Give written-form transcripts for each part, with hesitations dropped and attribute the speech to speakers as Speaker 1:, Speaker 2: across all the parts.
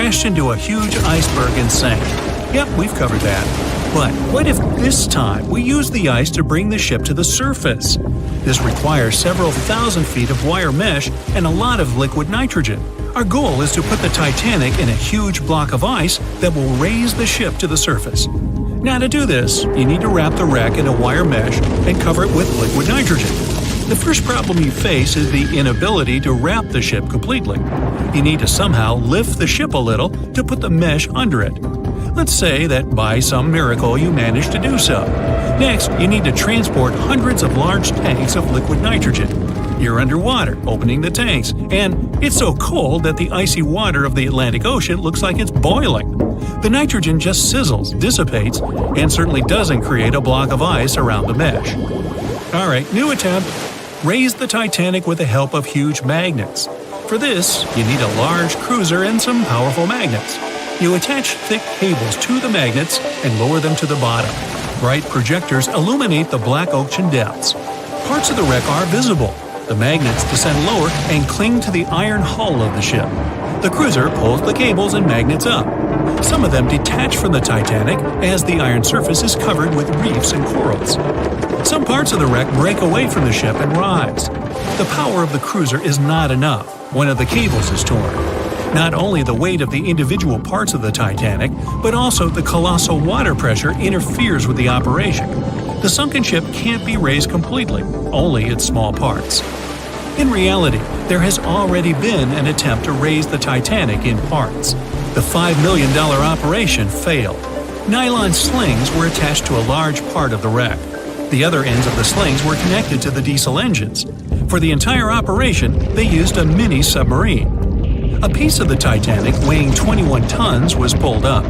Speaker 1: crashed into a huge iceberg and sank. Yep, we've covered that. But what if this time we use the ice to bring the ship to the surface? This requires several thousand feet of wire mesh and a lot of liquid nitrogen. Our goal is to put the Titanic in a huge block of ice that will raise the ship to the surface. Now to do this, you need to wrap the wreck in a wire mesh and cover it with liquid nitrogen. The first problem you face is the inability to wrap the ship completely. You need to somehow lift the ship a little to put the mesh under it. Let's say that by some miracle you manage to do so. Next, you need to transport hundreds of large tanks of liquid nitrogen. You're underwater, opening the tanks, and it's so cold that the icy water of the Atlantic Ocean looks like it's boiling. The nitrogen just sizzles, dissipates, and certainly doesn't create a block of ice around the mesh. Alright, new attempt. Raise the Titanic with the help of huge magnets. For this, you need a large cruiser and some powerful magnets. You attach thick cables to the magnets and lower them to the bottom. Bright projectors illuminate the black ocean depths. Parts of the wreck are visible. The magnets descend lower and cling to the iron hull of the ship. The cruiser pulls the cables and magnets up. Some of them detach from the Titanic as the iron surface is covered with reefs and corals. Some parts of the wreck break away from the ship and rise. The power of the cruiser is not enough. One of the cables is torn. Not only the weight of the individual parts of the Titanic, but also the colossal water pressure interferes with the operation. The sunken ship can't be raised completely, only its small parts. In reality, there has already been an attempt to raise the Titanic in parts. The $5 million operation failed. Nylon slings were attached to a large part of the wreck. The other ends of the slings were connected to the diesel engines. For the entire operation, they used a mini submarine. A piece of the Titanic weighing 21 tons was pulled up,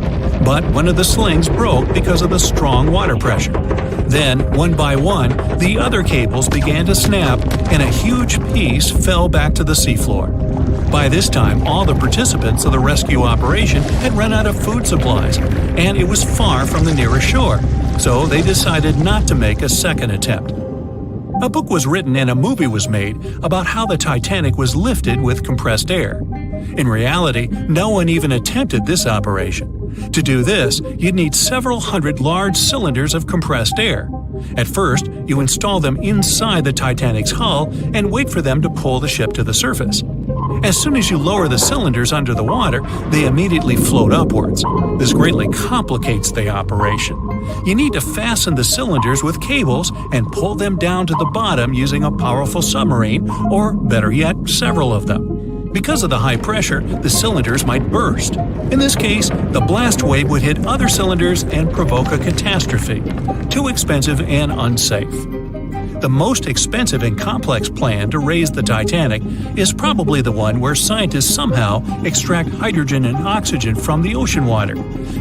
Speaker 1: but one of the slings broke because of the strong water pressure. Then, one by one, the other cables began to snap, and a huge piece fell back to the seafloor. By this time, all the participants of the rescue operation had run out of food supplies, and it was far from the nearest shore, so they decided not to make a second attempt. A book was written and a movie was made about how the Titanic was lifted with compressed air. In reality, no one even attempted this operation. To do this, you'd need several hundred large cylinders of compressed air. At first, you install them inside the Titanic's hull and wait for them to pull the ship to the surface. As soon as you lower the cylinders under the water, they immediately float upwards. This greatly complicates the operation. You need to fasten the cylinders with cables and pull them down to the bottom using a powerful submarine, or better yet, several of them. Because of the high pressure, the cylinders might burst. In this case, the blast wave would hit other cylinders and provoke a catastrophe. Too expensive and unsafe. The most expensive and complex plan to raise the Titanic is probably the one where scientists somehow extract hydrogen and oxygen from the ocean water.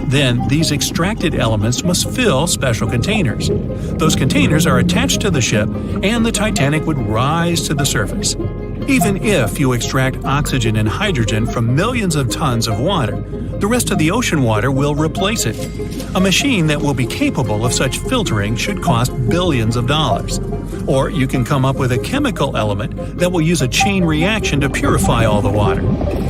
Speaker 1: Then, these extracted elements must fill special containers. Those containers are attached to the ship, and the Titanic would rise to the surface. Even if you extract oxygen and hydrogen from millions of tons of water, the rest of the ocean water will replace it. A machine that will be capable of such filtering should cost billions of dollars. Or you can come up with a chemical element that will use a chain reaction to purify all the water.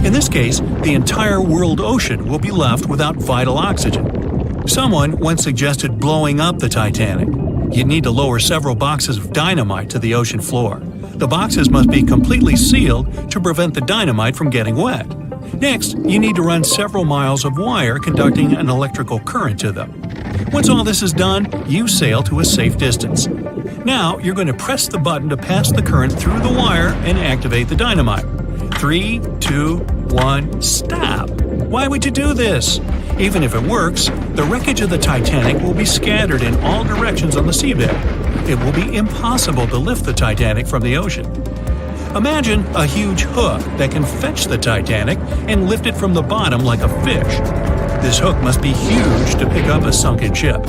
Speaker 1: In this case, the entire world ocean will be left without vital oxygen. Someone once suggested blowing up the Titanic. You'd need to lower several boxes of dynamite to the ocean floor. The boxes must be completely sealed to prevent the dynamite from getting wet. Next, you need to run several miles of wire conducting an electrical current to them. Once all this is done, you sail to a safe distance. Now, you're going to press the button to pass the current through the wire and activate the dynamite. 3, 2, 1, stop! Why would you do this? Even if it works, the wreckage of the Titanic will be scattered in all directions on the seabed. It will be impossible to lift the Titanic from the ocean. Imagine a huge hook that can fetch the Titanic and lift it from the bottom like a fish. This hook must be huge to pick up a sunken ship.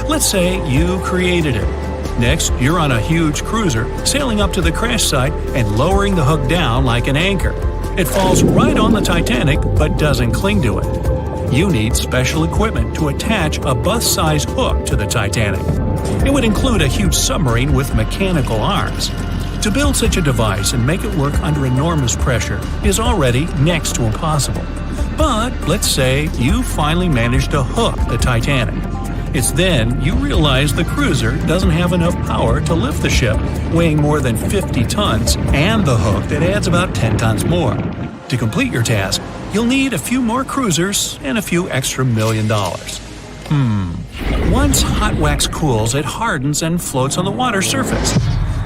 Speaker 1: Let's say you created it. Next, you're on a huge cruiser, sailing up to the crash site and lowering the hook down like an anchor. It falls right on the Titanic but doesn't cling to it. You need special equipment to attach a bus-sized hook to the Titanic. It would include a huge submarine with mechanical arms. To build such a device and make it work under enormous pressure is already next to impossible. But let's say you finally managed to hook the Titanic. It's then you realize the cruiser doesn't have enough power to lift the ship, weighing more than 50 tons, and the hook that adds about 10 tons more. To complete your task, you'll need a few more cruisers and a few extra $1 million. Once hot wax cools, it hardens and floats on the water surface.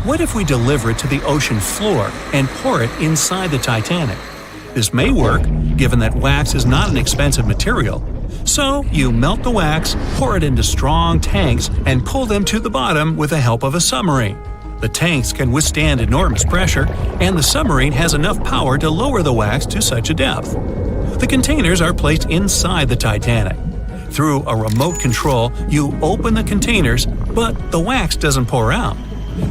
Speaker 1: What if we deliver it to the ocean floor and pour it inside the Titanic? This may work, given that wax is not an expensive material. So you melt the wax, pour it into strong tanks, and pull them to the bottom with the help of a submarine. The tanks can withstand enormous pressure, and the submarine has enough power to lower the wax to such a depth. The containers are placed inside the Titanic. Through a remote control, you open the containers, but the wax doesn't pour out.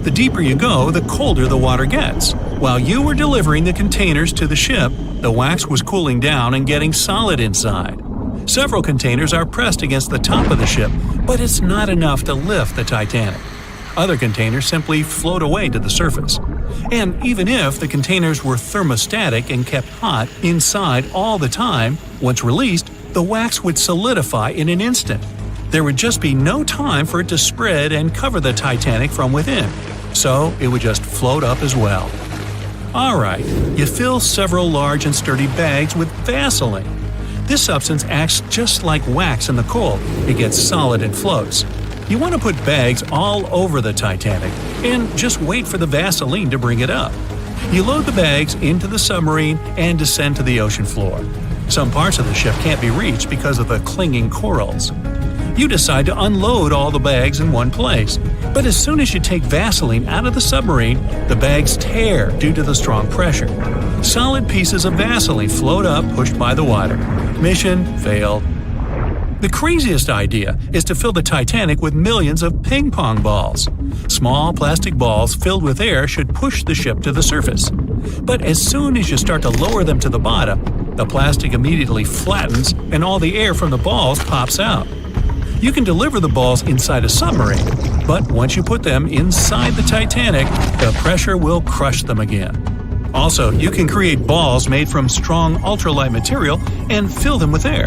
Speaker 1: The deeper you go, the colder the water gets. While you were delivering the containers to the ship, the wax was cooling down and getting solid inside. Several containers are pressed against the top of the ship, but it's not enough to lift the Titanic. Other containers simply float away to the surface. And even if the containers were thermostatic and kept hot inside all the time, once released, the wax would solidify in an instant. There would just be no time for it to spread and cover the Titanic from within, so it would just float up as well. Alright, you fill several large and sturdy bags with Vaseline. This substance acts just like wax in the cold. It gets solid and floats. You want to put bags all over the Titanic and just wait for the Vaseline to bring it up. You load the bags into the submarine and descend to the ocean floor. Some parts of the ship can't be reached because of the clinging corals. You decide to unload all the bags in one place, but as soon as you take Vaseline out of the submarine, the bags tear due to the strong pressure. Solid pieces of Vaseline float up, pushed by the water. Mission failed. The craziest idea is to fill the Titanic with millions of ping pong balls. Small plastic balls filled with air should push the ship to the surface. But as soon as you start to lower them to the bottom, the plastic immediately flattens and all the air from the balls pops out. You can deliver the balls inside a submarine, but once you put them inside the Titanic, the pressure will crush them again. Also, you can create balls made from strong ultralight material and fill them with air.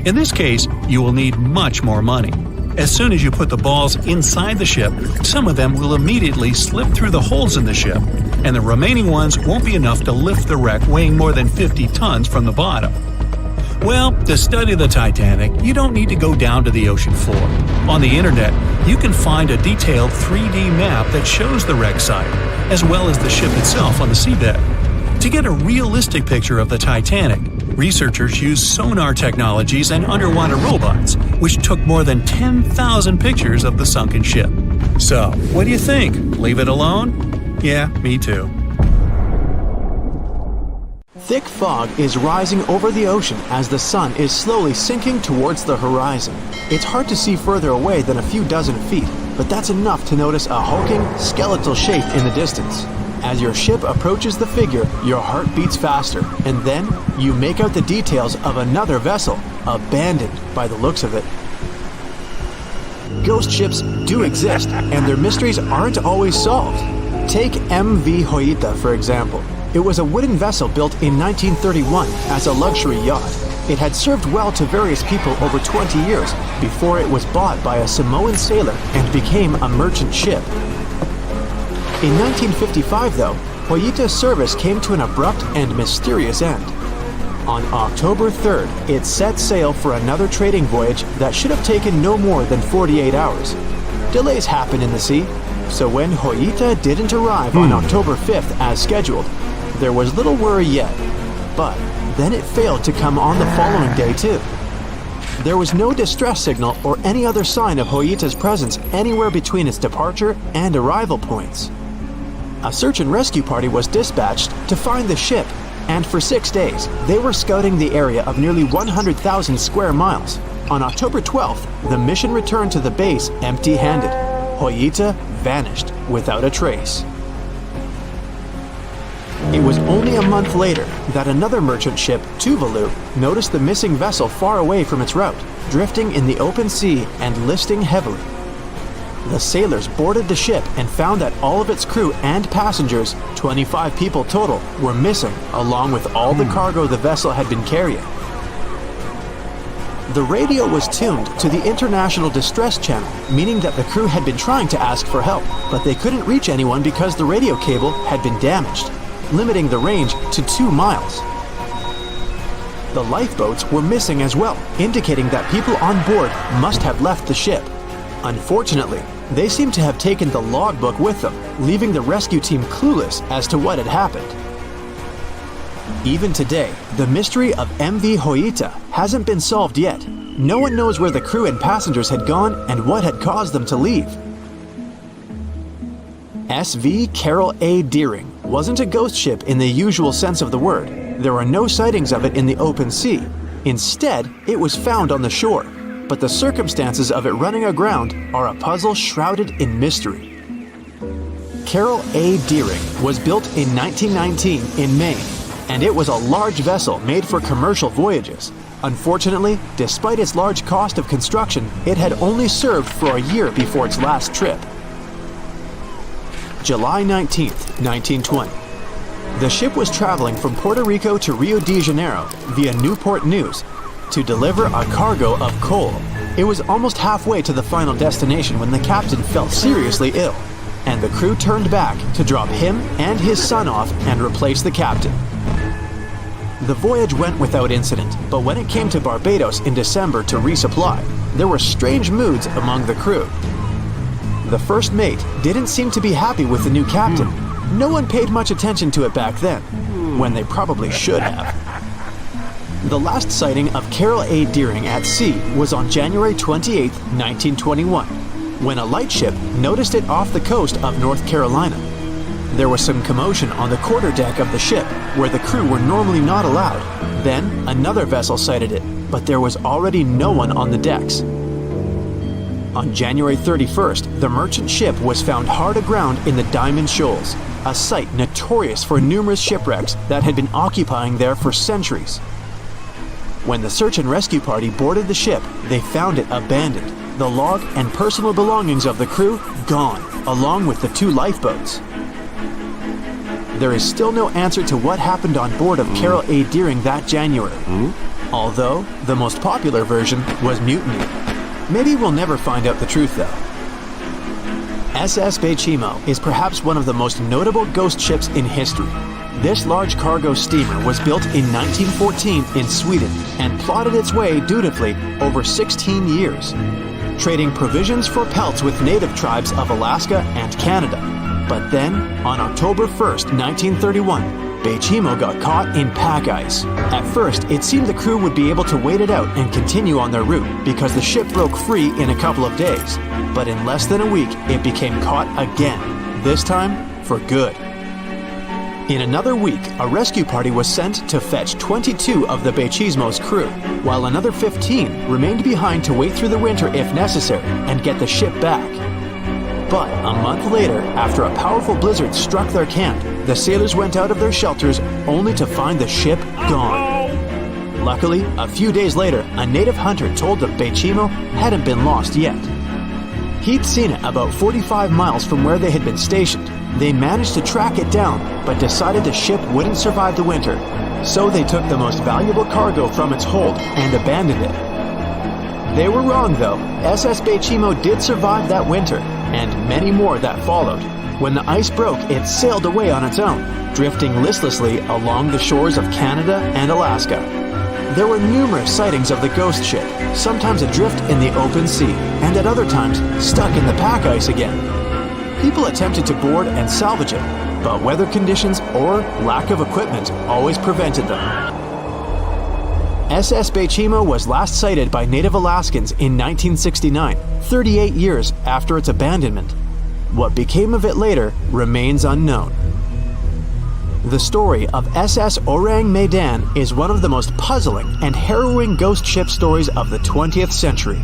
Speaker 1: In this case, you will need much more money. As soon as you put the balls inside the ship, some of them will immediately slip through the holes in the ship, and the remaining ones won't be enough to lift the wreck weighing more than 50 tons from the bottom. Well, to study the Titanic, you don't need to go down to the ocean floor. On the internet, you can find a detailed 3D map that shows the wreck site, as well as the ship itself on the seabed. To get a realistic picture of the Titanic, researchers used sonar technologies and underwater robots, which took more than 10,000 pictures of the sunken ship. So, what do you think? Leave it alone? Yeah, me too.
Speaker 2: Thick fog is rising over the ocean as the sun is slowly sinking towards the horizon. It's hard to see further away than a few dozen feet, but that's enough to notice a hulking, skeletal shape in the distance. As your ship approaches the figure, your heart beats faster, and then you make out the details of another vessel, abandoned by the looks of it. Ghost ships do exist, and their mysteries aren't always solved. Take MV Hoya, for example. It was a wooden vessel built in 1931 as a luxury yacht. It had served well to various people over 20 years before it was bought by a Samoan sailor and became a merchant ship. In 1955, though, Hoya's service came to an abrupt and mysterious end. On October 3rd, it set sail for another trading voyage that should have taken no more than 48 hours. Delays happen in the sea, so when Hoya didn't arrive on October 5th as scheduled, there was little worry yet. But then it failed to come on the following day too. There was no distress signal or any other sign of Hoya's presence anywhere between its departure and arrival points. A search and rescue party was dispatched to find the ship, and for 6 days, they were scouting the area of nearly 100,000 square miles. On October 12th, the mission returned to the base empty-handed. Hoya vanished without a trace. It was only a month later that another merchant ship, Tuvalu, noticed the missing vessel far away from its route, drifting in the open sea and listing heavily. The sailors boarded the ship and found that all of its crew and passengers, 25 people total, were missing, along with all the cargo the vessel had been carrying. The radio was tuned to the International Distress Channel, meaning that the crew had been trying to ask for help, but they couldn't reach anyone because the radio cable had been damaged, limiting the range to 2 miles. The lifeboats were missing as well, indicating that people on board must have left the ship. Unfortunately, they seem to have taken the logbook with them, leaving the rescue team clueless as to what had happened. Even today, the mystery of MV Hoya hasn't been solved yet. No one knows where the crew and passengers had gone and what had caused them to leave. SV Carol A. Deering wasn't a ghost ship in the usual sense of the word. There are no sightings of it in the open sea. Instead, it was found on the shore, but the circumstances of it running aground are a puzzle shrouded in mystery. Carol A. Deering was built in 1919 in Maine, and it was a large vessel made for commercial voyages. Unfortunately, despite its large cost of construction, it had only served for a year before its last trip. July 19, 1920. The ship was traveling from Puerto Rico to Rio de Janeiro via Newport News to deliver a cargo of coal. It was almost halfway to the final destination when the captain fell seriously ill, and the crew turned back to drop him and his son off and replace the captain. The voyage went without incident, but when it came to Barbados in December to resupply, there were strange moods among the crew. The first mate didn't seem to be happy with the new captain. No one paid much attention to it back then, when they probably should have. The last sighting of Carol A. Deering at sea was on January 28, 1921, when a lightship noticed it off the coast of North Carolina. There was some commotion on the quarterdeck of the ship, where the crew were normally not allowed. Then, another vessel sighted it, but there was already no one on the decks. On January 31st, the merchant ship was found hard aground in the Diamond Shoals, a site notorious for numerous shipwrecks that had been occupying there for centuries. When the search and rescue party boarded the ship, they found it abandoned, the log and personal belongings of the crew gone, along with the 2 lifeboats. There is still no answer to what happened on board of Carol A. Deering that January, although the most popular version was mutiny. Maybe we'll never find out the truth though. SS Bechimo is perhaps one of the most notable ghost ships in history. This large cargo steamer was built in 1914 in Sweden and plodded its way dutifully over 16 years, trading provisions for pelts with native tribes of Alaska and Canada. But then, on October 1st, 1931, Bechimo got caught in pack ice. At first, it seemed the crew would be able to wait it out and continue on their route because the ship broke free in a couple of days. But in less than a week, it became caught again, this time for good. In another week, a rescue party was sent to fetch 22 of the Bechimo's crew, while another 15 remained behind to wait through the winter if necessary and get the ship back. But a month later, after a powerful blizzard struck their camp, the sailors went out of their shelters only to find the ship gone. Luckily, a few days later, a native hunter told them Bechimo hadn't been lost yet. He'd seen it about 45 miles from where they had been stationed. They managed to track it down, but decided the ship wouldn't survive the winter. So they took the most valuable cargo from its hold and abandoned it. They were wrong though. SS Bechimo did survive that winter, and many more that followed. When the ice broke, it sailed away on its own, drifting listlessly along the shores of Canada and Alaska. There were numerous sightings of the ghost ship, sometimes adrift in the open sea, and at other times stuck in the pack ice again. People attempted to board and salvage it, but weather conditions or lack of equipment always prevented them. SS Bechimo was last sighted by native Alaskans in 1969, 38 years after its abandonment. What became of it later remains unknown. The story of SS Orang Medan is one of the most puzzling and harrowing ghost ship stories of the 20th century.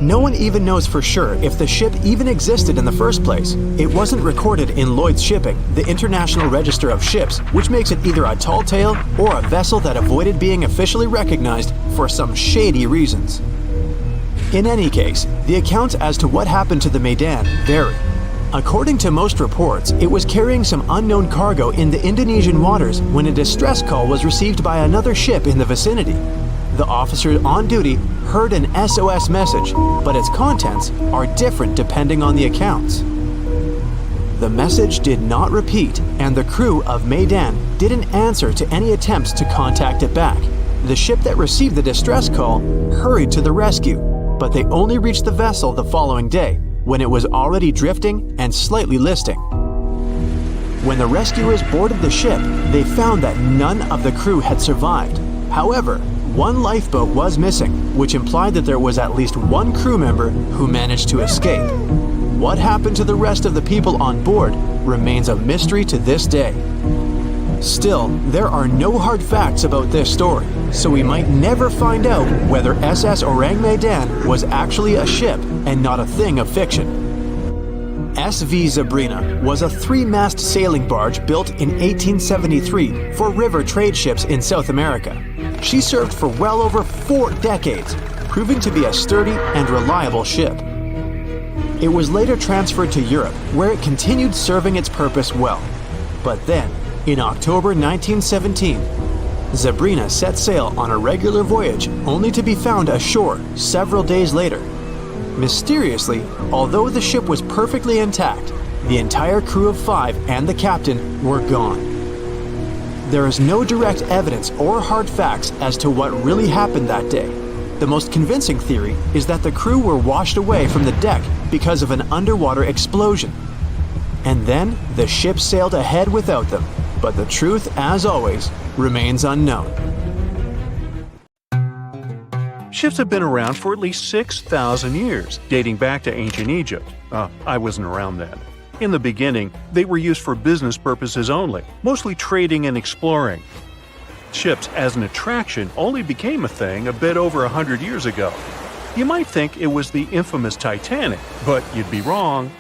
Speaker 2: No one even knows for sure if the ship even existed in the first place. It wasn't recorded in Lloyd's Shipping, the International Register of Ships, which makes it either a tall tale or a vessel that avoided being officially recognized for some shady reasons. In any case, the accounts as to what happened to the Medan vary. According to most reports, it was carrying some unknown cargo in the Indonesian waters when a distress call was received by another ship in the vicinity. the officer on duty heard an SOS message, but its contents are different depending on the accounts. The message did not repeat, and the crew of Maydan didn't answer to any attempts to contact it back. The ship that received the distress call hurried to the rescue, but they only reached the vessel the following day, when it was already drifting and slightly listing. When the rescuers boarded the ship, they found that none of the crew had survived. However, one lifeboat was missing, which implied that there was at least one crew member who managed to escape. What happened to the rest of the people on board remains a mystery to this day. Still, there are no hard facts about this story, so we might never find out whether SS Orang Medan was actually a ship and not a thing of fiction. SV Zabrina was a 3-mast sailing barge built in 1873 for river trade ships in South America. She served for well over 4 decades, proving to be a sturdy and reliable ship. It was later transferred to Europe, where it continued serving its purpose well. But then, in October 1917, Zabrina set sail on a regular voyage only to be found ashore several days later. Mysteriously, although the ship was perfectly intact, the entire crew of 5 and the captain were gone. There is no direct evidence or hard facts as to what really happened that day. The most convincing theory is that the crew were washed away from the deck because of an underwater explosion. And then the ship sailed ahead without them, but the truth, as always, remains unknown.
Speaker 1: Ships have been around for at least 6,000 years, dating back to ancient Egypt. I wasn't around then. In the beginning, they were used for business purposes only, mostly trading and exploring. Ships as an attraction only became a thing a bit over 100 years ago. You might think it was the infamous Titanic, but you'd be wrong.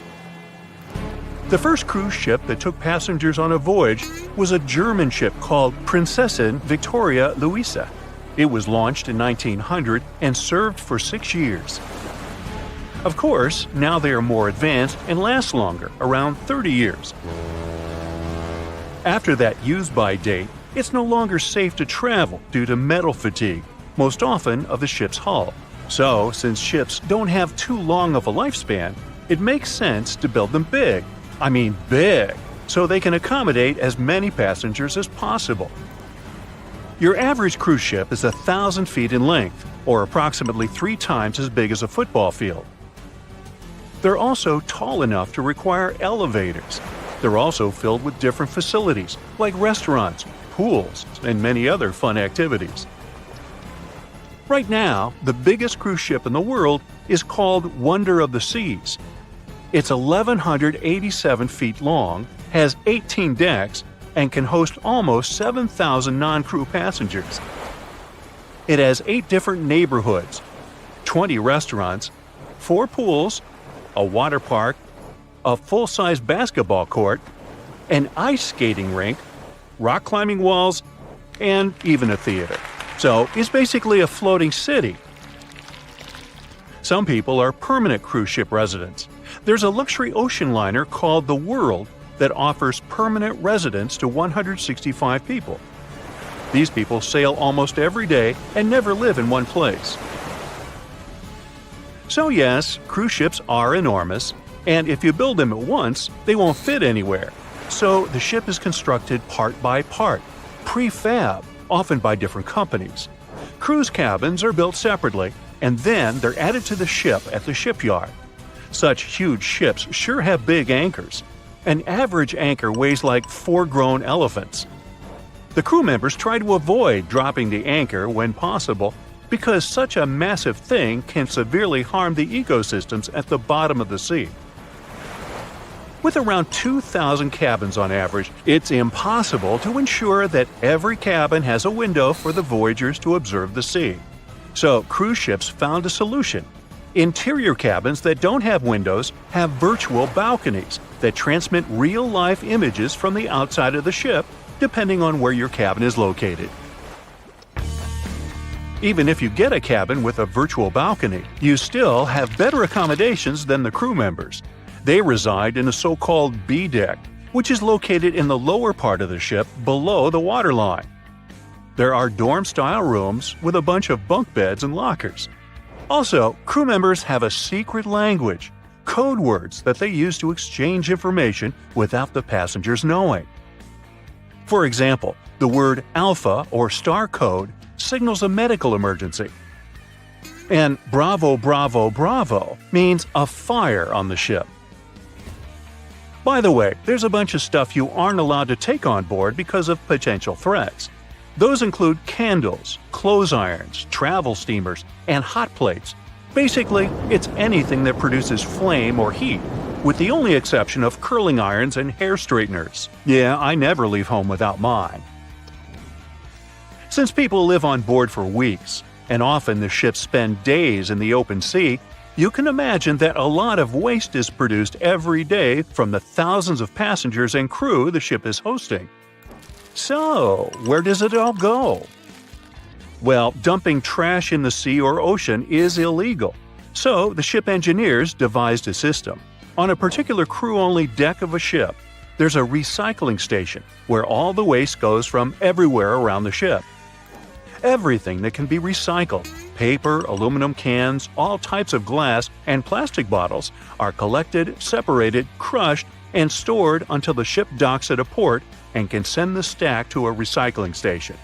Speaker 1: The first cruise ship that took passengers on a voyage was a German ship called Prinzessin Victoria Luisa. It was launched in 1900 and served for 6 years. Of course, now they are more advanced and last longer, around 30 years. After that use-by date, it's no longer safe to travel due to metal fatigue, most often of the ship's hull. So, since ships don't have too long of a lifespan, it makes sense to build them big. I mean big, so they can accommodate as many passengers as possible. Your average cruise ship is 1,000 feet in length, or approximately 3 times as big as a football field. They're also tall enough to require elevators. They're also filled with different facilities, like restaurants, pools, and many other fun activities. Right now, the biggest cruise ship in the world is called Wonder of the Seas. It's 1,187 feet long, has 18 decks, and can host almost 7,000 non-crew passengers. It has 8 different neighborhoods, 20 restaurants, 4 pools, a water park, a full-size basketball court, an ice skating rink, rock climbing walls, and even a theater. So it's basically a floating city. Some people are permanent cruise ship residents. There's a luxury ocean liner called the World that offers permanent residence to 165 people. These people sail almost every day and never live in one place. So yes, cruise ships are enormous, and if you build them at once, they won't fit anywhere. So the ship is constructed part by part, prefab, often by different companies. Cruise cabins are built separately, and then they're added to the ship at the shipyard. Such huge ships sure have big anchors. An average anchor weighs like 4 grown elephants. The crew members try to avoid dropping the anchor when possible because such a massive thing can severely harm the ecosystems at the bottom of the sea. With around 2,000 cabins on average, it's impossible to ensure that every cabin has a window for the voyagers to observe the sea. So cruise ships found a solution. Interior cabins that don't have windows have virtual balconies that transmit real-life images from the outside of the ship, depending on where your cabin is located. Even if you get a cabin with a virtual balcony, you still have better accommodations than the crew members. They reside in a so-called B deck, which is located in the lower part of the ship below the waterline. There are dorm-style rooms with a bunch of bunk beds and lockers. Also, crew members have a secret language, code words that they use to exchange information without the passengers knowing. For example, the word Alpha or star code signals a medical emergency. And Bravo, Bravo, Bravo means a fire on the ship. By the way, there's a bunch of stuff you aren't allowed to take on board because of potential threats. Those include candles, clothes irons, travel steamers, and hot plates. Basically, it's anything that produces flame or heat, with the only exception of curling irons and hair straighteners. Yeah, I never leave home without mine. Since people live on board for weeks, and often the ships spend days in the open sea, you can imagine that a lot of waste is produced every day from the thousands of passengers and crew the ship is hosting. So, where does it all go? Well, dumping trash in the sea or ocean is illegal. So, the ship engineers devised a system. On a particular crew-only deck of a ship, there's a recycling station where all the waste goes from everywhere around the ship. Everything that can be recycled, paper, aluminum cans, all types of glass, and plastic bottles are collected, separated, crushed, and stored until the ship docks at a port and can send the stack to a recycling station.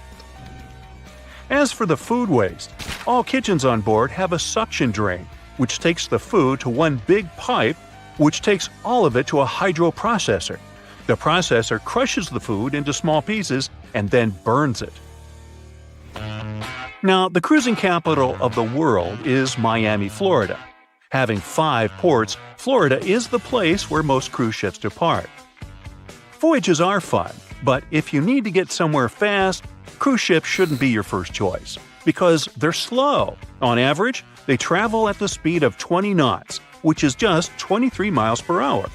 Speaker 1: As for the food waste, all kitchens on board have a suction drain, which takes the food to one big pipe, which takes all of it to a hydroprocessor. The processor crushes the food into small pieces and then burns it. Now, the cruising capital of the world is Miami, Florida. Having 5 ports, Florida is the place where most cruise ships depart. Voyages are fun, but if you need to get somewhere fast, cruise ships shouldn't be your first choice, because they're slow. On average, they travel at the speed of 20 knots, which is just 23 miles per hour.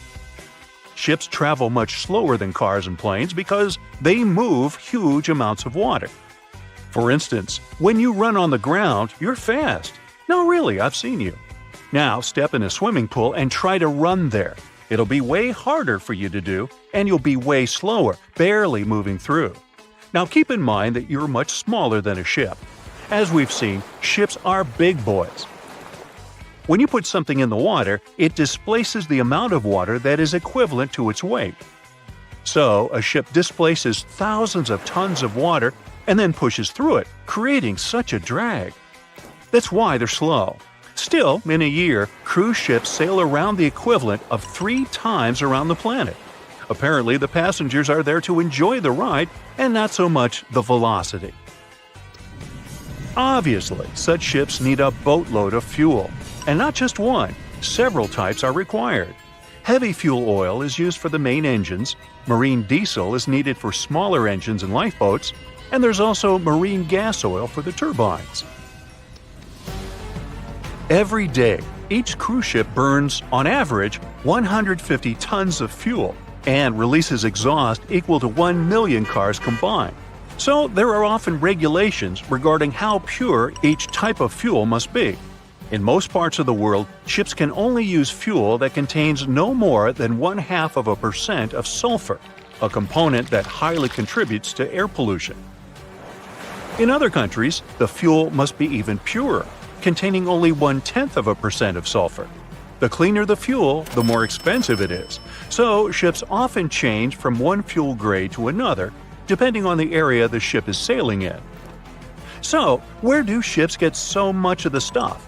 Speaker 1: Ships travel much slower than cars and planes because they move huge amounts of water. For instance, when you run on the ground, you're fast. No, really, I've seen you. Now step in a swimming pool and try to run there. It'll be way harder for you to do, and you'll be way slower, barely moving through. Now keep in mind that you're much smaller than a ship. As we've seen, ships are big boys. When you put something in the water, it displaces the amount of water that is equivalent to its weight. So, a ship displaces thousands of tons of water and then pushes through it, creating such a drag. That's why they're slow. Still, in a year, cruise ships sail around the equivalent of 3 times around the planet. Apparently, the passengers are there to enjoy the ride and not so much the velocity. Obviously, such ships need a boatload of fuel. And not just one, several types are required. Heavy fuel oil is used for the main engines, marine diesel is needed for smaller engines and lifeboats, and there's also marine gas oil for the turbines. Every day, each cruise ship burns, on average, 150 tons of fuel and releases exhaust equal to 1 million cars combined. So there are often regulations regarding how pure each type of fuel must be. In most parts of the world, ships can only use fuel that contains no more than 0.5% of sulfur, a component that highly contributes to air pollution. In other countries, the fuel must be even purer, containing only 0.1% of sulfur. The cleaner the fuel, the more expensive it is. So, ships often change from one fuel grade to another, depending on the area the ship is sailing in. So, where do ships get so much of the stuff?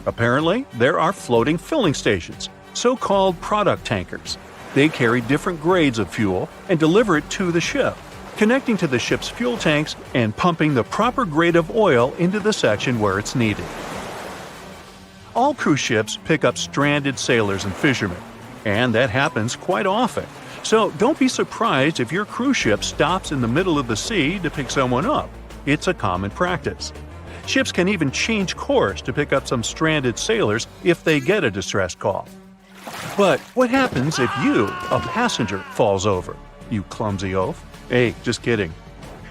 Speaker 1: Apparently, there are floating filling stations, so-called product tankers. They carry different grades of fuel and deliver it to the ship, connecting to the ship's fuel tanks and pumping the proper grade of oil into the section where it's needed. All cruise ships pick up stranded sailors and fishermen, and that happens quite often. So don't be surprised if your cruise ship stops in the middle of the sea to pick someone up. It's a common practice. Ships can even change course to pick up some stranded sailors if they get a distress call. But what happens if you, a passenger, falls over? You clumsy oaf. Hey, just kidding.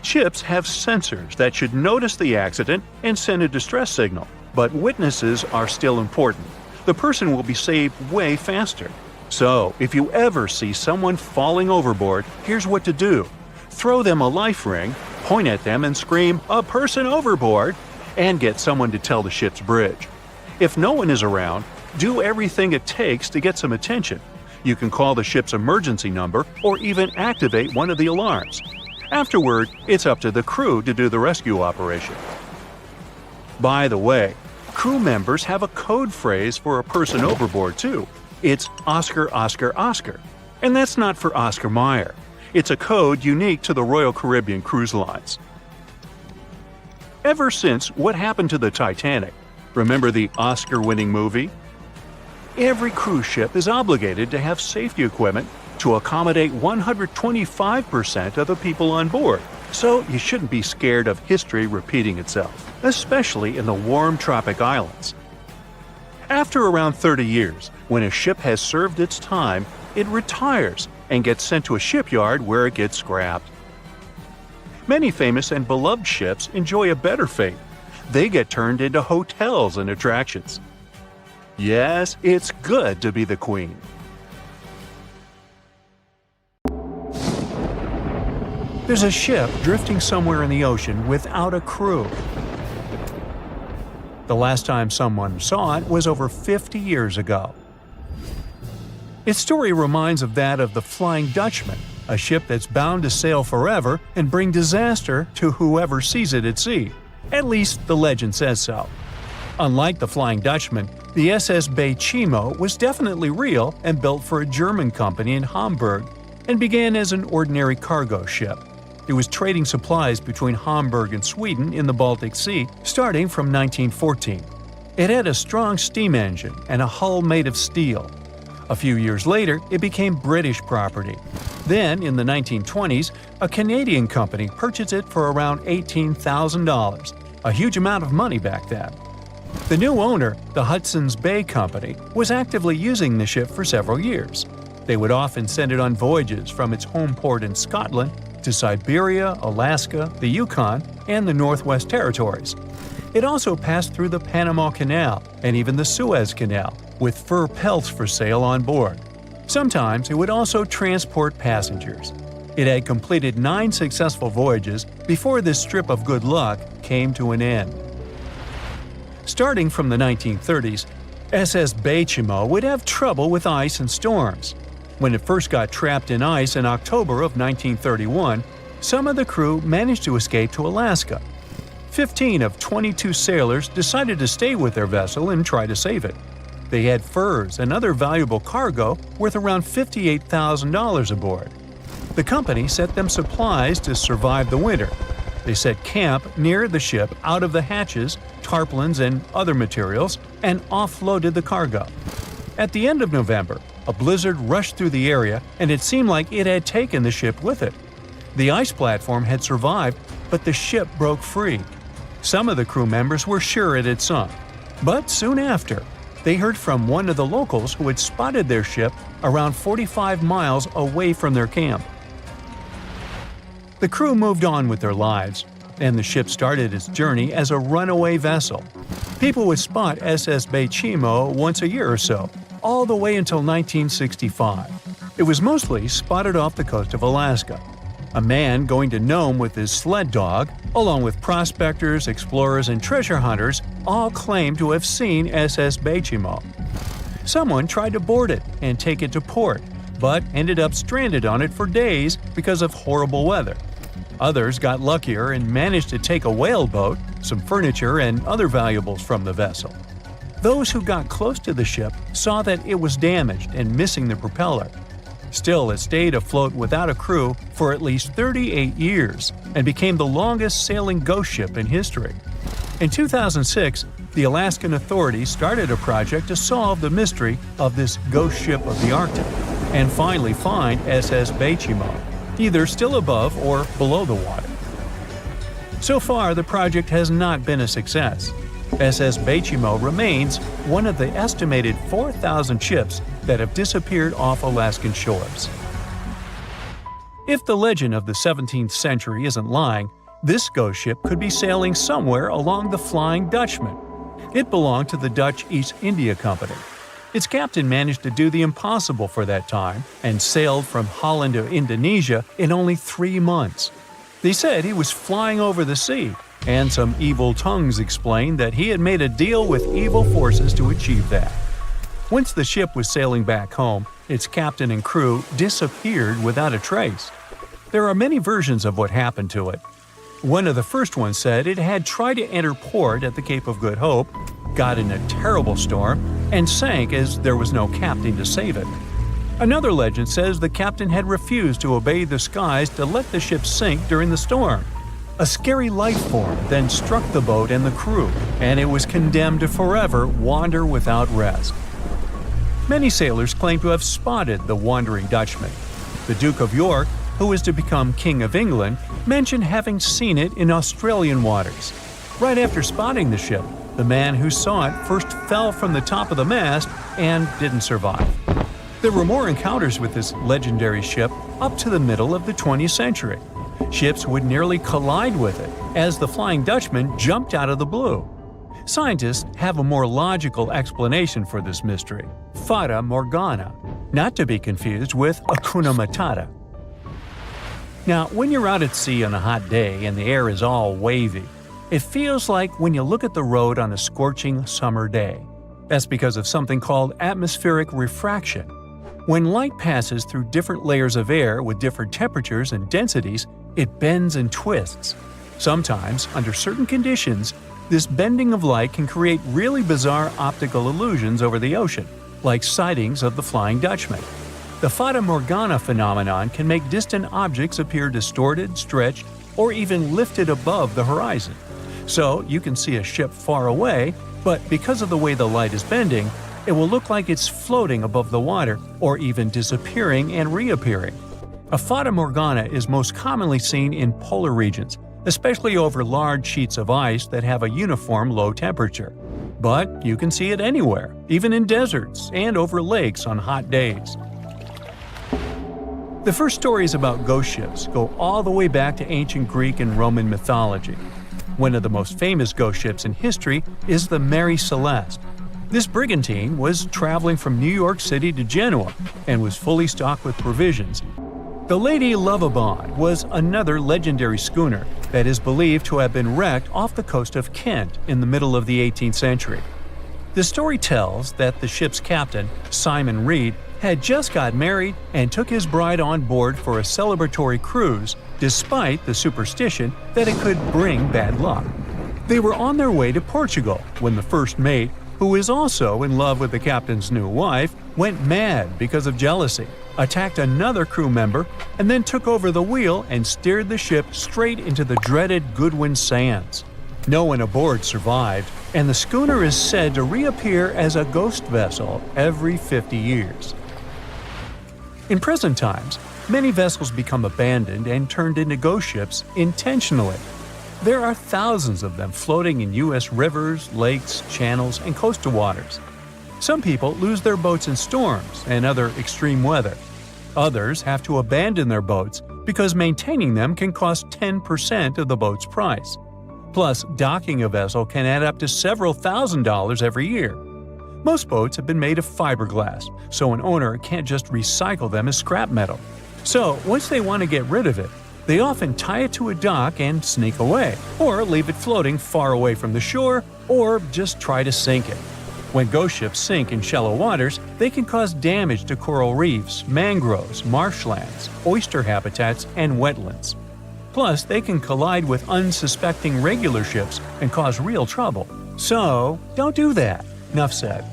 Speaker 1: Ships have sensors that should notice the accident and send a distress signal, but witnesses are still important. The person will be saved way faster. So, if you ever see someone falling overboard, here's what to do. Throw them a life ring, point at them and scream, "A person overboard!" and get someone to tell the ship's bridge. If no one is around, do everything it takes to get some attention. You can call the ship's emergency number or even activate one of the alarms. Afterward, it's up to the crew to do the rescue operation. By the way, crew members have a code phrase for a person overboard too. It's Oscar, Oscar, Oscar. And that's not for Oscar Mayer. It's a code unique to the Royal Caribbean Cruise Lines. Ever since What Happened to the Titanic, remember the Oscar-winning movie? Every cruise ship is obligated to have safety equipment to accommodate 125% of the people on board, so you shouldn't be scared of history repeating itself, especially in the warm tropic islands. After around 30 years, when a ship has served its time, it retires and gets sent to a shipyard where it gets scrapped. Many famous and beloved ships enjoy a better fate. They get turned into hotels and attractions. Yes, it's good to be the queen. There's a ship drifting somewhere in the ocean without a crew. The last time someone saw it was over 50 years ago. Its story reminds of that of the Flying Dutchman, a ship that's bound to sail forever and bring disaster to whoever sees it at sea. At least the legend says so. Unlike the Flying Dutchman, the SS Bay Chimo was definitely real and built for a German company in Hamburg and began as an ordinary cargo ship. It was trading supplies between Hamburg and Sweden in the Baltic Sea starting from 1914. It had a strong steam engine and a hull made of steel. A few years later, it became British property. Then, in the 1920s, a Canadian company purchased it for around $18,000, a huge amount of money back then. The new owner, the Hudson's Bay Company, was actively using the ship for several years. They would often send it on voyages from its home port in Scotland to Siberia, Alaska, the Yukon, and the Northwest Territories. It also passed through the Panama Canal and even the Suez Canal, with fur pelts for sale on board. Sometimes it would also transport passengers. It had completed 9 successful voyages before this strip of good luck came to an end. Starting from the 1930s, SS Bay Chimo would have trouble with ice and storms. When it first got trapped in ice in October of 1931, some of the crew managed to escape to Alaska. 15 of 22 sailors decided to stay with their vessel and try to save it. They had furs and other valuable cargo worth around $58,000 aboard. The company sent them supplies to survive the winter. They set camp near the ship out of the hatches, tarpaulins, and other materials, and offloaded the cargo. At the end of November, a blizzard rushed through the area, and it seemed like it had taken the ship with it. The ice platform had survived, but the ship broke free. Some of the crew members were sure it had sunk. But soon after, they heard from one of the locals who had spotted their ship around 45 miles away from their camp. The crew moved on with their lives, and the ship started its journey as a runaway vessel. People would spot SS Bay Chimo once a year or so, all the way until 1965. It was mostly spotted off the coast of Alaska. A man going to Nome with his sled dog, along with prospectors, explorers, and treasure hunters, all claimed to have seen SS Bay Chimo. Someone tried to board it and take it to port, but ended up stranded on it for days because of horrible weather. Others got luckier and managed to take a whaleboat, some furniture, and other valuables from the vessel. Those who got close to the ship saw that it was damaged and missing the propeller. Still, it stayed afloat without a crew for at least 38 years and became the longest sailing ghost ship in history. In 2006, the Alaskan authorities started a project to solve the mystery of this ghost ship of the Arctic and finally find SS Bay Chimo, either still above or below the water. So far, the project has not been a success. SS Bay Chimo remains one of the estimated 4,000 ships that have disappeared off Alaskan shores. If the legend of the 17th century isn't lying, this ghost ship could be sailing somewhere along the Flying Dutchman. It belonged to the Dutch East India Company. Its captain managed to do the impossible for that time and sailed from Holland to Indonesia in only 3 months. They said he was flying over the sea, and some evil tongues explained that he had made a deal with evil forces to achieve that. Once the ship was sailing back home, its captain and crew disappeared without a trace. There are many versions of what happened to it. One of the first ones said it had tried to enter port at the Cape of Good Hope, got in a terrible storm, and sank as there was no captain to save it. Another legend says the captain had refused to obey the skies to let the ship sink during the storm. A scary life form then struck the boat and the crew, and it was condemned to forever wander without rest. Many sailors claim to have spotted the Wandering Dutchman. The Duke of York, who was to become King of England, mentioned having seen it in Australian waters. Right after spotting the ship, the man who saw it first fell from the top of the mast and didn't survive. There were more encounters with this legendary ship up to the middle of the 20th century. Ships would nearly collide with it as the Flying Dutchman jumped out of the blue. Scientists have a more logical explanation for this mystery: Fata Morgana, not to be confused with Hakuna Matata. Now, when you're out at sea on a hot day and the air is all wavy, it feels like when you look at the road on a scorching summer day. That's because of something called atmospheric refraction. When light passes through different layers of air with different temperatures and densities, it bends and twists. Sometimes, under certain conditions, this bending of light can create really bizarre optical illusions over the ocean, like sightings of the Flying Dutchman. The Fata Morgana phenomenon can make distant objects appear distorted, stretched, or even lifted above the horizon. So you can see a ship far away, but because of the way the light is bending, it will look like it's floating above the water or even disappearing and reappearing. A Fata Morgana is most commonly seen in polar regions, especially over large sheets of ice that have a uniform low temperature. But you can see it anywhere, even in deserts and over lakes on hot days. The first stories about ghost ships go all the way back to ancient Greek and Roman mythology. One of the most famous ghost ships in history is the Mary Celeste. This brigantine was traveling from New York City to Genoa and was fully stocked with provisions. The Lady Lovibond was another legendary schooner that is believed to have been wrecked off the coast of Kent in the middle of the 18th century. The story tells that the ship's captain, Simon Reed, had just got married and took his bride on board for a celebratory cruise, despite the superstition that it could bring bad luck. They were on their way to Portugal when the first mate, who is also in love with the captain's new wife, went mad because of jealousy, attacked another crew member, and then took over the wheel and steered the ship straight into the dreaded Goodwin Sands. No one aboard survived, and the schooner is said to reappear as a ghost vessel every 50 years. In present times, many vessels become abandoned and turned into ghost ships intentionally. There are thousands of them floating in U.S. rivers, lakes, channels, and coastal waters. Some people lose their boats in storms and other extreme weather. Others have to abandon their boats because maintaining them can cost 10% of the boat's price. Plus, docking a vessel can add up to several $1,000s every year. Most boats have been made of fiberglass, so an owner can't just recycle them as scrap metal. So, once they want to get rid of it, they often tie it to a dock and sneak away, or leave it floating far away from the shore, or just try to sink it. When ghost ships sink in shallow waters, they can cause damage to coral reefs, mangroves, marshlands, oyster habitats, and wetlands. Plus, they can collide with unsuspecting regular ships and cause real trouble. So, don't do that. Enough said.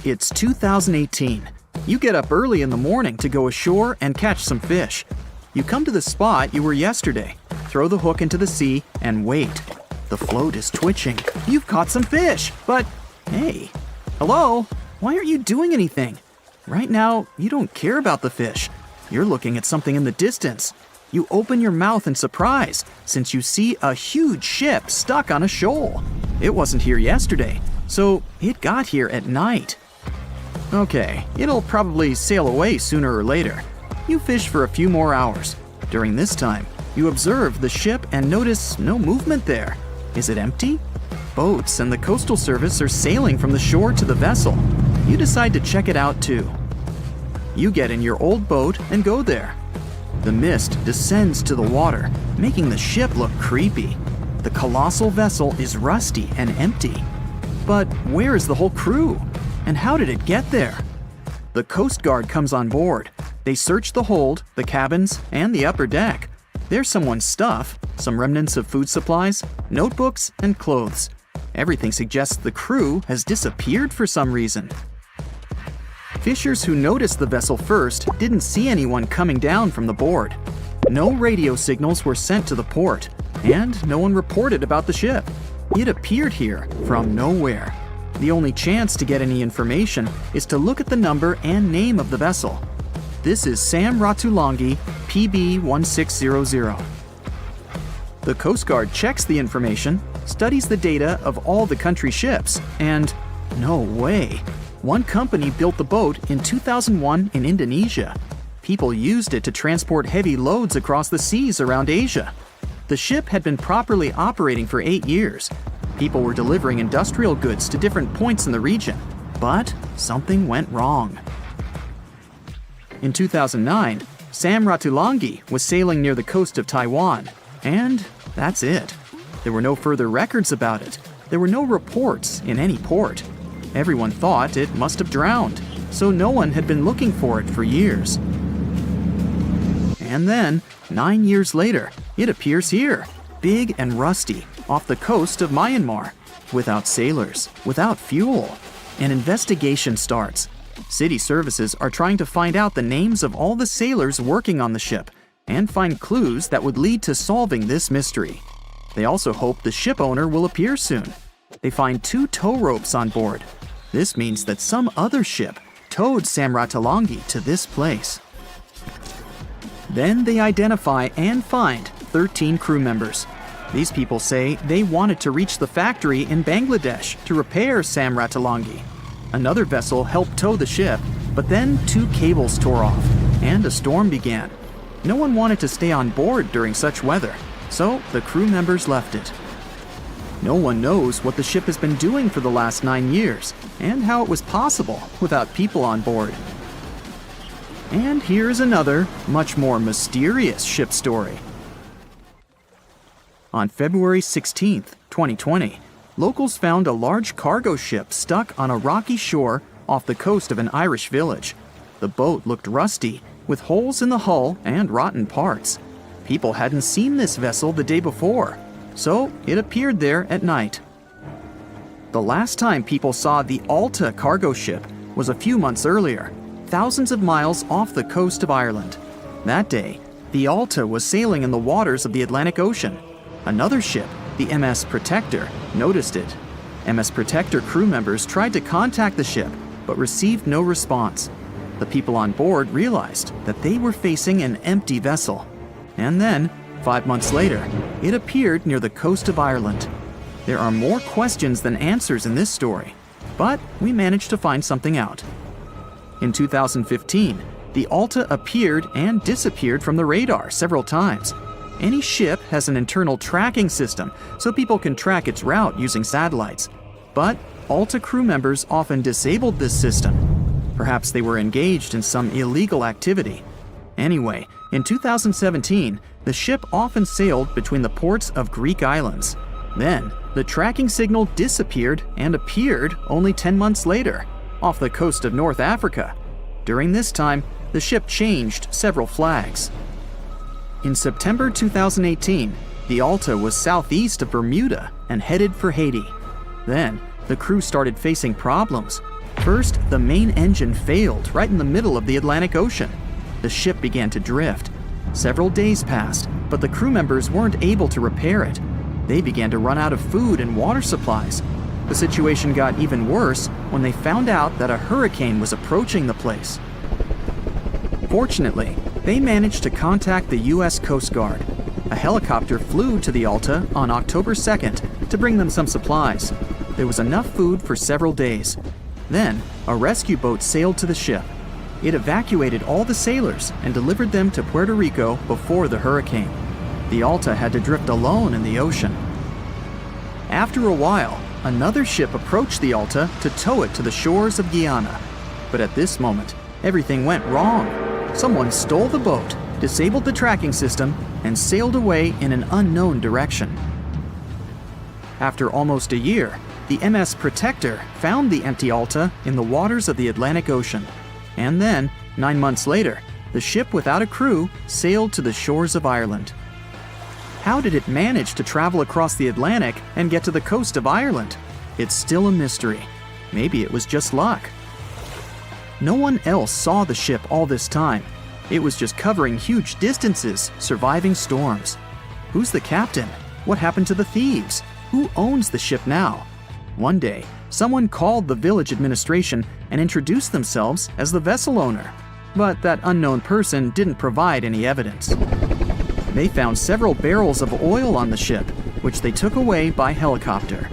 Speaker 3: It's 2018. You get up early in the morning to go ashore and catch some fish. You come to the spot you were yesterday, throw the hook into the sea, and wait. The float is twitching. You've caught some fish, but hey, hello? Why aren't you doing anything? Right now, you don't care about the fish. You're looking at something in the distance. You open your mouth in surprise since you see a huge ship stuck on a shoal. It wasn't here yesterday, so it got here at night. Okay, it'll probably sail away sooner or later. You fish for a few more hours. During this time, you observe the ship and notice no movement there. Is it empty? Boats and the Coastal Service are sailing from the shore to the vessel. You decide to check it out too. You get in your old boat and go there. The mist descends to the water, making the ship look creepy. The colossal vessel is rusty and empty. But where is the whole crew? And how did it get there? The Coast Guard comes on board. They search the hold, the cabins, and the upper deck. There's someone's stuff, some remnants of food supplies, notebooks, and clothes. Everything suggests the crew has disappeared for some reason. Fishers who noticed the vessel first didn't see anyone coming down from the board. No radio signals were sent to the port, and no one reported about the ship. It appeared here from nowhere. The only chance to get any information is to look at the number and name of the vessel. This is Sam Ratulangi, PB 1600. The Coast Guard checks the information, studies the data of all the country ships, and no way. One company built the boat in 2001 in Indonesia. People used it to transport heavy loads across the seas around Asia. The ship had been properly operating for 8 years. People were delivering industrial goods to different points in the region, but something went wrong. In 2009, Sam Ratulangi was sailing near the coast of Taiwan, and that's it. There were no further records about it. There were no reports in any port. Everyone thought it must have drowned, so no one had been looking for it for years. And then, 9 years later, it appears here, big and rusty, off the coast of Myanmar, without sailors, without fuel. An investigation starts. City services are trying to find out the names of all the sailors working on the ship and find clues that would lead to solving this mystery. They also hope the ship owner will appear soon. They find 2 tow ropes on board. This means that some other ship towed Sam Ratulangi to this place. Then they identify and find 13 crew members. These people say they wanted to reach the factory in Bangladesh to repair Sam Ratulangi. Another vessel helped tow the ship, but then 2 cables tore off, and a storm began. No one wanted to stay on board during such weather, so the crew members left it. No one knows what the ship has been doing for the last 9 years, and how it was possible without people on board. And here's another, much more mysterious ship story. On February 16, 2020, locals found a large cargo ship stuck on a rocky shore off the coast of an Irish village. The boat looked rusty, with holes in the hull and rotten parts. People hadn't seen this vessel the day before, so it appeared there at night. The last time people saw the Alta cargo ship was a few months earlier, thousands of miles off the coast of Ireland. That day, the Alta was sailing in the waters of the Atlantic Ocean. Another ship, the MS Protector, noticed it. MS Protector crew members tried to contact the ship, but received no response. The people on board realized that they were facing an empty vessel. And then, 5 months later, it appeared near the coast of Ireland. There are more questions than answers in this story, but we managed to find something out. In 2015, the Alta appeared and disappeared from the radar several times. Any ship has an internal tracking system, so people can track its route using satellites. But Alta crew members often disabled this system. Perhaps they were engaged in some illegal activity. Anyway, in 2017, the ship often sailed between the ports of Greek islands. Then, the tracking signal disappeared and appeared only 10 months later, off the coast of North Africa. During this time, the ship changed several flags. In September 2018, the Alta was southeast of Bermuda and headed for Haiti. Then, the crew started facing problems. First, the main engine failed right in the middle of the Atlantic Ocean. The ship began to drift. Several days passed, but the crew members weren't able to repair it. They began to run out of food and water supplies. The situation got even worse when they found out that a hurricane was approaching the place. Fortunately, they managed to contact the U.S. Coast Guard. A helicopter flew to the Alta on October 2nd to bring them some supplies. There was enough food for several days. Then, a rescue boat sailed to the ship. It evacuated all the sailors and delivered them to Puerto Rico before the hurricane. The Alta had to drift alone in the ocean. After a while, another ship approached the Alta to tow it to the shores of Guyana. But at this moment, everything went wrong. Someone stole the boat, disabled the tracking system, and sailed away in an unknown direction. After almost a year, the MS Protector found the empty Alta in the waters of the Atlantic Ocean. And then, 9 months later, the ship without a crew sailed to the shores of Ireland. How did it manage to travel across the Atlantic and get to the coast of Ireland? It's still a mystery. Maybe it was just luck. No one else saw the ship all this time. It was just covering huge distances, surviving storms. Who's the captain? What happened to the thieves? Who owns the ship now? One day, someone called the village administration and introduced themselves as the vessel owner. But that unknown person didn't provide any evidence. They found several barrels of oil on the ship, which they took away by helicopter.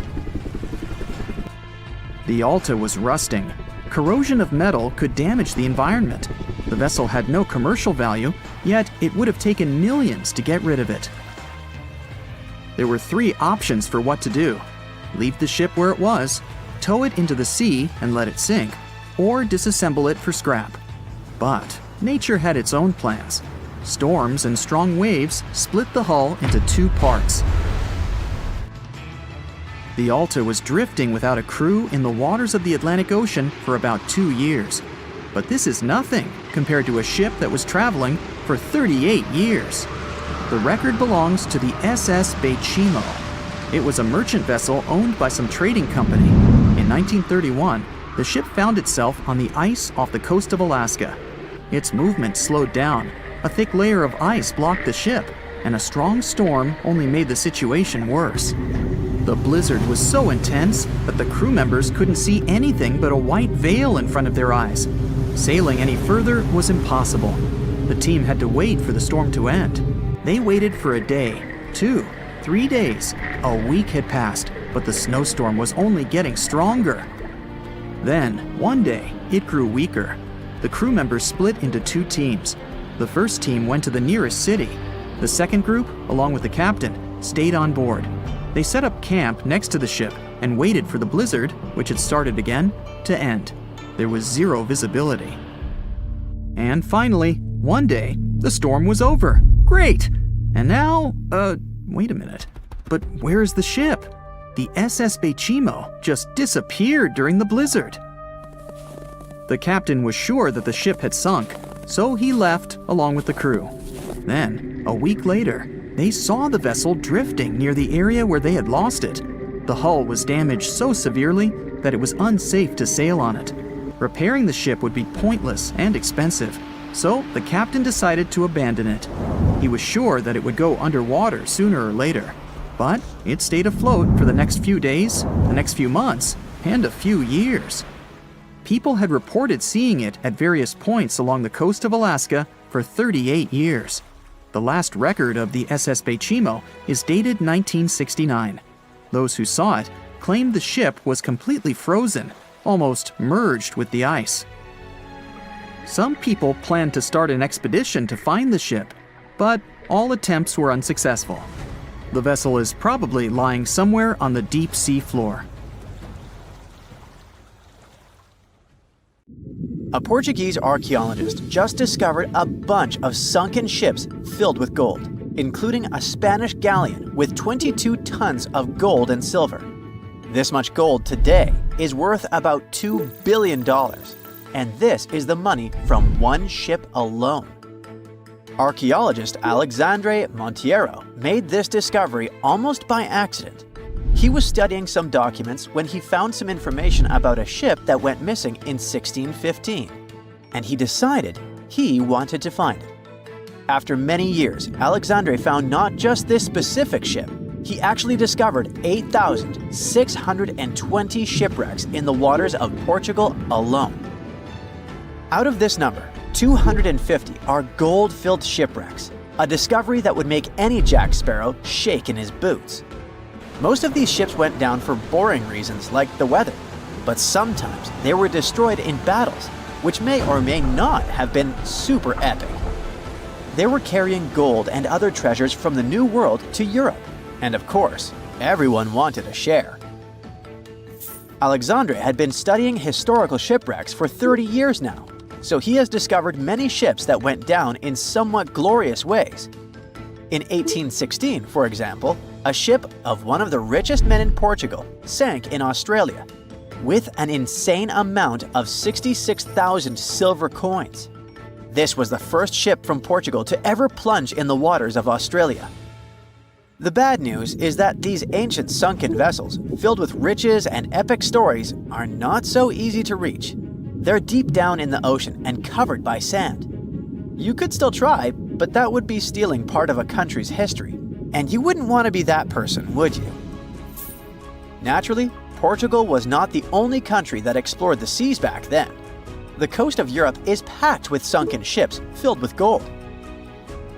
Speaker 3: The Alta was rusting. Corrosion of metal could damage the environment. The vessel had no commercial value, yet it would have taken millions to get rid of it. There were 3 options for what to do: leave the ship where it was, tow it into the sea and let it sink, or disassemble it for scrap. But nature had its own plans. Storms and strong waves split the hull into 2 parts. The Alta was drifting without a crew in the waters of the Atlantic Ocean for about 2 years. But this is nothing compared to a ship that was traveling for 38 years. The record belongs to the SS Bechimo. It was a merchant vessel owned by some trading company. In 1931, the ship found itself on the ice off the coast of Alaska. Its movement slowed down. A thick layer of ice blocked the ship, and a strong storm only made the situation worse. The blizzard was so intense that the crew members couldn't see anything but a white veil in front of their eyes. Sailing any further was impossible. The team had to wait for the storm to end. They waited for a day, 2, 3 days. A week had passed, but the snowstorm was only getting stronger. Then, one day, it grew weaker. The crew members split into 2 teams. The first team went to the nearest city. The second group, along with the captain, stayed on board. They set up camp next to the ship and waited for the blizzard, which had started again, to end. There was 0 visibility. And finally, one day, the storm was over. Great! And now, wait a minute. But where is the ship? The SS Bechimo just disappeared during the blizzard. The captain was sure that the ship had sunk, so he left along with the crew. Then, a week later, they saw the vessel drifting near the area where they had lost it. The hull was damaged so severely that it was unsafe to sail on it. Repairing the ship would be pointless and expensive, so the captain decided to abandon it. He was sure that it would go underwater sooner or later, but it stayed afloat for the next few days, the next few months, and a few years. People had reported seeing it at various points along the coast of Alaska for 38 years. The last record of the SS Bechimo is dated 1969. Those who saw it claimed the ship was completely frozen, almost merged with the ice. Some people planned to start an expedition to find the ship, but all attempts were unsuccessful. The vessel is probably lying somewhere on the deep sea floor.
Speaker 2: A Portuguese archaeologist just discovered a bunch of sunken ships filled with gold, including a Spanish galleon with 22 tons of gold and silver. This much gold today is worth about $2 billion, and this is the money from one ship alone. Archaeologist Alexandre Monteiro made this discovery almost by accident. He was studying some documents when he found some information about a ship that went missing in 1615, and he decided he wanted to find it. After many years, Alexandre found not just this specific ship, he actually discovered 8,620 shipwrecks in the waters of Portugal alone. Out of this number, 250 are gold-filled shipwrecks, a discovery that would make any Jack Sparrow shake in his boots. Most of these ships went down for boring reasons like the weather, but sometimes they were destroyed in battles, which may or may not have been super epic. They were carrying gold and other treasures from the New World to Europe, and of course, Everyone wanted a share. Alexandre had been studying historical shipwrecks for 30 years now, so he has discovered many ships that went down in somewhat glorious ways. In 1816, for example, a ship of one of the richest men in Portugal sank in Australia with an insane amount of 66,000 silver coins. This was the first ship from Portugal to ever plunge in the waters of Australia. The bad news is that these ancient sunken vessels, filled with riches and epic stories, are not so easy to reach. They're deep down in the ocean and covered by sand. You could still try, but that would be stealing part of a country's history. And you wouldn't want to be that person, would you? Naturally, Portugal was not the only country that explored the seas back then. The coast of Europe is packed with sunken ships filled with gold.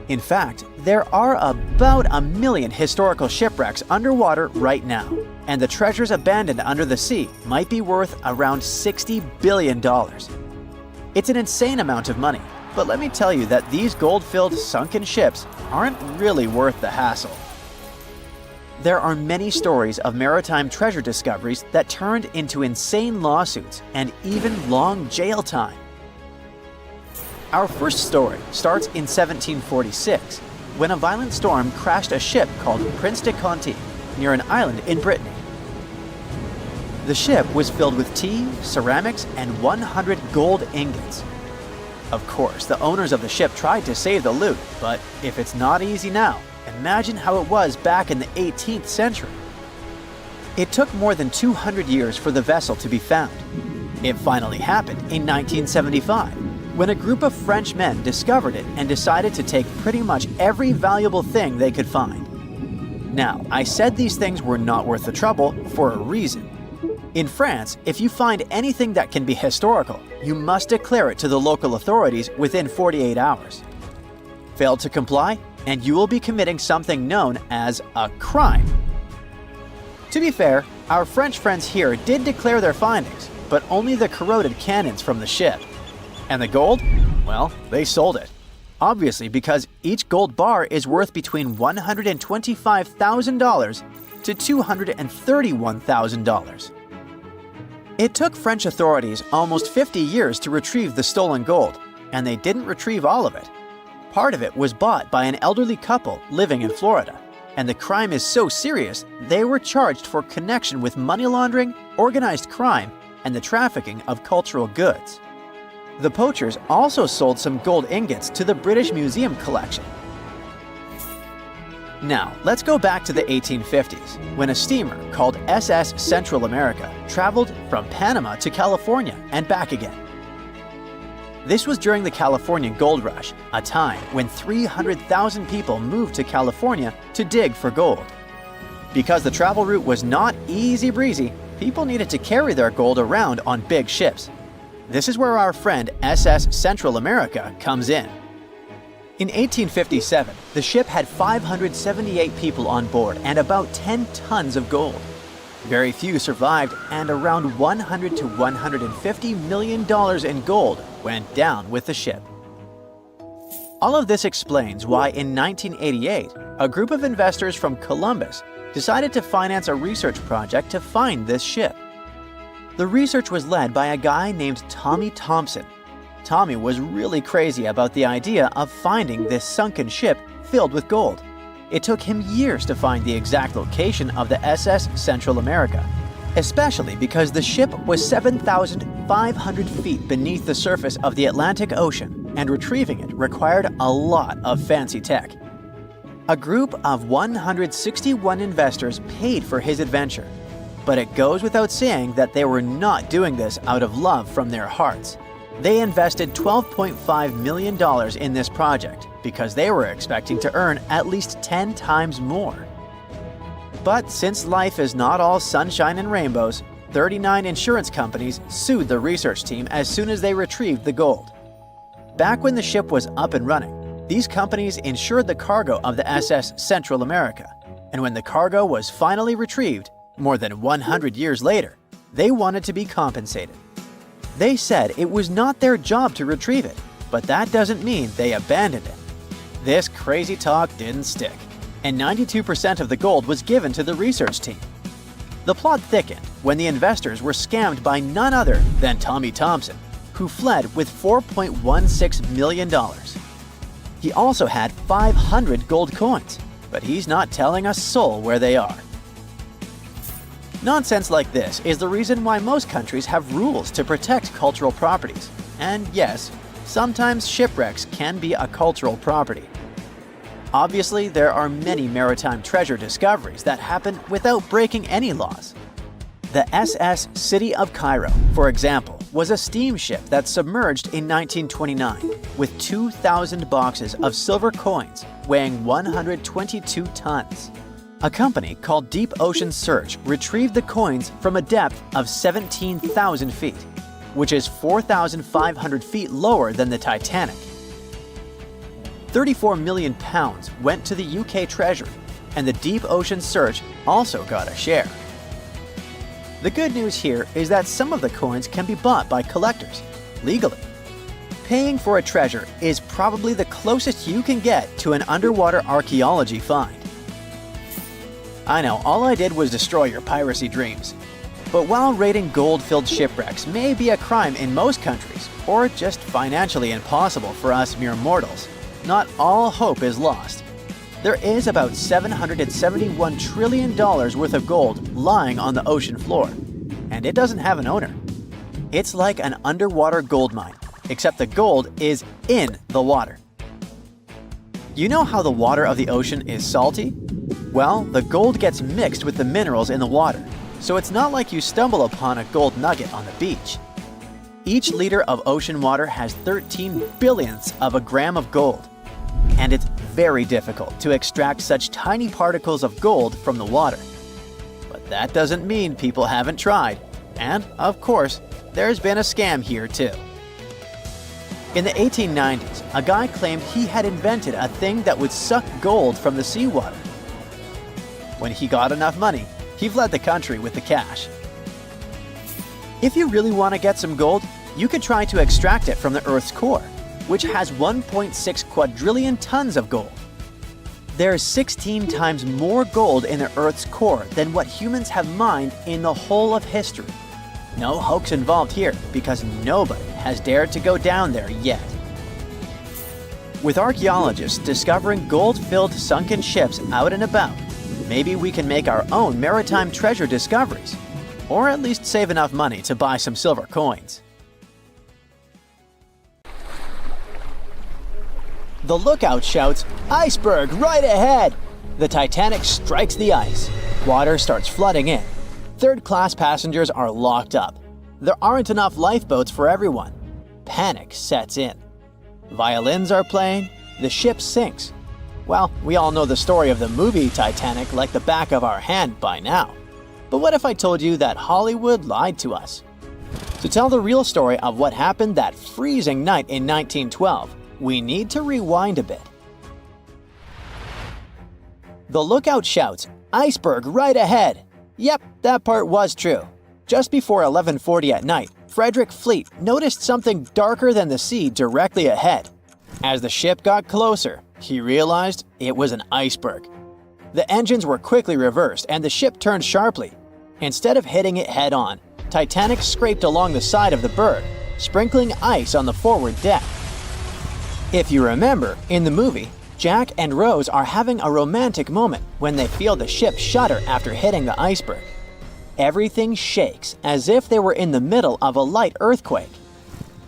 Speaker 2: In fact, there are about 1 million historical shipwrecks underwater right now, and the treasures abandoned under the sea might be worth around $60 billion. It's an insane amount of money, but let me tell you that these gold-filled sunken ships aren't really worth the hassle. There are many stories of maritime treasure discoveries that turned into insane lawsuits and even long jail time. Our first story starts in 1746, when a violent storm crashed a ship called Prince de Conti near an island in Brittany. The ship was filled with tea, ceramics, and 100 gold ingots. Of course, the owners of the ship tried to save the loot, but if it's not easy now, imagine how it was back in the 18th century. It took more than 200 years for the vessel to be found. It finally happened in 1975, when a group of French men discovered it and decided to take pretty much every valuable thing they could find. Now, I said these things were not worth the trouble for a reason. In France, if you find anything that can be historical, you must declare it to the local authorities within 48 hours. Fail to comply, and you will be committing something known as a crime. To be fair, our French friends here did declare their findings, but only the corroded cannons from the ship. And the gold? Well, they sold it. Obviously, because each gold bar is worth between $125,000 to $231,000. It took French authorities almost 50 years to retrieve the stolen gold, and they didn't retrieve all of it. Part of it was bought by an elderly couple living in Florida, and the crime is so serious they were charged for connection with money laundering, organized crime, and the trafficking of cultural goods. The poachers also sold some gold ingots to the British Museum collection. Now, let's go back to the 1850s, when a steamer called SS Central America traveled from Panama to California and back again. This was during the California Gold Rush, a time when 300,000 people moved to California to dig for gold. Because the travel route was not easy breezy, people needed to carry their gold around on big ships. This is where our friend SS Central America comes in. In 1857, the ship had 578 people on board and about 10 tons of gold. Very few survived, and around $100 to $150 million in gold went down with the ship. All of this explains why in 1988, a group of investors from Columbus decided to finance a research project to find this ship. The research was led by a guy named Tommy Thompson. Tommy was really crazy about the idea of finding this sunken ship filled with gold. It took him years to find the exact location of the SS Central America, especially because the ship was 7,500 feet beneath the surface of the Atlantic Ocean, and retrieving it required a lot of fancy tech. A group of 161 investors paid for his adventure, but it goes without saying that they were not doing this out of love from their hearts. They invested $12.5 million in this project because they were expecting to earn at least 10 times more. But since life is not all sunshine and rainbows, 39 insurance companies sued the research team as soon as they retrieved the gold. Back when the ship was up and running, these companies insured the cargo of the SS Central America, and when the cargo was finally retrieved, more than 100 years later, they wanted to be compensated. They said it was not their job to retrieve it, but that doesn't mean they abandoned it. This crazy talk didn't stick.
Speaker 4: and 92% of the gold was given to the research team. The plot thickened when the investors were scammed by none other than Tommy Thompson, who fled with $4.16 million. He also had 500 gold coins, but he's not telling a soul where they are. Nonsense like this is the reason why most countries have rules to protect cultural properties. And yes, sometimes shipwrecks can be a cultural property. Obviously, there are many maritime treasure discoveries that happen without breaking any laws. The SS City of Cairo, for example, was a steamship that submerged in 1929 with 2,000 boxes of silver coins weighing 122 tons. A company called Deep Ocean Search retrieved the coins from a depth of 17,000 feet, which is 4,500 feet lower than the Titanic. 34 million pounds went to the UK Treasury, and the Deep Ocean Search also got a share. The good news here is that some of the coins can be bought by collectors, legally. Paying for a treasure is probably the closest you can get to an underwater archaeology find. I know, all I did was destroy your piracy dreams. But while raiding gold-filled shipwrecks may be a crime in most countries, or just financially impossible for us mere mortals, not all hope is lost. There is about $771 trillion worth of gold lying on the ocean floor, and it doesn't have an owner. It's like an underwater gold mine, except the gold is in the water. You know how the water of the ocean is salty? Well, the gold gets mixed with the minerals in the water, so it's not like you stumble upon a gold nugget on the beach. Each liter of ocean water has 13 billionths of a gram of gold, and it's very difficult to extract such tiny particles of gold from the water. But that doesn't mean people haven't tried, and of course, there's been a scam here too. In the 1890s, a guy claimed he had invented a thing that would suck gold from the seawater. When he got enough money, he fled the country with the cash. If you really want to get some gold, you could try to extract it from the Earth's core, which has 1.6 quadrillion tons of gold. There's 16 times more gold in the Earth's core than what humans have mined in the whole of history. No hoax involved here, because nobody has dared to go down there yet. With archaeologists discovering gold-filled sunken ships out and about, maybe we can make our own maritime treasure discoveries, or at least save enough money to buy some silver coins. The lookout shouts, "Iceberg right ahead!" The Titanic strikes the ice. Water starts flooding in. Third-class passengers are locked up. There aren't enough lifeboats for everyone. Panic sets in. Violins are playing. The ship sinks. Well, we all know the story of the movie Titanic like the back of our hand by now. But what if I told you that Hollywood lied to us? To tell the real story of what happened that freezing night in 1912, we need to rewind a bit. The lookout shouts, "Iceberg right ahead!" Yep, that part was true. Just before 11:40 at night, Frederick Fleet noticed something darker than the sea directly ahead. As the ship got closer, he realized it was an iceberg. The engines were quickly reversed and the ship turned sharply. Instead of hitting it head-on, Titanic scraped along the side of the berg, sprinkling ice on the forward deck. If you remember, in the movie, Jack and Rose are having a romantic moment when they feel the ship shudder after hitting the iceberg. Everything shakes as if they were in the middle of a light earthquake.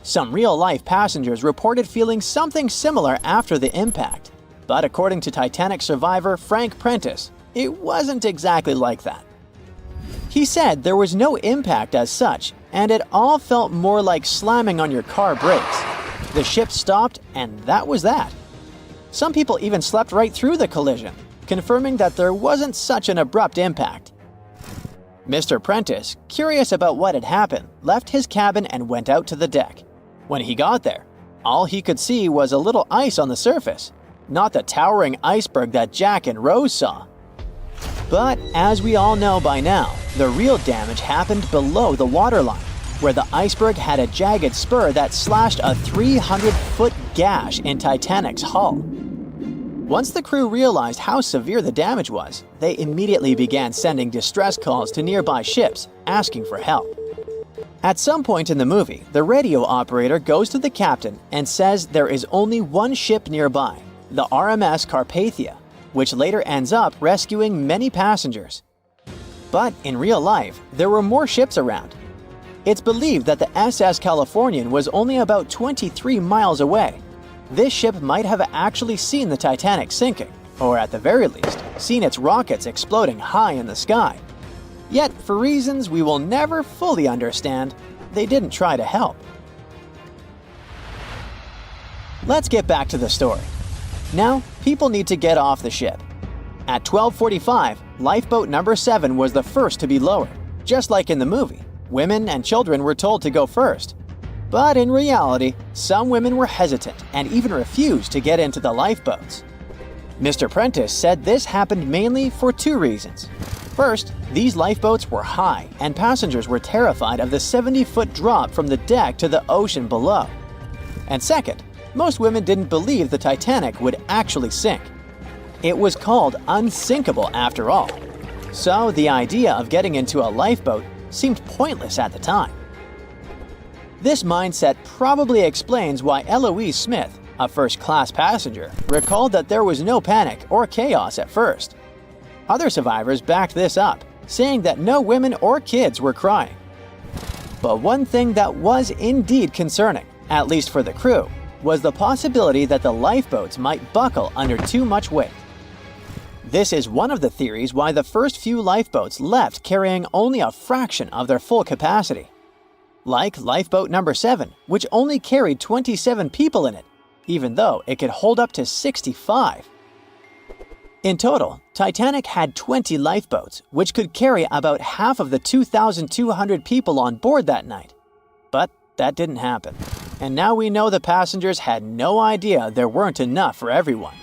Speaker 4: Some real-life passengers reported feeling something similar after the impact, but according to Titanic survivor Frank Prentice, it wasn't exactly like that. He said there was no impact as such, and it all felt more like slamming on your car brakes. The ship stopped, and that was that. Some people even slept right through the collision, confirming that there wasn't such an abrupt impact. Mr. Prentice, curious about what had happened, left his cabin and went out to the deck. When he got there, all he could see was a little ice on the surface, not the towering iceberg that Jack and Rose saw. But as we all know by now, the real damage happened below the waterline, where the iceberg had a jagged spur that slashed a 300-foot gash in Titanic's hull. Once the crew realized how severe the damage was, they immediately began sending distress calls to nearby ships, asking for help. At some point in the movie, the radio operator goes to the captain and says there is only one ship nearby, the RMS Carpathia, which later ends up rescuing many passengers. But in real life, there were more ships around. It's believed that the SS Californian was only about 23 miles away. This ship might have actually seen the Titanic sinking, or at the very least, seen its rockets exploding high in the sky. Yet, for reasons we will never fully understand, they didn't try to help. Let's get back to the story. Now, people need to get off the ship. At 12:45, lifeboat number 7 was the first to be lowered. Just like in the movie, women and children were told to go first. But in reality, some women were hesitant and even refused to get into the lifeboats. Mr. Prentice said this happened mainly for 2 reasons. First, these lifeboats were high and passengers were terrified of the 70-foot drop from the deck to the ocean below. And second, most women didn't believe the Titanic would actually sink. It was called unsinkable after all. So the idea of getting into a lifeboat seemed pointless at the time. This mindset probably explains why Eloise Smith, a first-class passenger, recalled that there was no panic or chaos at first. Other survivors backed this up, saying that no women or kids were crying. But one thing that was indeed concerning, at least for the crew, was the possibility that the lifeboats might buckle under too much weight. This is one of the theories why the first few lifeboats left carrying only a fraction of their full capacity. Like lifeboat number 7, which only carried 27 people in it, even though it could hold up to 65. In total, Titanic had 20 lifeboats, which could carry about half of the 2,200 people on board that night. But that didn't happen. And now we know the passengers had no idea there weren't enough for everyone.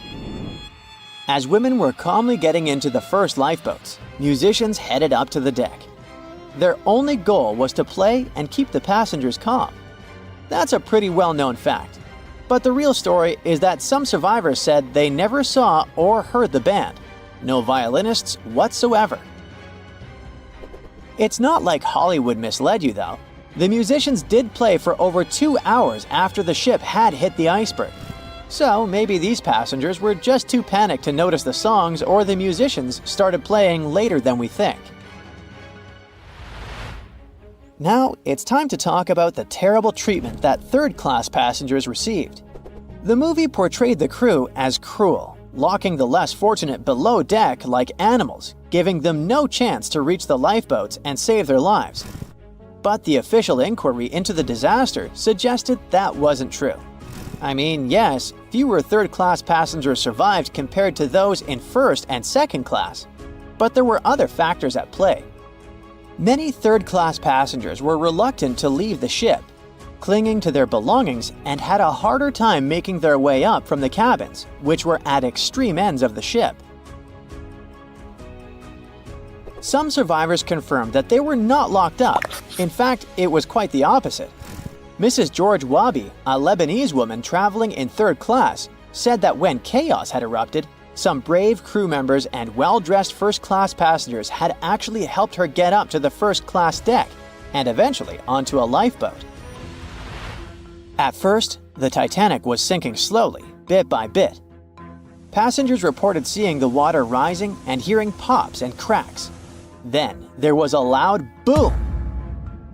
Speaker 4: As women were calmly getting into the first lifeboats, musicians headed up to the deck. Their only goal was to play and keep the passengers calm. That's a pretty well-known fact. But the real story is that some survivors said they never saw or heard the band. No violinists whatsoever. It's not like Hollywood misled you though. The musicians did play for over 2 hours after the ship had hit the iceberg. So maybe these passengers were just too panicked to notice the songs, or the musicians started playing later than we think. Now, it's time to talk about the terrible treatment that third-class passengers received. The movie portrayed the crew as cruel, locking the less fortunate below deck like animals, giving them no chance to reach the lifeboats and save their lives. But the official inquiry into the disaster suggested that wasn't true. I mean, yes, fewer third-class passengers survived compared to those in first and second class, but there were other factors at play. Many third-class passengers were reluctant to leave the ship, clinging to their belongings, and had a harder time making their way up from the cabins, which were at extreme ends of the ship. Some survivors confirmed that they were not locked up. In fact, it was quite the opposite. Mrs. George Wabi, a Lebanese woman traveling in third class, said that when chaos had erupted, some brave crew members and well-dressed first-class passengers had actually helped her get up to the first-class deck and eventually onto a lifeboat. At first, the Titanic was sinking slowly, bit by bit. Passengers reported seeing the water rising and hearing pops and cracks. Then, there was a loud boom.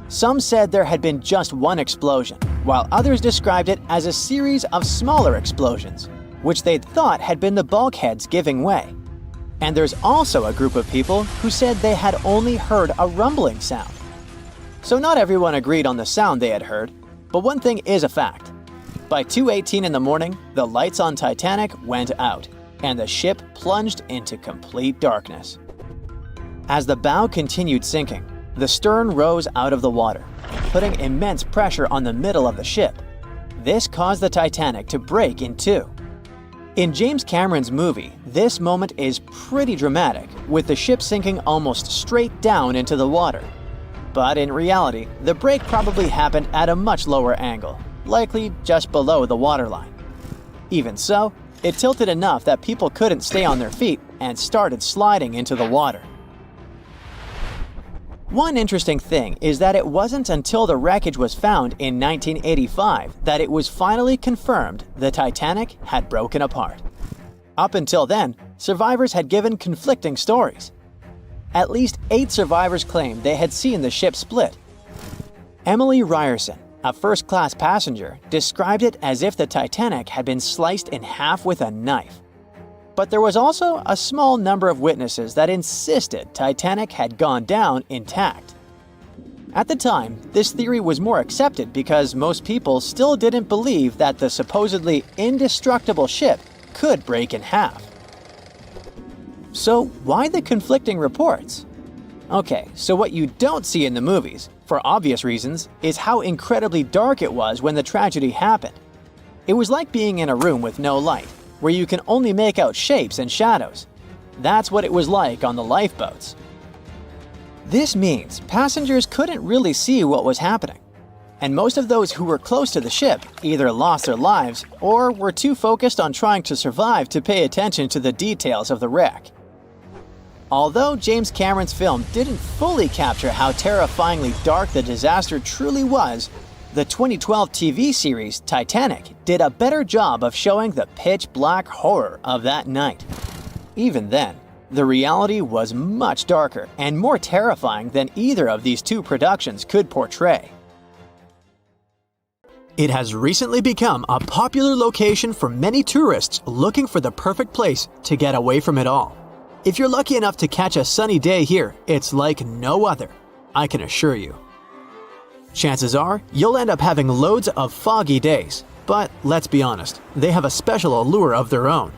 Speaker 4: Some said there had been just one explosion, while others described it as a series of smaller explosions, which they'd thought had been the bulkheads giving way. And there's also a group of people who said they had only heard a rumbling sound. So not everyone agreed on the sound they had heard, but one thing is a fact. By 2:18 in the morning, the lights on Titanic went out, and the ship plunged into complete darkness. As the bow continued sinking, the stern rose out of the water, putting immense pressure on the middle of the ship. This caused the Titanic to break in two. In James Cameron's movie, this moment is pretty dramatic, with the ship sinking almost straight down into the water. But in reality, the break probably happened at a much lower angle, likely just below the waterline. Even so, it tilted enough that people couldn't stay on their feet and started sliding into the water. One interesting thing is that it wasn't until the wreckage was found in 1985 that it was finally confirmed the Titanic had broken apart. Up until then, survivors had given conflicting stories. At least 8 survivors claimed they had seen the ship split. Emily Ryerson, a first-class passenger, described it as if the Titanic had been sliced in half with a knife. But there was also a small number of witnesses that insisted Titanic had gone down intact. At the time, this theory was more accepted because most people still didn't believe that the supposedly indestructible ship could break in half. So why the conflicting reports? Okay, so what you don't see in the movies, for obvious reasons, is how incredibly dark it was when the tragedy happened. It was like being in a room with no light, where you can only make out shapes and shadows. That's what it was like on the lifeboats. This means passengers couldn't really see what was happening, and most of those who were close to the ship either lost their lives or were too focused on trying to survive to pay attention to the details of the wreck. Although James Cameron's film didn't fully capture how terrifyingly dark the disaster truly was, the 2012 TV series Titanic did a better job of showing the pitch-black horror of that night. Even then, the reality was much darker and more terrifying than either of these two productions could portray. It has recently become a popular location for many tourists looking for the perfect place to get away from it all. If you're lucky enough to catch a sunny day here, it's like no other, I can assure you. Chances are, you'll end up having loads of foggy days, but let's be honest, they have a special allure of their own.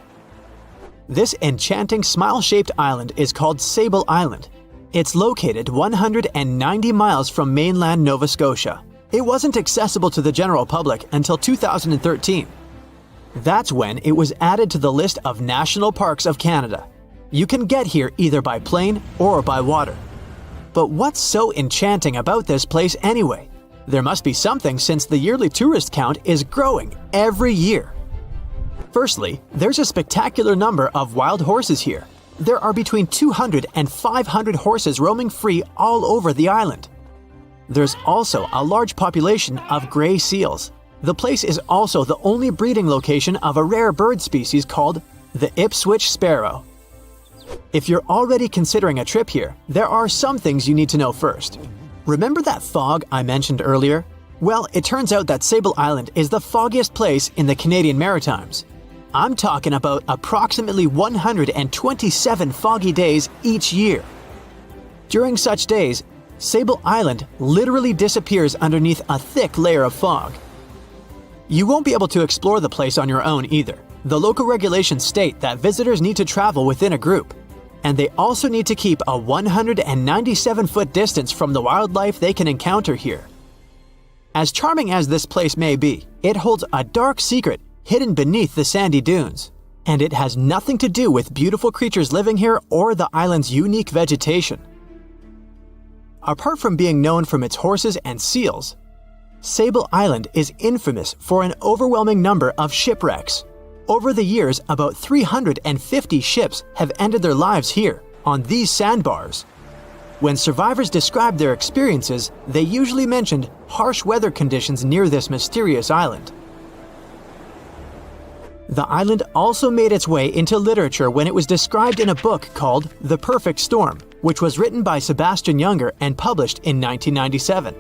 Speaker 4: This enchanting smile-shaped island is called Sable Island. It's located 190 miles from mainland Nova Scotia. It wasn't accessible to the general public until 2013. That's when it was added to the list of National Parks of Canada. You can get here either by plane or by water. But what's so enchanting about this place anyway? There must be something since the yearly tourist count is growing every year. Firstly, there's a spectacular number of wild horses here. There are between 200 and 500 horses roaming free all over the island. There's also a large population of gray seals. The place is also the only breeding location of a rare bird species called the Ipswich sparrow. If you're already considering a trip here, there are some things you need to know first. Remember that fog I mentioned earlier? Well, it turns out that Sable Island is the foggiest place in the Canadian Maritimes. I'm talking about approximately 127 foggy days each year. During such days, Sable Island literally disappears underneath a thick layer of fog. You won't be able to explore the place on your own either. The local regulations state that visitors need to travel within a group, and they also need to keep a 197-foot distance from the wildlife they can encounter here. As charming as this place may be, it holds a dark secret hidden beneath the sandy dunes, and it has nothing to do with beautiful creatures living here or the island's unique vegetation. Apart from being known from its horses and seals, Sable Island is infamous for an overwhelming number of shipwrecks. Over the years, about 350 ships have ended their lives here, on these sandbars. When survivors described their experiences, they usually mentioned harsh weather conditions near this mysterious island. The island also made its way into literature when it was described in a book called The Perfect Storm, which was written by Sebastian Junger and published in 1997.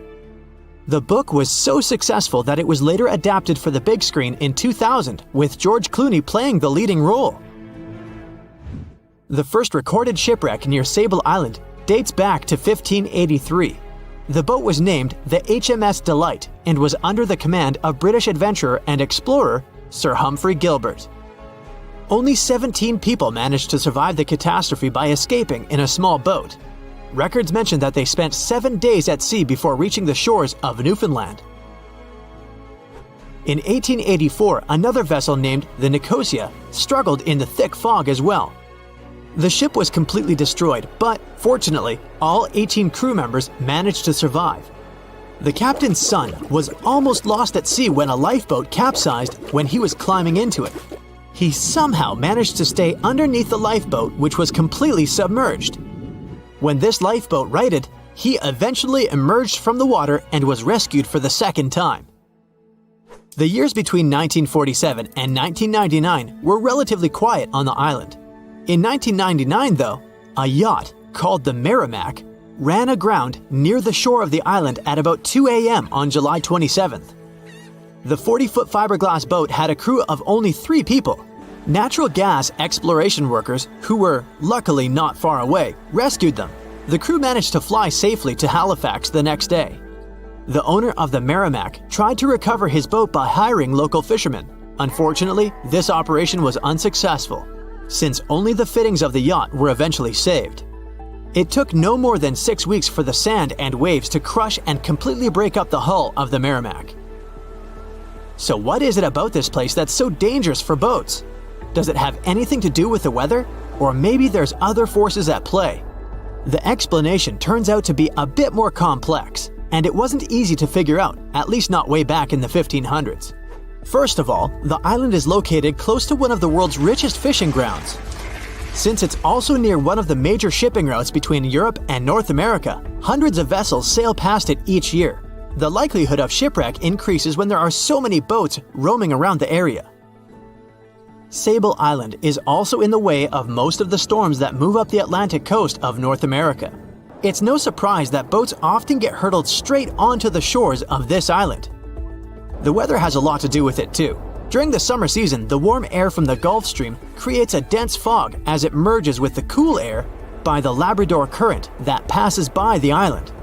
Speaker 4: The book was so successful that it was later adapted for the big screen in 2000, with George Clooney playing the leading role. The first recorded shipwreck near Sable Island dates back to 1583. The boat was named the HMS Delight and was under the command of British adventurer and explorer Sir Humphrey Gilbert. Only 17 people managed to survive the catastrophe by escaping in a small boat. Records mention that they spent 7 days at sea before reaching the shores of Newfoundland. In 1884, another vessel named the Nicosia struggled in the thick fog as well. The ship was completely destroyed, but fortunately, all 18 crew members managed to survive. The captain's son was almost lost at sea when a lifeboat capsized when he was climbing into it.
Speaker 2: he somehow managed to stay underneath the lifeboat, which was completely submerged. When this lifeboat righted, he eventually emerged from the water and was rescued for the second time. The years between 1947 and 1999 were relatively quiet on the island. In 1999, though, a yacht called the Merrimack ran aground near the shore of the island at about 2 a.m. on July 27th. The 40-foot fiberglass boat had a crew of only 3 people. Natural gas exploration workers, who were luckily not far away, rescued them. The crew managed to fly safely to Halifax the next day. The owner of the Merrimack tried to recover his boat by hiring local fishermen. Unfortunately, this operation was unsuccessful, since only the fittings of the yacht were eventually saved. It took no more than 6 weeks for the sand and waves to crush and completely break up the hull of the Merrimack. So what is it about this place that's so dangerous for boats? Does it have anything to do with the weather? Or maybe there's other forces at play? The explanation turns out to be a bit more complex, and it wasn't easy to figure out, at least not way back in the 1500s. First of all, the island is located close to one of the world's richest fishing grounds. Since it's also near one of the major shipping routes between Europe and North America, hundreds of vessels sail past it each year. The likelihood of shipwreck increases when there are so many boats roaming around the area. Sable Island is also in the way of most of the storms that move up the Atlantic coast of North America. It's no surprise that boats often get hurtled straight onto the shores of this island. The weather has a lot to do with it too. During the summer season, the warm air from the Gulf Stream creates a dense fog as it merges with the cool air by the Labrador Current that passes by the island.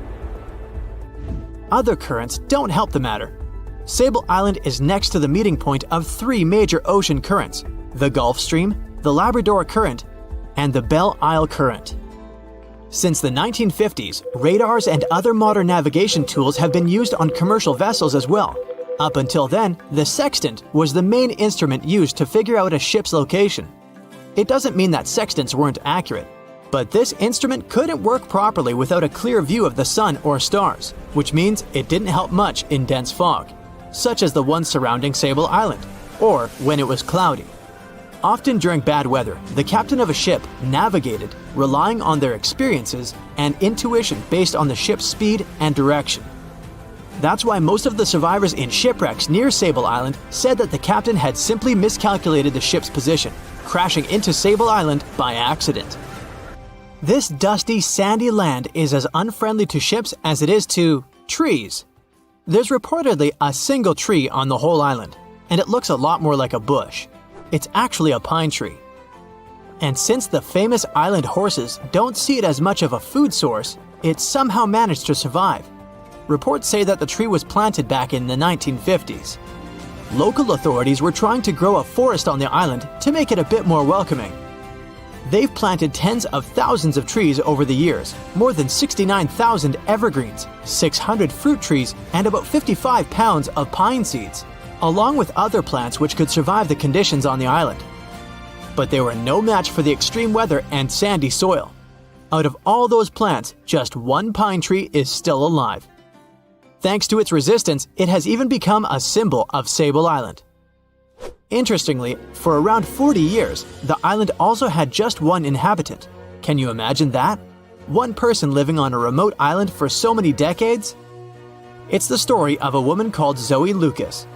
Speaker 2: Other currents don't help the matter. Sable Island is next to the meeting point of 3 major ocean currents: the Gulf Stream, the Labrador Current, and the Belle Isle Current. Since the 1950s, radars and other modern navigation tools have been used on commercial vessels as well. Up until then, the sextant was the main instrument used to figure out a ship's location. It doesn't mean that sextants weren't accurate, but this instrument couldn't work properly without a clear view of the sun or stars, which means it didn't help much in dense fog, such as the one surrounding Sable Island, or when it was cloudy. Often during bad weather, the captain of a ship navigated, relying on their experiences and intuition based on the ship's speed and direction. That's why most of the survivors in shipwrecks near Sable Island said that the captain had simply miscalculated the ship's position, crashing into Sable Island by accident. This dusty, sandy land is as unfriendly to ships as it is to trees. There's reportedly a single tree on the whole island, and it looks a lot more like a bush. It's actually a pine tree. And since the famous island horses don't see it as much of a food source, it somehow managed to survive. Reports say that the tree was planted back in the 1950s. Local authorities were trying to grow a forest on the island to make it a bit more welcoming. They've planted tens of thousands of trees over the years, more than 69,000 evergreens, 600 fruit trees, and about 55 pounds of pine seeds, along with other plants which could survive the conditions on the island. But they were no match for the extreme weather and sandy soil. Out of all those plants, just one pine tree is still alive. Thanks to its resistance, it has even become a symbol of Sable Island. Interestingly, for around 40 years, the island also had just one inhabitant. Can you imagine that? One person living on a remote island for so many decades? It's the story of a woman called Zoe Lucas.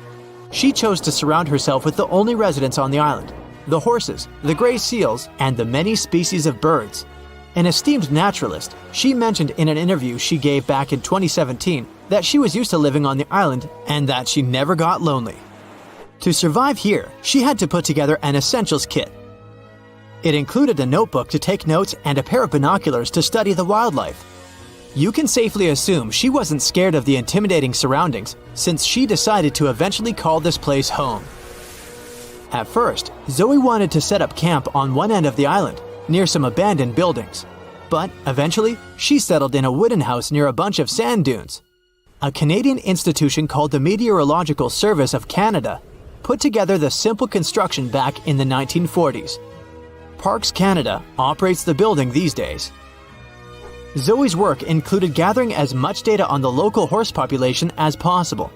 Speaker 2: She chose to surround herself with the only residents on the island: the horses, the gray seals, and the many species of birds. An esteemed naturalist, she mentioned in an interview she gave back in 2017 that she was used to living on the island and that she never got lonely. To survive here, she had to put together an essentials kit. It included a notebook to take notes and a pair of binoculars to study the wildlife. You can safely assume she wasn't scared of the intimidating surroundings, since she decided to eventually call this place home. At first, Zoe wanted to set up camp on one end of the island, near some abandoned buildings. But eventually, she settled in a wooden house near a bunch of sand dunes. A Canadian institution called the Meteorological Service of Canada put together the simple construction back in the 1940s. Parks Canada operates the building these days. Zoe's work included gathering as much data on the local horse population as possible.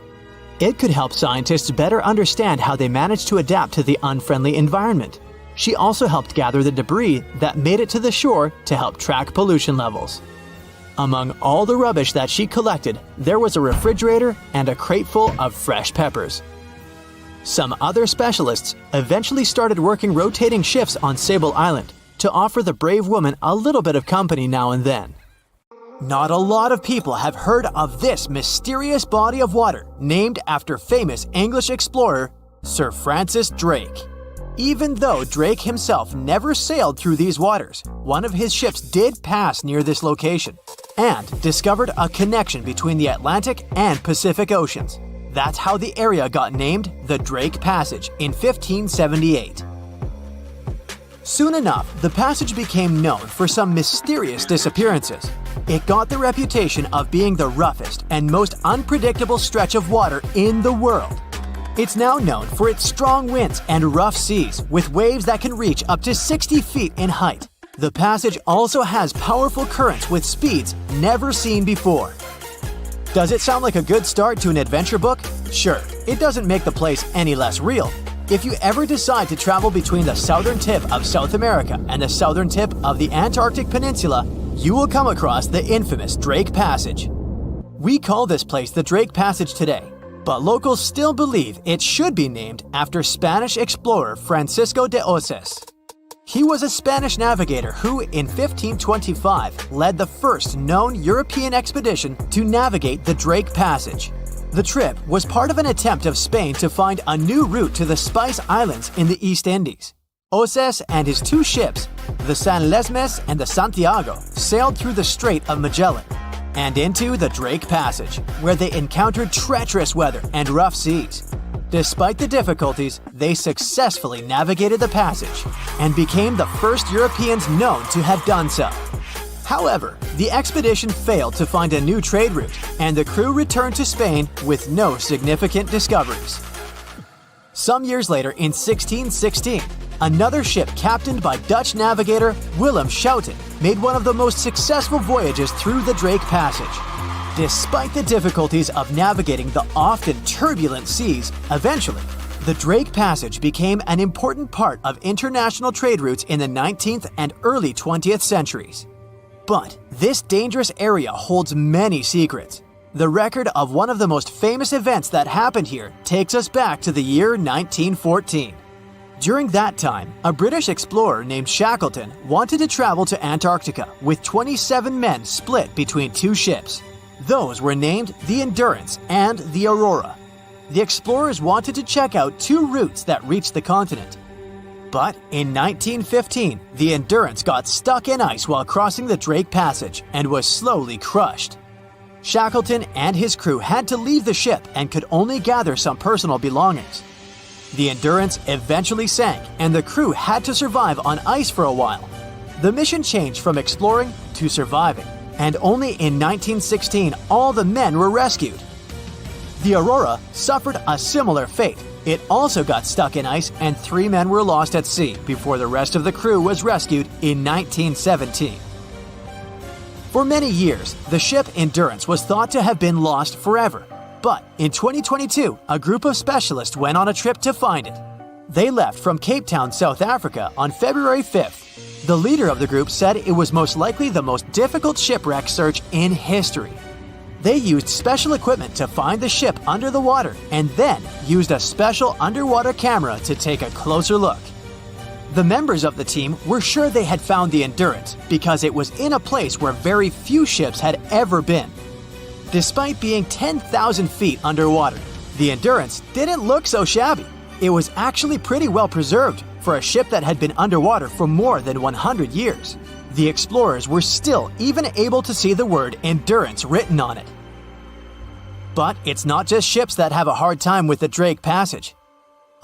Speaker 2: It could help scientists better understand how they managed to adapt to the unfriendly environment. She also helped gather the debris that made it to the shore to help track pollution levels. Among all the rubbish that she collected, there was a refrigerator and a crate full of fresh peppers. Some other specialists eventually started working rotating shifts on Sable Island to offer the brave woman a little bit of company now and then. Not a lot of people have heard of this mysterious body of water named after famous English explorer Sir Francis Drake. Even though Drake himself never sailed through these waters, one of his ships did pass near this location and discovered a connection between the Atlantic and Pacific Oceans. That's how the area got named the Drake Passage in 1578. Soon enough, the passage became known for some mysterious disappearances. It got the reputation of being the roughest and most unpredictable stretch of water in the world. It's now known for its strong winds and rough seas, with waves that can reach up to 60 feet in height. The passage also has powerful currents with speeds never seen before. Does it sound like a good start to an adventure book? Sure, it doesn't make the place any less real. If you ever decide to travel between the southern tip of South America and the southern tip of the Antarctic Peninsula, you will come across the infamous Drake Passage. We call this place the Drake Passage today, but locals still believe it should be named after Spanish explorer Francisco de Oces. He was a Spanish navigator who, in 1525, led the first known European expedition to navigate the Drake Passage. The trip was part of an attempt of Spain to find a new route to the Spice Islands in the East Indies. Oces and his two ships, the San Lesmes and the Santiago, sailed through the Strait of Magellan and into the Drake Passage, where they encountered treacherous weather and rough seas. Despite the difficulties, they successfully navigated the passage and became the first Europeans known to have done so. However, the expedition failed to find a new trade route, and the crew returned to Spain with no significant discoveries. Some years later, in 1616, another ship captained by Dutch navigator Willem Schouten made one of the most successful voyages through the Drake Passage. Despite the difficulties of navigating the often turbulent seas, eventually, the Drake Passage became an important part of international trade routes in the 19th and early 20th centuries. But this dangerous area holds many secrets. The record of one of the most famous events that happened here takes us back to the year 1914. During that time, a British explorer named Shackleton wanted to travel to Antarctica with 27 men split between two ships. Those were named the Endurance and the Aurora. The explorers wanted to check out two routes that reached the continent. But in 1915, the Endurance got stuck in ice while crossing the Drake Passage and was slowly crushed. Shackleton and his crew had to leave the ship and could only gather some personal belongings. The Endurance eventually sank, and the crew had to survive on ice for a while. The mission changed from exploring to surviving, and only in 1916 all the men were rescued. The Aurora suffered a similar fate. It also got stuck in ice, and 3 men were lost at sea before the rest of the crew was rescued in 1917. For many years, the ship Endurance was thought to have been lost forever. But in 2022, a group of specialists went on a trip to find it. They left from Cape Town, South Africa on February 5th. The leader of the group said it was most likely the most difficult shipwreck search in history. They used special equipment to find the ship under the water and then used a special underwater camera to take a closer look. The members of the team were sure they had found the Endurance because it was in a place where very few ships had ever been. Despite being 10,000 feet underwater, the Endurance didn't look so shabby. It was actually pretty well preserved for a ship that had been underwater for more than 100 years. The explorers were still even able to see the word Endurance written on it. But it's not just ships that have a hard time with the Drake Passage.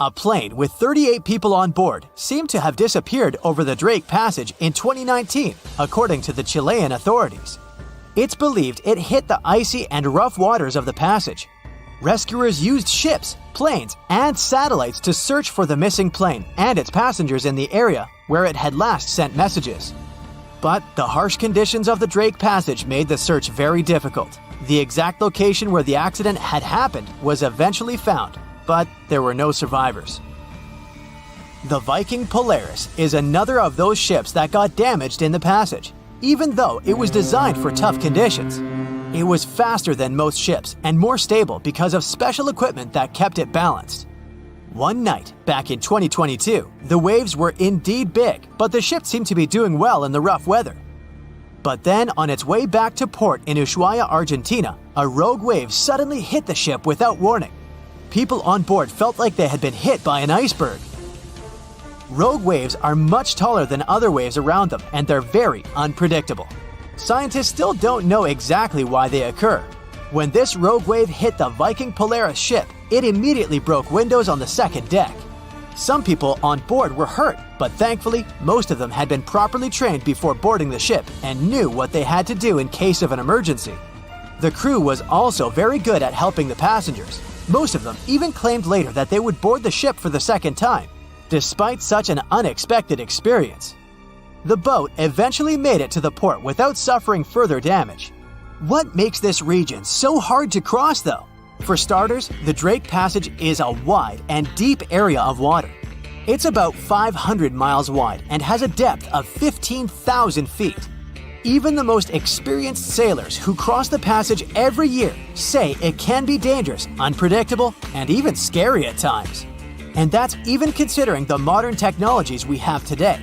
Speaker 2: A plane with 38 people on board seemed to have disappeared over the Drake Passage in 2019, according to the Chilean authorities. It's believed it hit the icy and rough waters of the passage. Rescuers used ships, planes, and satellites to search for the missing plane and its passengers in the area where it had last sent messages. But the harsh conditions of the Drake Passage made the search very difficult. The exact location where the accident had happened was eventually found, but there were no survivors. The Viking Polaris is another of those ships that got damaged in the passage, even though it was designed for tough conditions. It was faster than most ships and more stable because of special equipment that kept it balanced. One night, back in 2022, the waves were indeed big, but the ship seemed to be doing well in the rough weather. But then, on its way back to port in Ushuaia, Argentina, a rogue wave suddenly hit the ship without warning. People on board felt like they had been hit by an iceberg. Rogue waves are much taller than other waves around them, and they're very unpredictable. Scientists still don't know exactly why they occur. When this rogue wave hit the Viking Polaris ship, it immediately broke windows on the second deck. Some people on board were hurt, but thankfully, most of them had been properly trained before boarding the ship and knew what they had to do in case of an emergency. The crew was also very good at helping the passengers. Most of them even claimed later that they would board the ship for the second time, despite such an unexpected experience. The boat eventually made it to the port without suffering further damage. What makes this region so hard to cross, though? For starters, the Drake Passage is a wide and deep area of water. It's about 500 miles wide and has a depth of 15,000 feet. Even the most experienced sailors who cross the passage every year say it can be dangerous, unpredictable, and even scary at times. And that's even considering the modern technologies we have today.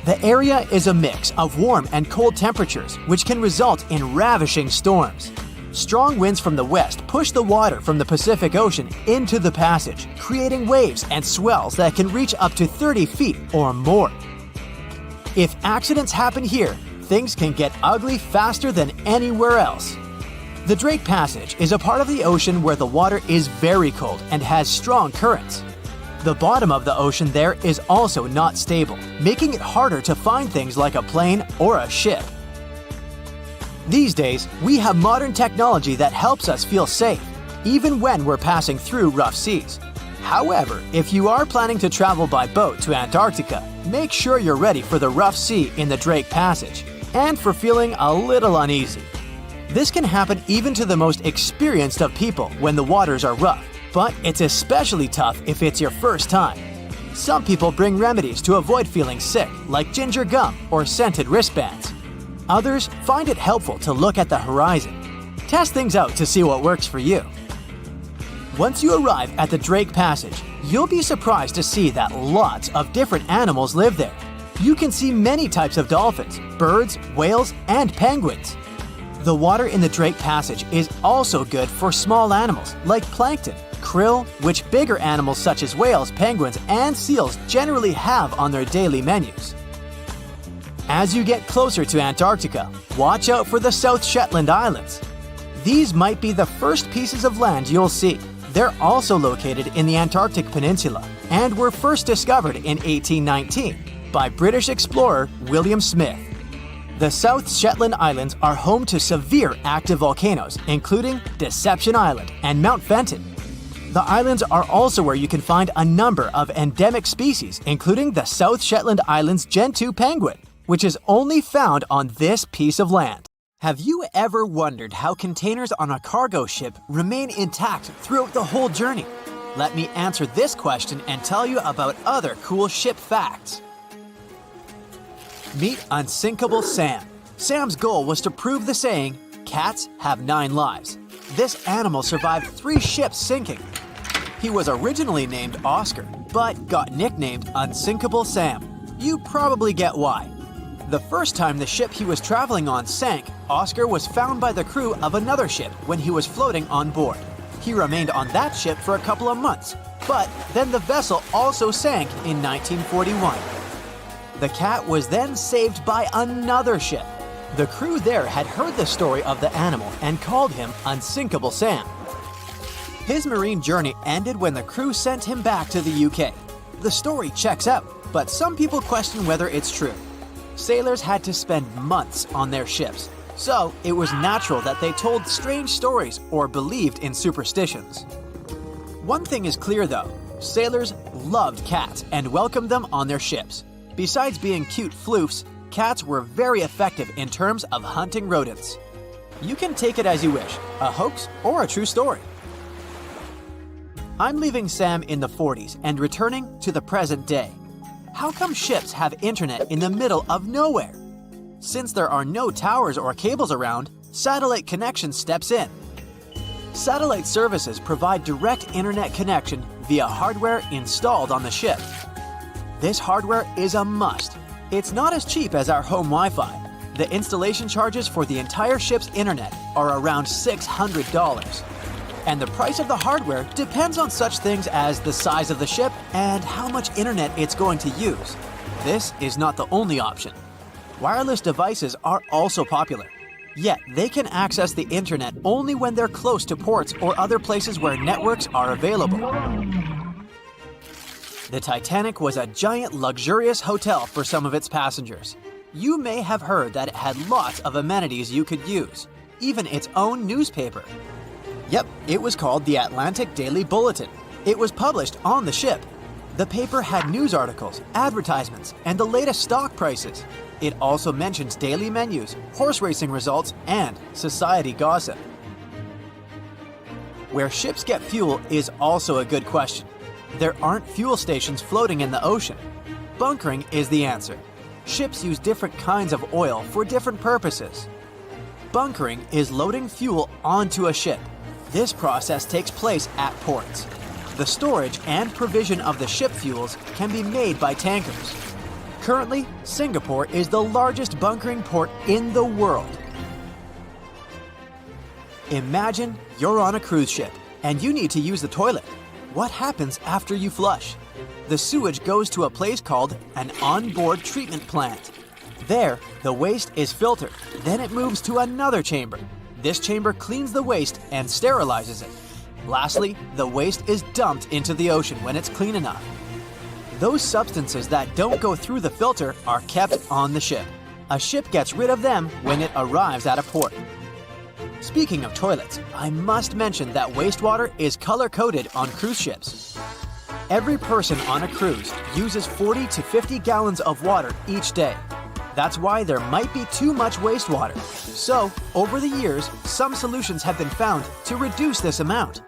Speaker 2: The area is a mix of warm and cold temperatures, which can result in ravishing storms. Strong winds from the west push the water from the Pacific Ocean into the passage, creating waves and swells that can reach up to 30 feet or more. If accidents happen here, things can get ugly faster than anywhere else. The Drake Passage is a part of the ocean where the water is very cold and has strong currents. The bottom of the ocean there is also not stable, making it harder to find things like a plane or a ship. These days, we have modern technology that helps us feel safe, even when we're passing through rough seas. However, if you are planning to travel by boat to Antarctica, make sure you're ready for the rough sea in the Drake Passage, and for feeling a little uneasy. This can happen even to the most experienced of people when the waters are rough, but it's especially tough if it's your first time. Some people bring remedies to avoid feeling sick, like ginger gum or scented wristbands. Others find it helpful to look at the horizon. Test things out to see what works for you. Once you arrive at the Drake Passage, you'll be surprised to see that lots of different animals live there. You can see many types of dolphins, birds, whales, and penguins. The water in the Drake Passage is also good for small animals like plankton, krill, which bigger animals such as whales, penguins, and seals generally have on their daily menus. As you get closer to Antarctica, watch out for the South Shetland Islands. These might be the first pieces of land you'll see. They're also located in the Antarctic Peninsula and were first discovered in 1819 by British explorer William Smith. The South Shetland Islands are home to severe active volcanoes, including Deception Island and Mount Fenton. The islands are also where you can find a number of endemic species, including the South Shetland Islands Gentoo penguin, which is only found on this piece of land. Have you ever wondered how containers on a cargo ship remain intact throughout the whole journey? Let me answer this question and tell you about other cool ship facts. Meet Unsinkable Sam. Sam's goal was to prove the saying, "Cats have 9 lives." This animal survived 3 ships sinking. He was originally named Oscar, but got nicknamed Unsinkable Sam. You probably get why. The first time the ship he was traveling on sank, Oscar was found by the crew of another ship when he was floating on board. He remained on that ship for a couple of months, but then the vessel also sank in 1941. The cat was then saved by another ship. The crew there had heard the story of the animal and called him Unsinkable Sam. His marine journey ended when the crew sent him back to the UK. The story checks out, but some people question whether it's true. Sailors had to spend months on their ships, so it was natural that they told strange stories or believed in superstitions. One thing is clear though, sailors loved cats and welcomed them on their ships. Besides being cute floofs, cats were very effective in terms of hunting rodents.
Speaker 4: You can take it as you wish, a hoax or a true story. I'm leaving Sam in the 40s and returning to the present day. How come ships have internet in the middle of nowhere? Since there are no towers or cables around, satellite connection steps in. Satellite services provide direct internet connection via hardware installed on the ship. This hardware is a must. It's not as cheap as our home Wi-Fi. The installation charges for the entire ship's internet are around $600. And the price of the hardware depends on such things as the size of the ship and how much internet it's going to use. This is not the only option. Wireless devices are also popular, yet they can access the internet only when they're close to ports or other places where networks are available. The Titanic was a giant luxurious hotel for some of its passengers. You may have heard that it had lots of amenities you could use, even its own newspaper. Yep, it was called the Atlantic Daily Bulletin. It was published on the ship. The paper had news articles, advertisements, and the latest stock prices. It also mentions daily menus, horse racing results, and society gossip. Where ships get fuel is also a good question. There aren't fuel stations floating in the ocean. Bunkering is the answer. Ships use different kinds of oil for different purposes. Bunkering is loading fuel onto a ship. This process takes place at ports. The storage and provision of the ship fuels can be made by tankers. Currently, Singapore is the largest bunkering port in the world. Imagine you're on a cruise ship and you need to use the toilet. What happens after you flush? The sewage goes to a place called an onboard treatment plant. There, the waste is filtered. Then it moves to another chamber. This chamber cleans the waste and sterilizes it. Lastly, the waste is dumped into the ocean when it's clean enough. Those substances that don't go through the filter are kept on the ship. A ship gets rid of them when it arrives at a port. Speaking of toilets, I must mention that wastewater is color-coded on cruise ships. Every person on a cruise uses 40 to 50 gallons of water each day. That's why there might be too much wastewater. So, over the years, some solutions have been found to reduce this amount.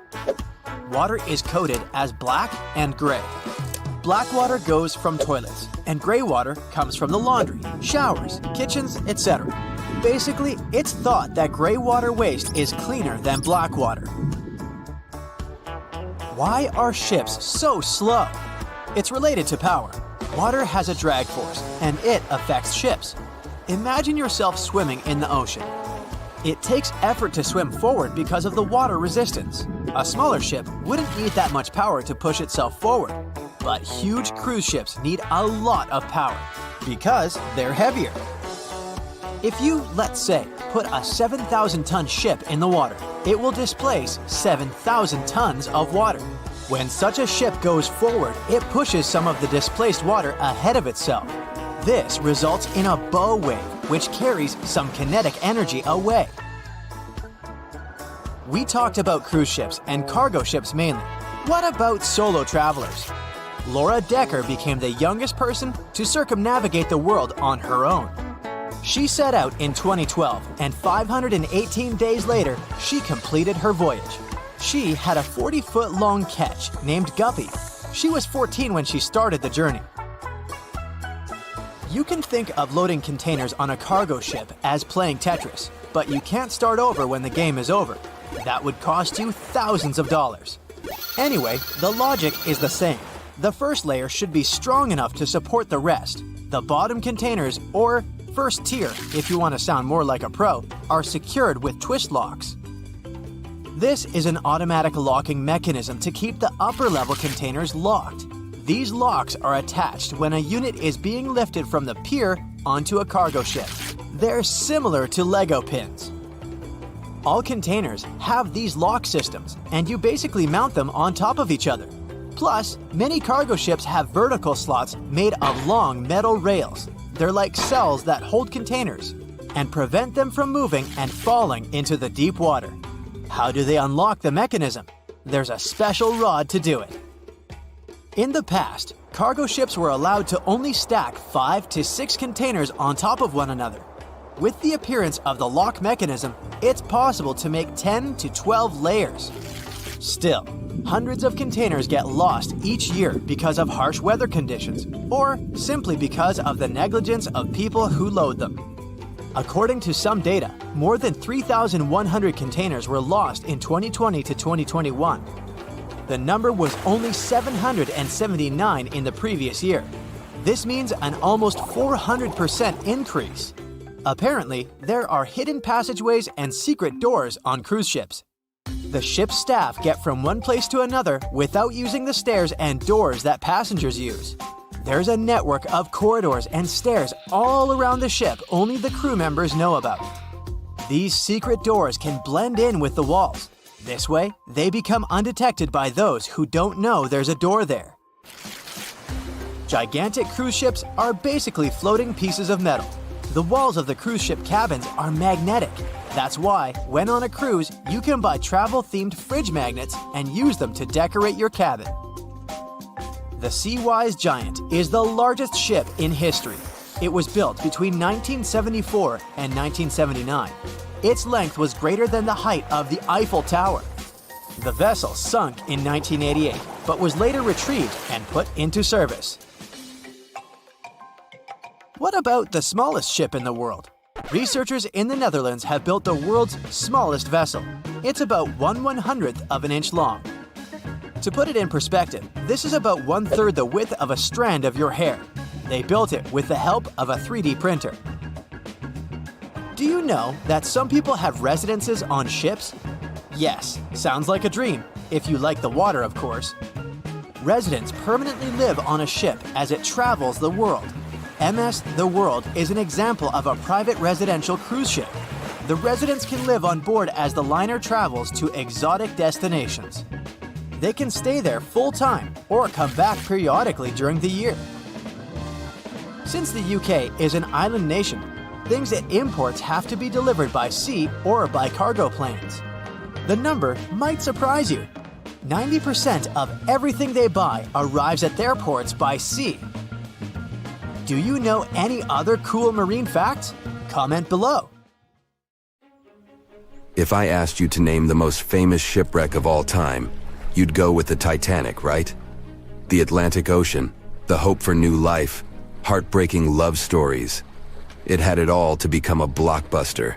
Speaker 4: Water is coded as black and gray. Black water goes from toilets, and gray water comes from the laundry, showers, kitchens, etc. Basically, it's thought that gray water waste is cleaner than black water. Why are ships so slow? It's related to power. Water has a drag force, and it affects ships. Imagine yourself swimming in the ocean. It takes effort to swim forward because of the water resistance. A smaller ship wouldn't need that much power to push itself forward. But huge cruise ships need a lot of power because they're heavier. If you, let's say, put a 7,000-ton ship in the water, it will displace 7,000 tons of water. When such a ship goes forward, it pushes some of the displaced water ahead of itself. This results in a bow wave, which carries some kinetic energy away. We talked about cruise ships and cargo ships mainly. What about solo travelers? Laura Decker became the youngest person to circumnavigate the world on her own. She set out in 2012, and 518 days later, she completed her voyage. She had a 40-foot-long ketch named Guppy. She was 14 when she started the journey. You can think of loading containers on a cargo ship as playing Tetris, but you can't start over when the game is over. That would cost you thousands of dollars. Anyway, the logic is the same. The first layer should be strong enough to support the rest. The bottom containers, or first tier, if you want to sound more like a pro, are secured with twist locks. This is an automatic locking mechanism to keep the upper level containers locked. These locks are attached when a unit is being lifted from the pier onto a cargo ship. They're similar to Lego pins. All containers have these lock systems, and you basically mount them on top of each other. Plus, many cargo ships have vertical slots made of long metal rails. They're like cells that hold containers and prevent them from moving and falling into the deep water. How do they unlock the mechanism? There's a special rod to do it. In the past, cargo ships were allowed to only stack 5 to 6 containers on top of one another.
Speaker 2: With the appearance of the lock mechanism, it's possible to make 10 to 12 layers. Still, hundreds of containers get lost each year because of harsh weather conditions, or simply because of the negligence of people who load them. According to some data, more than 3,100 containers were lost in 2020 to 2021. The number was only 779 in the previous year. This means an almost 400% increase. Apparently, there are hidden passageways and secret doors on cruise ships. The ship's staff get from one place to another without using the stairs and doors that passengers use. There's a network of corridors and stairs all around the ship only the crew members know about. These secret doors can blend in with the walls. This way, they become undetected by those who don't know there's a door there. Gigantic cruise ships are basically floating pieces of metal. The walls of the cruise ship cabins are magnetic. That's why, when on a cruise, you can buy travel-themed fridge magnets and use them to decorate your cabin. The Seawise Giant is the largest ship in history. It was built between 1974 and 1979. Its length was greater than the height of the Eiffel Tower. The vessel sunk in 1988, but was later retrieved and put into service. What about the smallest ship in the world? Researchers in the Netherlands have built the world's smallest vessel. It's about 1/100th of an inch long. To put it in perspective, this is about 1/3 the width of a strand of your hair. They built it with the help of a 3D printer. Do you know that some people have residences on ships? Yes, sounds like a dream, if you like the water, of course. Residents permanently live on a ship as it travels the world. MS The World is an example of a private residential cruise ship. The residents can live on board as the liner travels to exotic destinations. They can stay there full-time or come back periodically during the year. Since the UK is an island nation, things it imports have to be delivered by sea or by cargo planes. The number might surprise you. 90% of everything they buy arrives at their ports by sea. Do you know any other cool marine facts? Comment below.
Speaker 5: If I asked you to name the most famous shipwreck of all time, you'd go with the Titanic, right? The Atlantic Ocean, the hope for new life, heartbreaking love stories. It had it all to become a blockbuster.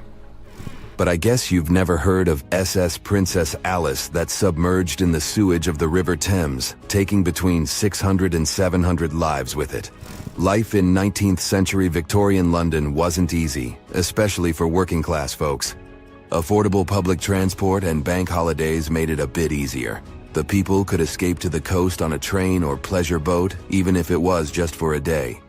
Speaker 5: But I guess you've never heard of SS Princess Alice that submerged in the sewage of the River Thames, taking between 600 and 700 lives with it. Life in 19th century Victorian London wasn't easy, especially for working class folks. Affordable public transport and bank holidays made it a bit easier. The people could escape to the coast on a train or pleasure boat, even if it was just for a day.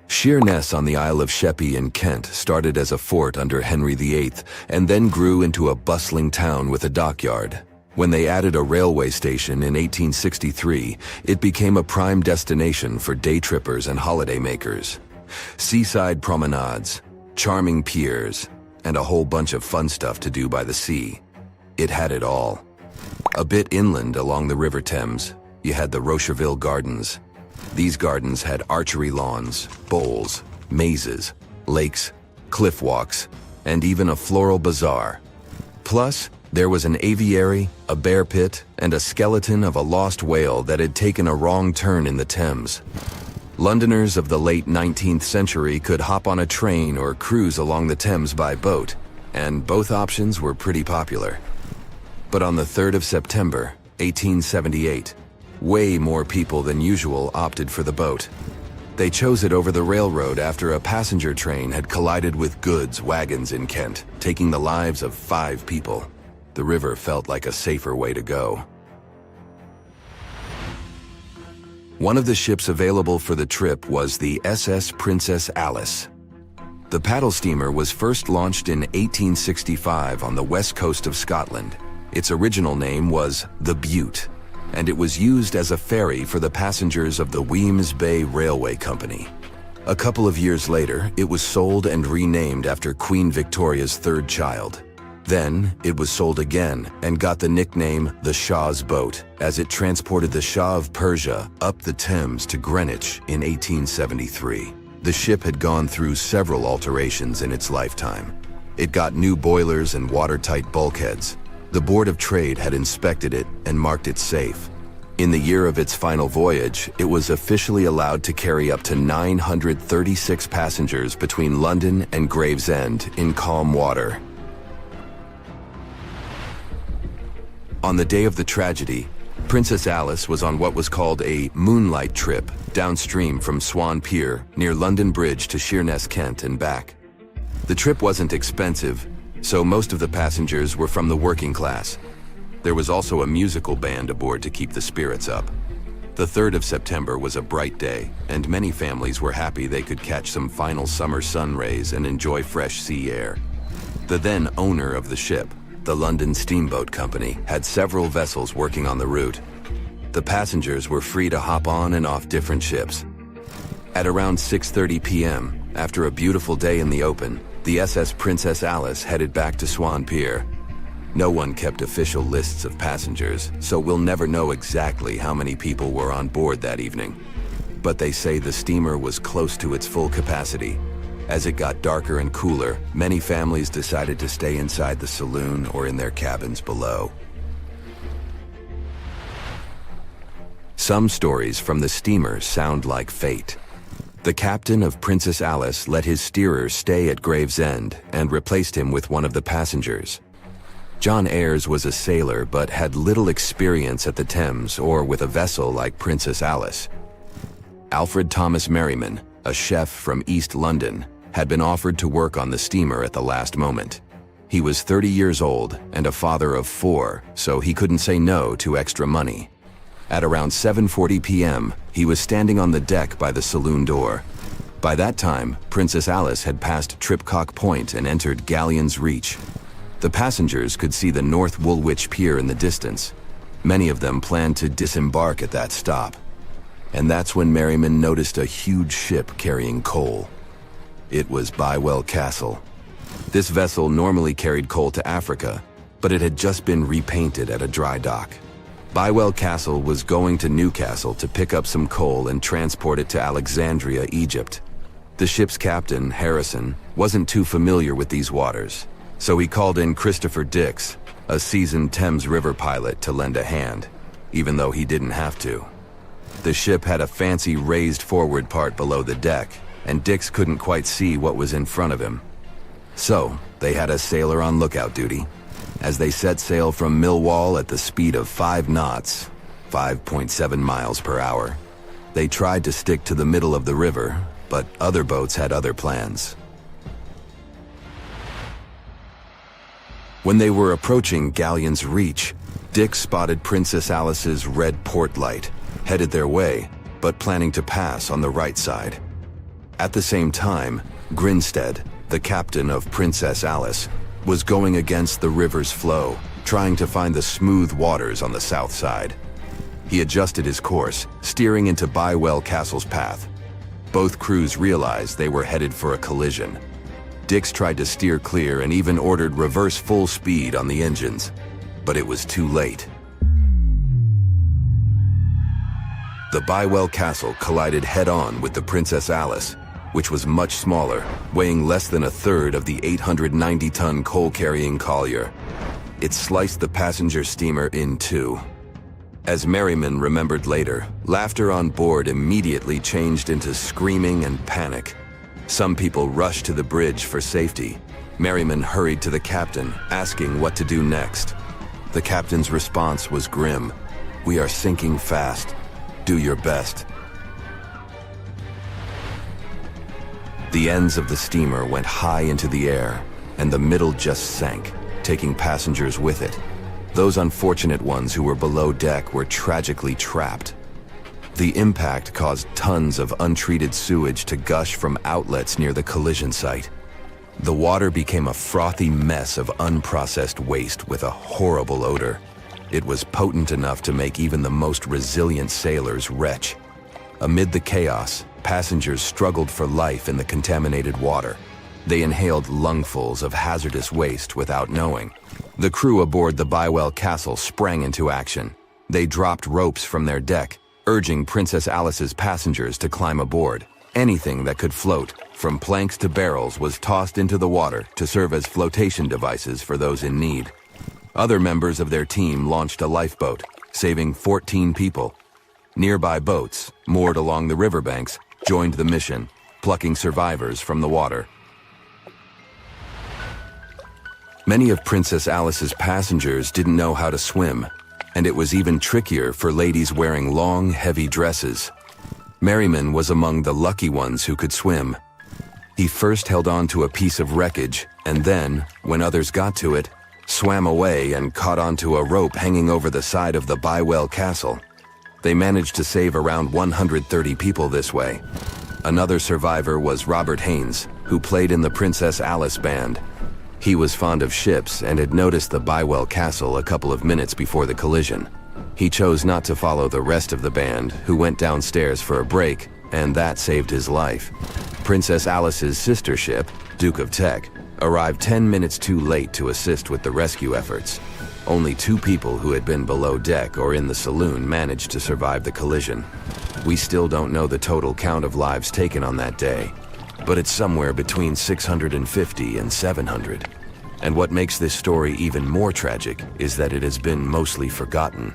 Speaker 5: Sheerness on the Isle of Sheppey in Kent started as a fort under Henry VIII and then grew into a bustling town with a dockyard. When they added a railway station in 1863, it became a prime destination for day trippers and holidaymakers. Seaside promenades, charming piers, and a whole bunch of fun stuff to do by the sea. It had it all. A bit inland along the River Thames, you had the Rocherville Gardens. These gardens had archery lawns, bowls, mazes, lakes, cliff walks, and even a floral bazaar. Plus, there was an aviary, a bear pit, and a skeleton of a lost whale that had taken a wrong turn in the Thames. Londoners of the late 19th century could hop on a train or cruise along the Thames by boat, and both options were pretty popular. But on the 3rd of September, 1878, way more people than usual opted for the boat. They chose it over the railroad after a passenger train had collided with goods wagons in Kent, taking the lives of 5 people. The river felt like a safer way to go. One of the ships available for the trip was the SS Princess Alice. The paddle steamer was first launched in 1865 on the west coast of Scotland. Its original name was the Bute, and it was used as a ferry for the passengers of the Wemyss Bay Railway Company. A couple of years later, it was sold and renamed after Queen Victoria's 3rd child. Then, it was sold again and got the nickname the Shah's Boat, as it transported the Shah of Persia up the Thames to Greenwich in 1873. The ship had gone through several alterations in its lifetime. It got new boilers and watertight bulkheads. The Board of Trade had inspected it and marked it safe. In the year of its final voyage, it was officially allowed to carry up to 936 passengers between London and Gravesend in calm water. On the day of the tragedy, Princess Alice was on what was called a moonlight trip downstream from Swan Pier near London Bridge to Sheerness, Kent and back. The trip wasn't expensive, so most of the passengers were from the working class. There was also a musical band aboard to keep the spirits up. The 3rd of September was a bright day, and many families were happy they could catch some final summer sun rays and enjoy fresh sea air. The then owner of the ship, the London Steamboat Company, had several vessels working on the route. The passengers were free to hop on and off different ships. At around 6:30 p.m., after a beautiful day in the open, the SS Princess Alice headed back to Swan Pier. No one kept official lists of passengers, so we'll never know exactly how many people were on board that evening. But they say the steamer was close to its full capacity. As it got darker and cooler, many families decided to stay inside the saloon or in their cabins below. Some stories from the steamer sound like fate. The captain of Princess Alice let his steerer stay at Gravesend and replaced him with one of the passengers. John Ayres was a sailor but had little experience at the Thames or with a vessel like Princess Alice. Alfred Thomas Merriman, a chef from East London, had been offered to work on the steamer at the last moment. He was 30 years old and a father of 4, so he couldn't say no to extra money. At around 7:40 p.m., he was standing on the deck by the saloon door. By that time, Princess Alice had passed Tripcock Point and entered Galleon's Reach. The passengers could see the North Woolwich Pier in the distance. Many of them planned to disembark at that stop. And that's when Merriman noticed a huge ship carrying coal. It was Bywell Castle. This vessel normally carried coal to Africa, but it had just been repainted at a dry dock. Bywell Castle was going to Newcastle to pick up some coal and transport it to Alexandria, Egypt. The ship's captain, Harrison, wasn't too familiar with these waters, so he called in Christopher Dix, a seasoned Thames River pilot, to lend a hand, even though he didn't have to. The ship had a fancy raised forward part below the deck, and Dix couldn't quite see what was in front of him. So, they had a sailor on lookout duty. As they set sail from Millwall at the speed of 5 knots, 5.7 miles per hour, they tried to stick to the middle of the river, but other boats had other plans. When they were approaching Galleon's Reach, Dix spotted Princess Alice's red port light, headed their way, but planning to pass on the right side. At the same time, Grinstead, the captain of Princess Alice, was going against the river's flow, trying to find the smooth waters on the south side. He adjusted his course, steering into Bywell Castle's path. Both crews realized they were headed for a collision. Dix tried to steer clear and even ordered reverse full speed on the engines, but it was too late. The Bywell Castle collided head-on with the Princess Alice, which was much smaller, weighing less than a third of the 890-ton coal-carrying collier. It sliced the passenger steamer in two. As Merriman remembered later, laughter on board immediately changed into screaming and panic. Some people rushed to the bridge for safety. Merriman hurried to the captain, asking what to do next. The captain's response was grim. "We are sinking fast. Do your best." The ends of the steamer went high into the air, and the middle just sank, taking passengers with it. Those unfortunate ones who were below deck were tragically trapped. The impact caused tons of untreated sewage to gush from outlets near the collision site. The water became a frothy mess of unprocessed waste with a horrible odor. It was potent enough to make even the most resilient sailors retch. Amid the chaos, passengers struggled for life in the contaminated water. They inhaled lungfuls of hazardous waste without knowing. The crew aboard the Bywell Castle sprang into action. They dropped ropes from their deck, urging Princess Alice's passengers to climb aboard. Anything that could float, from planks to barrels, was tossed into the water to serve as flotation devices for those in need. Other members of their team launched a lifeboat, saving 14 people. Nearby boats, moored along the riverbanks, joined the mission, plucking survivors from the water. Many of Princess Alice's passengers didn't know how to swim, and it was even trickier for ladies wearing long, heavy dresses. Merriman was among the lucky ones who could swim. He first held on to a piece of wreckage, and then, when others got to it, swam away and caught onto a rope hanging over the side of the Bywell Castle. They managed to save around 130 people this way. Another survivor was Robert Haynes, who played in the Princess Alice band. He was fond of ships and had noticed the Bywell Castle a couple of minutes before the collision. He chose not to follow the rest of the band, who went downstairs for a break, and that saved his life. Princess Alice's sister ship, Duke of Teck, arrived 10 minutes too late to assist with the rescue efforts. Only 2 people who had been below deck or in the saloon managed to survive the collision. We still don't know the total count of lives taken on that day, but it's somewhere between 650 and 700. And what makes this story even more tragic is that it has been mostly forgotten.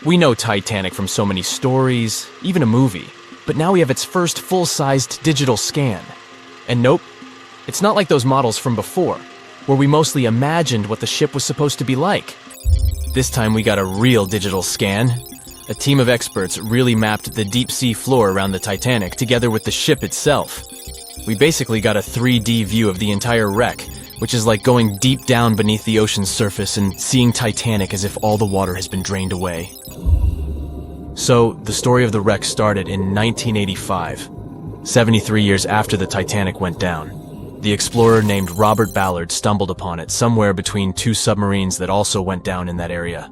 Speaker 6: We know Titanic from so many stories, even a movie, but now we have its first full-sized digital scan. And nope, it's not like those models from before, where we mostly imagined what the ship was supposed to be like. This time we got a real digital scan. A team of experts really mapped the deep sea floor around the Titanic together with the ship itself. We basically got a 3D view of the entire wreck, which is like going deep down beneath the ocean's surface and seeing Titanic as if all the water has been drained away. So, the story of the wreck started in 1985, 73 years after the Titanic went down. The explorer named Robert Ballard stumbled upon it somewhere between 2 submarines that also went down in that area.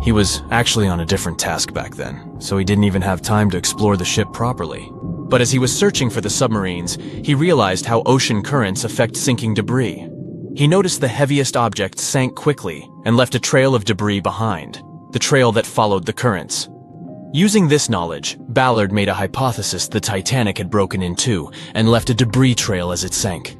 Speaker 6: He was actually on a different task back then, so he didn't even have time to explore the ship properly. But as he was searching for the submarines, he realized how ocean currents affect sinking debris. He noticed the heaviest object sank quickly and left a trail of debris behind, the trail that followed the currents. Using this knowledge, Ballard made a hypothesis the Titanic had broken in two and left a debris trail as it sank.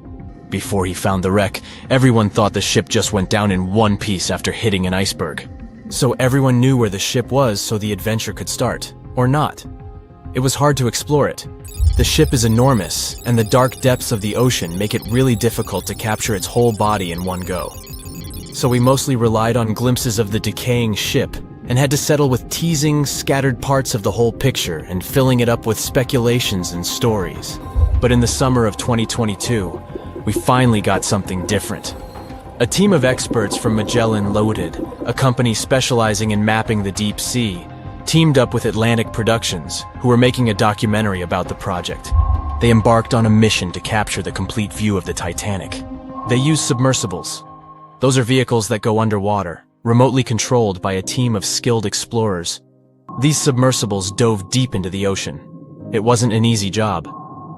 Speaker 6: Before he found the wreck, everyone thought the ship just went down in one piece after hitting an iceberg. So everyone knew where the ship was so the adventure could start, or not. It was hard to explore it. The ship is enormous, and the dark depths of the ocean make it really difficult to capture its whole body in one go. So we mostly relied on glimpses of the decaying ship, and had to settle with teasing scattered parts of the whole picture and filling it up with speculations and stories. But in the summer of 2022, we finally got something different. A team of experts from Magellan Loaded, a company specializing in mapping the deep sea, teamed up with Atlantic Productions, who were making a documentary about the project. They embarked on a mission to capture the complete view of the Titanic. They used submersibles. Those are vehicles that go underwater, remotely controlled by a team of skilled explorers. These submersibles dove deep into the ocean. It wasn't an easy job.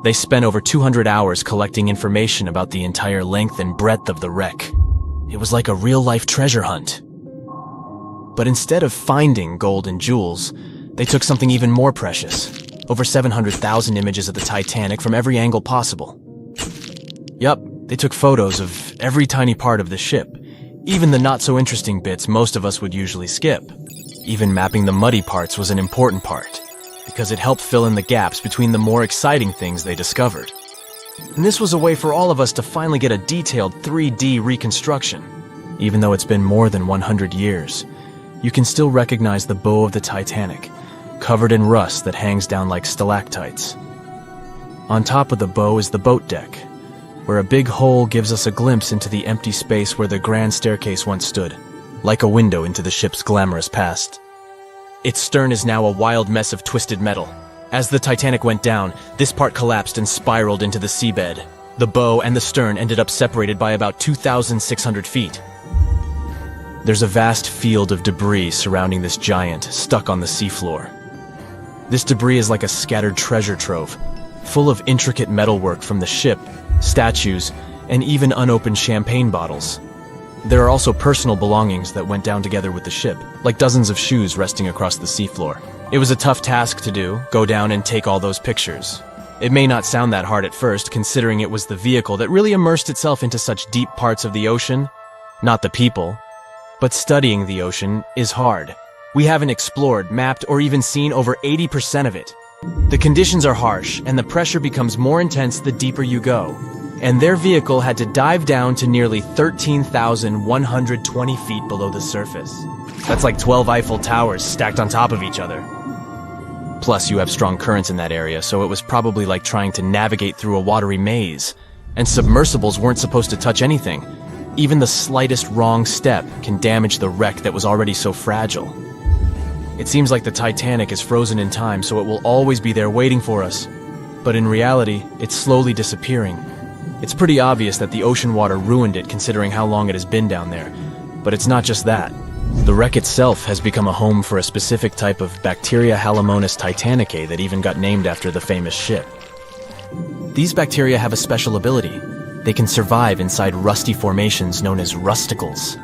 Speaker 6: They spent over 200 hours collecting information about the entire length and breadth of the wreck. It was like a real-life treasure hunt. But instead of finding gold and jewels, they took something even more precious. Over 700,000 images of the Titanic from every angle possible. Yup, they took photos of every tiny part of the ship, even the not-so-interesting bits most of us would usually skip. Even mapping the muddy parts was an important part, because it helped fill in the gaps between the more exciting things they discovered. And this was a way for all of us to finally get a detailed 3D reconstruction. Even though it's been more than 100 years, you can still recognize the bow of the Titanic, covered in rust that hangs down like stalactites. On top of the bow is the boat deck, where a big hole gives us a glimpse into the empty space where the grand staircase once stood, like a window into the ship's glamorous past. Its stern is now a wild mess of twisted metal. As the Titanic went down, this part collapsed and spiraled into the seabed. The bow and the stern ended up separated by about 2,600 feet. There's a vast field of debris surrounding this giant, stuck on the seafloor. This debris is like a scattered treasure trove, full of intricate metalwork from the ship, statues, and even unopened champagne bottles. There are also personal belongings that went down together with the ship, like dozens of shoes resting across the seafloor. It was a tough task to do, go down and take all those pictures. It may not sound that hard at first, considering it was the vehicle that really immersed itself into such deep parts of the ocean, not the people. But studying the ocean is hard. We haven't explored, mapped, or even seen over 80% of it. The conditions are harsh, and the pressure becomes more intense the deeper you go. And their vehicle had to dive down to nearly 13,120 feet below the surface. That's like 12 Eiffel Towers stacked on top of each other. Plus, you have strong currents in that area, so it was probably like trying to navigate through a watery maze. And submersibles weren't supposed to touch anything. Even the slightest wrong step can damage the wreck that was already so fragile. It seems like the Titanic is frozen in time, so it will always be there waiting for us. But in reality, it's slowly disappearing. It's pretty obvious that the ocean water ruined it considering how long it has been down there. But it's not just that. The wreck itself has become a home for a specific type of bacteria Halomonas titanicae that even got named after the famous ship. These bacteria have a special ability. They can survive inside rusty formations known as rusticles.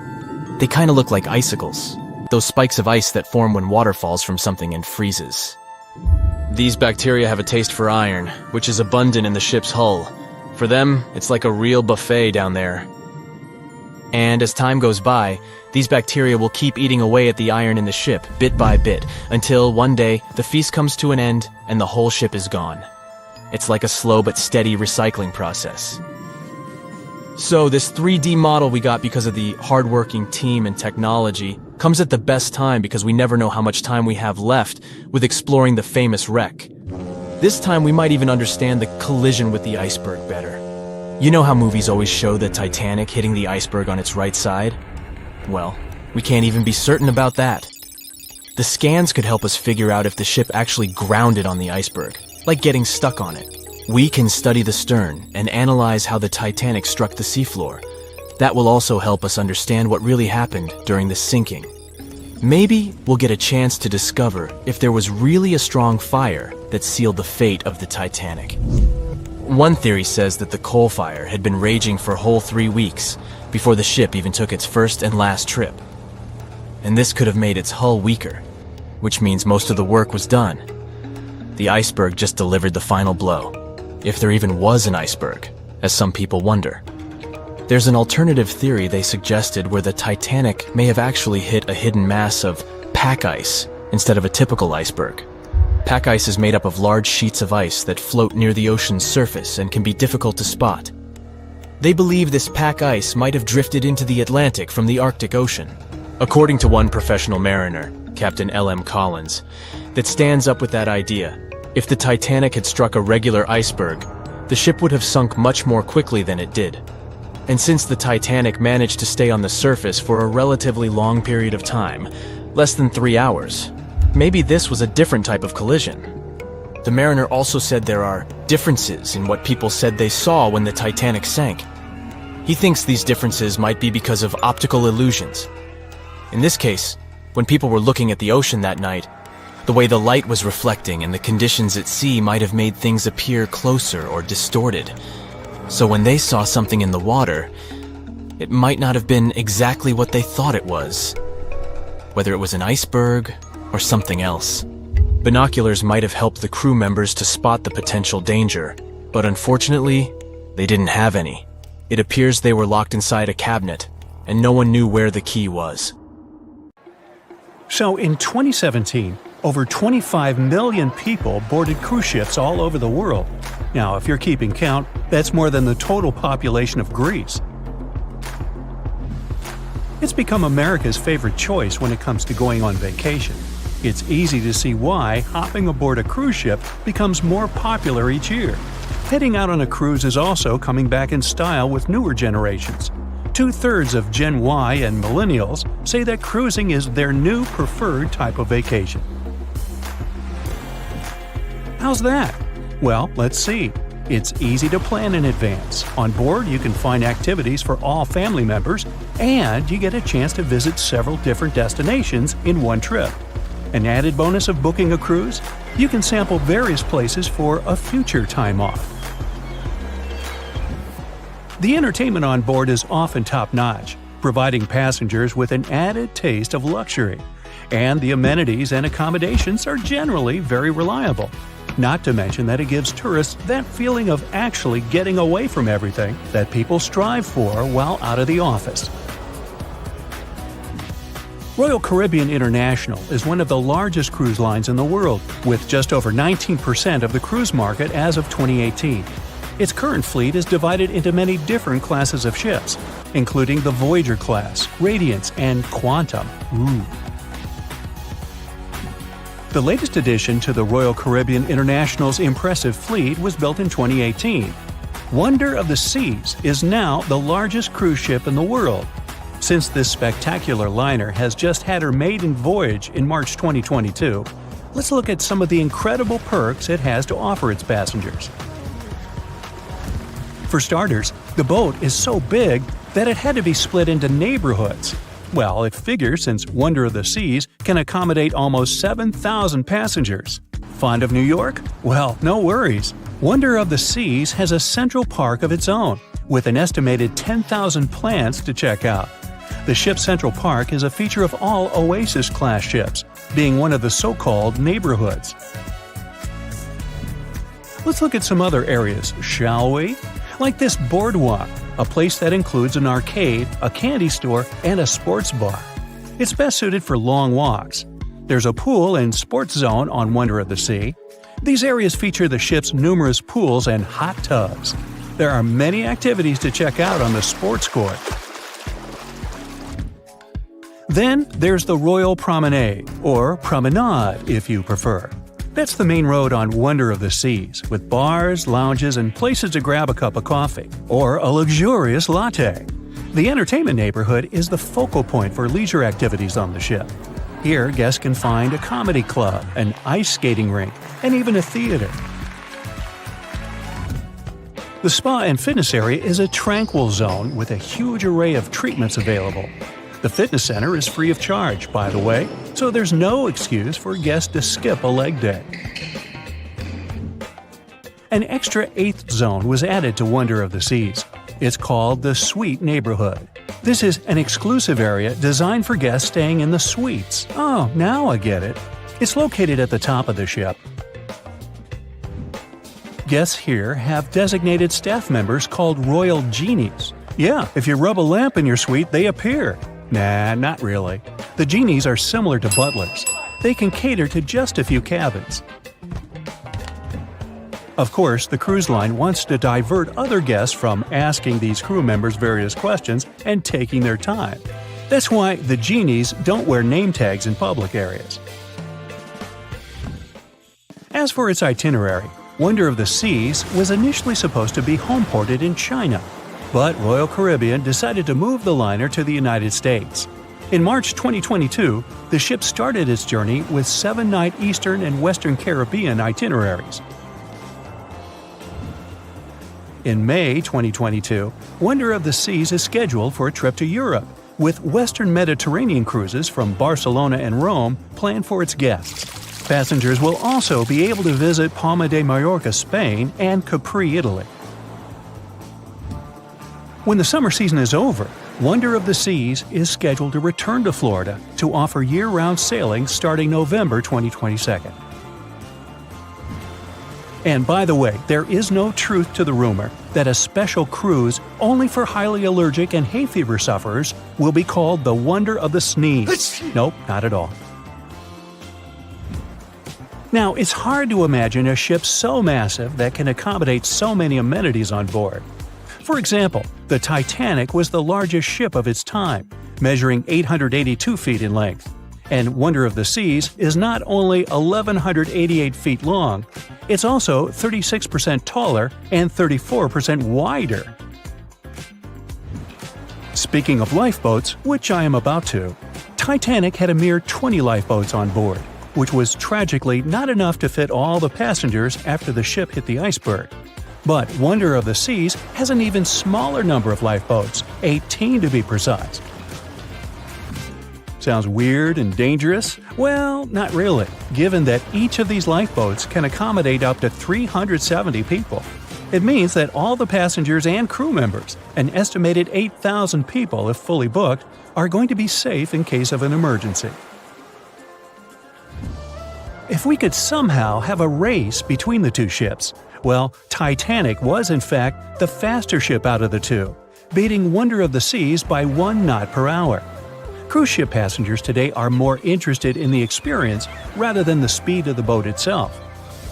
Speaker 6: They kind of look like icicles, those spikes of ice that form when water falls from something and freezes. These bacteria have a taste for iron, which is abundant in the ship's hull. For them, it's like a real buffet down there. And as time goes by, these bacteria will keep eating away at the iron in the ship, bit by bit, until one day the feast comes to an end and the whole ship is gone. It's like a slow but steady recycling process. So this 3D model we got because of the hardworking team and technology comes at the best time because we never know how much time we have left with exploring the famous wreck. This time we might even understand the collision with the iceberg better. You know how movies always show the Titanic hitting the iceberg on its right side? Well, we can't even be certain about that. The scans could help us figure out if the ship actually grounded on the iceberg, like getting stuck on it. We can study the stern and analyze how the Titanic struck the seafloor. That will also help us understand what really happened during the sinking. Maybe we'll get a chance to discover if there was really a strong fire that sealed the fate of the Titanic. One theory says that the coal fire had been raging for a whole 3 weeks before the ship even took its first and last trip. And this could have made its hull weaker, which means most of the work was done. The iceberg just delivered the final blow, if there even was an iceberg, as some people wonder. There's an alternative theory they suggested where the Titanic may have actually hit a hidden mass of pack ice instead of a typical iceberg. Pack ice is made up of large sheets of ice that float near the ocean's surface and can be difficult to spot. They believe this pack ice might have drifted into the Atlantic from the Arctic Ocean. According to one professional mariner, Captain L.M. Collins, that stands up with that idea. If the Titanic had struck a regular iceberg, the ship would have sunk much more quickly than it did. And since the Titanic managed to stay on the surface for a relatively long period of time, less than 3 hours, maybe this was a different type of collision. The mariner also said there are differences in what people said they saw when the Titanic sank. He thinks these differences might be because of optical illusions. In this case, when people were looking at the ocean that night, the way the light was reflecting and the conditions at sea might have made things appear closer or distorted. So when they saw something in the water, it might not have been exactly what they thought it was. Whether it was an iceberg or something else. Binoculars might have helped the crew members to spot the potential danger, but unfortunately, they didn't have any. It appears they were locked inside a cabinet, and no one knew where the key was.
Speaker 1: So in 2017, over 25 million people boarded cruise ships all over the world. Now, if you're keeping count, that's more than the total population of Greece. It's become America's favorite choice when it comes to going on vacation. It's easy to see why hopping aboard a cruise ship becomes more popular each year. Heading out on a cruise is also coming back in style with newer generations. 2/3 of Gen Y and millennials say that cruising is their new preferred type of vacation. How's that? Well, let's see. It's easy to plan in advance. On board, you can find activities for all family members, and you get a chance to visit several different destinations in one trip. An added bonus of booking a cruise? You can sample various places for a future time off. The entertainment on board is often top-notch. providing passengers with an added taste of luxury. And the amenities and accommodations are generally very reliable. Not to mention that it gives tourists that feeling of actually getting away from everything that people strive for while out of the office. Royal Caribbean International is one of the largest cruise lines in the world, with just over 19% of the cruise market as of 2018. Its current fleet is divided into many different classes of ships, including the Voyager class, Radiance, and Quantum. The latest addition to the Royal Caribbean International's impressive fleet was built in 2018. Wonder of the Seas is now the largest cruise ship in the world. Since this spectacular liner has just had her maiden voyage in March 2022, let's look at some of the incredible perks it has to offer its passengers. For starters, the boat is so big that it had to be split into neighborhoods. Well, it figures since Wonder of the Seas can accommodate almost 7,000 passengers. Fond of New York? Well, no worries. Wonder of the Seas has a central park of its own, with an estimated 10,000 plants to check out. The ship's central park is a feature of all Oasis-class ships, being one of the so-called neighborhoods. Let's look at some other areas, shall we? Like this boardwalk, a place that includes an arcade, a candy store, and a sports bar. It's best suited for long walks. There's a pool and sports zone on Wonder of the Sea. These areas feature the ship's numerous pools and hot tubs. There are many activities to check out on the sports court. Then there's the Royal Promenade, or Promenade if you prefer. That's the main road on Wonder of the Seas, with bars, lounges, and places to grab a cup of coffee, or a luxurious latte. The entertainment neighborhood is the focal point for leisure activities on the ship. Here, guests can find a comedy club, an ice skating rink, and even a theater. The spa and fitness area is a tranquil zone with a huge array of treatments available. The fitness center is free of charge, by the way, so there's no excuse for guests to skip a leg day. An extra 8th zone was added to Wonder of the Seas. It's called the Suite Neighborhood. This is an exclusive area designed for guests staying in the suites. Oh, now I get it. It's located at the top of the ship. Guests here have designated staff members called Royal Genies. Yeah, if you rub a lamp in your suite, they appear. Nah, not really. The genies are similar to butlers. They can cater to just a few cabins. Of course, the cruise line wants to divert other guests from asking these crew members various questions and taking their time. That's why the genies don't wear name tags in public areas. As for its itinerary, Wonder of the Seas was initially supposed to be homeported in China. But Royal Caribbean decided to move the liner to the United States. In March 2022, the ship started its journey with 7-night Eastern and Western Caribbean itineraries. In May 2022, Wonder of the Seas is scheduled for a trip to Europe, with Western Mediterranean cruises from Barcelona and Rome planned for its guests. Passengers will also be able to visit Palma de Mallorca, Spain, and Capri, Italy. When the summer season is over, Wonder of the Seas is scheduled to return to Florida to offer year-round sailing starting November 2022. And by the way, there is no truth to the rumor that a special cruise only for highly allergic and hay fever sufferers will be called the Wonder of the Sneeze. Nope, not at all. Now, it's hard to imagine a ship so massive that can accommodate so many amenities on board. For example, the Titanic was the largest ship of its time, measuring 882 feet in length. And Wonder of the Seas is not only 1,188 feet long, it's also 36% taller and 34% wider. Speaking of lifeboats, which I am about to, Titanic had a mere 20 lifeboats on board, which was tragically not enough to fit all the passengers after the ship hit the iceberg. But Wonder of the Seas has an even smaller number of lifeboats, 18 to be precise. Sounds weird and dangerous? Well, not really, given that each of these lifeboats can accommodate up to 370 people. It means that all the passengers and crew members, an estimated 8,000 people if fully booked, are going to be safe in case of an emergency. If we could somehow have a race between the two ships, well, Titanic was in fact the faster ship out of the two, beating Wonder of the Seas by 1 knot per hour. Cruise ship passengers today are more interested in the experience rather than the speed of the boat itself.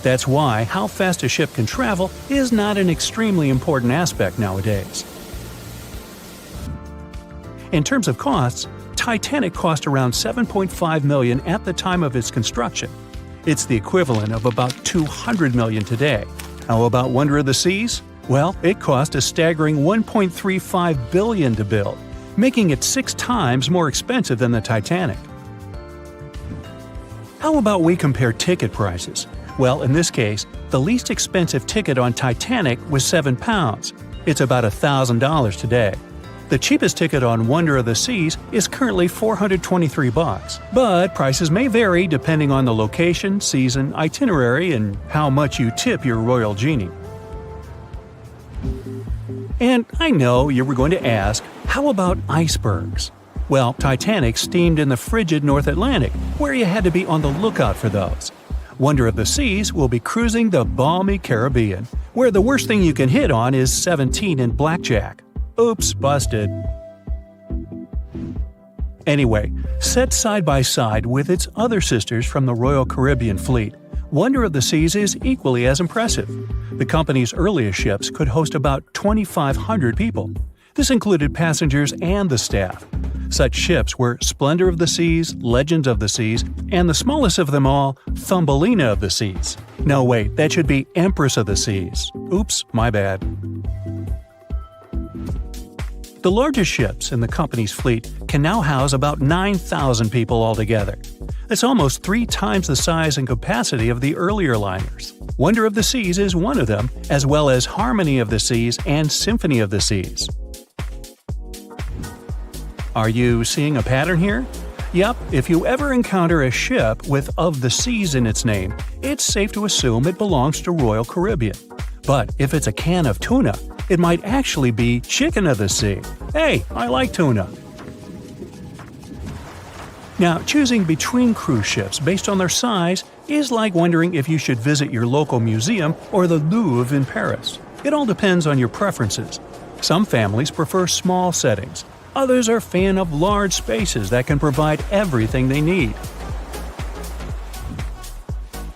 Speaker 1: That's why how fast a ship can travel is not an extremely important aspect nowadays. In terms of costs, Titanic cost around $7.5 million at the time of its construction. It's the equivalent of about $200 million today. How about Wonder of the Seas? Well, it cost a staggering $1.35 billion to build, making it 6 times more expensive than the Titanic. How about we compare ticket prices? Well, in this case, the least expensive ticket on Titanic was £7. It's about $1,000 today. The cheapest ticket on Wonder of the Seas is currently $423, but prices may vary depending on the location, season, itinerary, and how much you tip your royal genie. And I know you were going to ask, how about icebergs? Well, Titanic steamed in the frigid North Atlantic, where you had to be on the lookout for those. Wonder of the Seas will be cruising the balmy Caribbean, where the worst thing you can hit on is 17 in blackjack. Oops, busted. Anyway, set side by side with its other sisters from the Royal Caribbean Fleet, Wonder of the Seas is equally as impressive. The company's earliest ships could host about 2,500 people. This included passengers and the staff. Such ships were Splendor of the Seas, Legends of the Seas, and the smallest of them all, Thumbelina of the Seas. No, wait, that should be Empress of the Seas. Oops, my bad. The largest ships in the company's fleet can now house about 9,000 people altogether. That's almost 3 times the size and capacity of the earlier liners. Wonder of the Seas is one of them, as well as Harmony of the Seas and Symphony of the Seas. Are you seeing a pattern here? Yup, if you ever encounter a ship with "of the Seas" in its name, it's safe to assume it belongs to Royal Caribbean. But if it's a can of tuna, it might actually be Chicken of the Sea. Hey, I like tuna. Now, choosing between cruise ships based on their size is like wondering if you should visit your local museum or the Louvre in Paris. It all depends on your preferences. Some families prefer small settings. Others are fan of large spaces that can provide everything they need.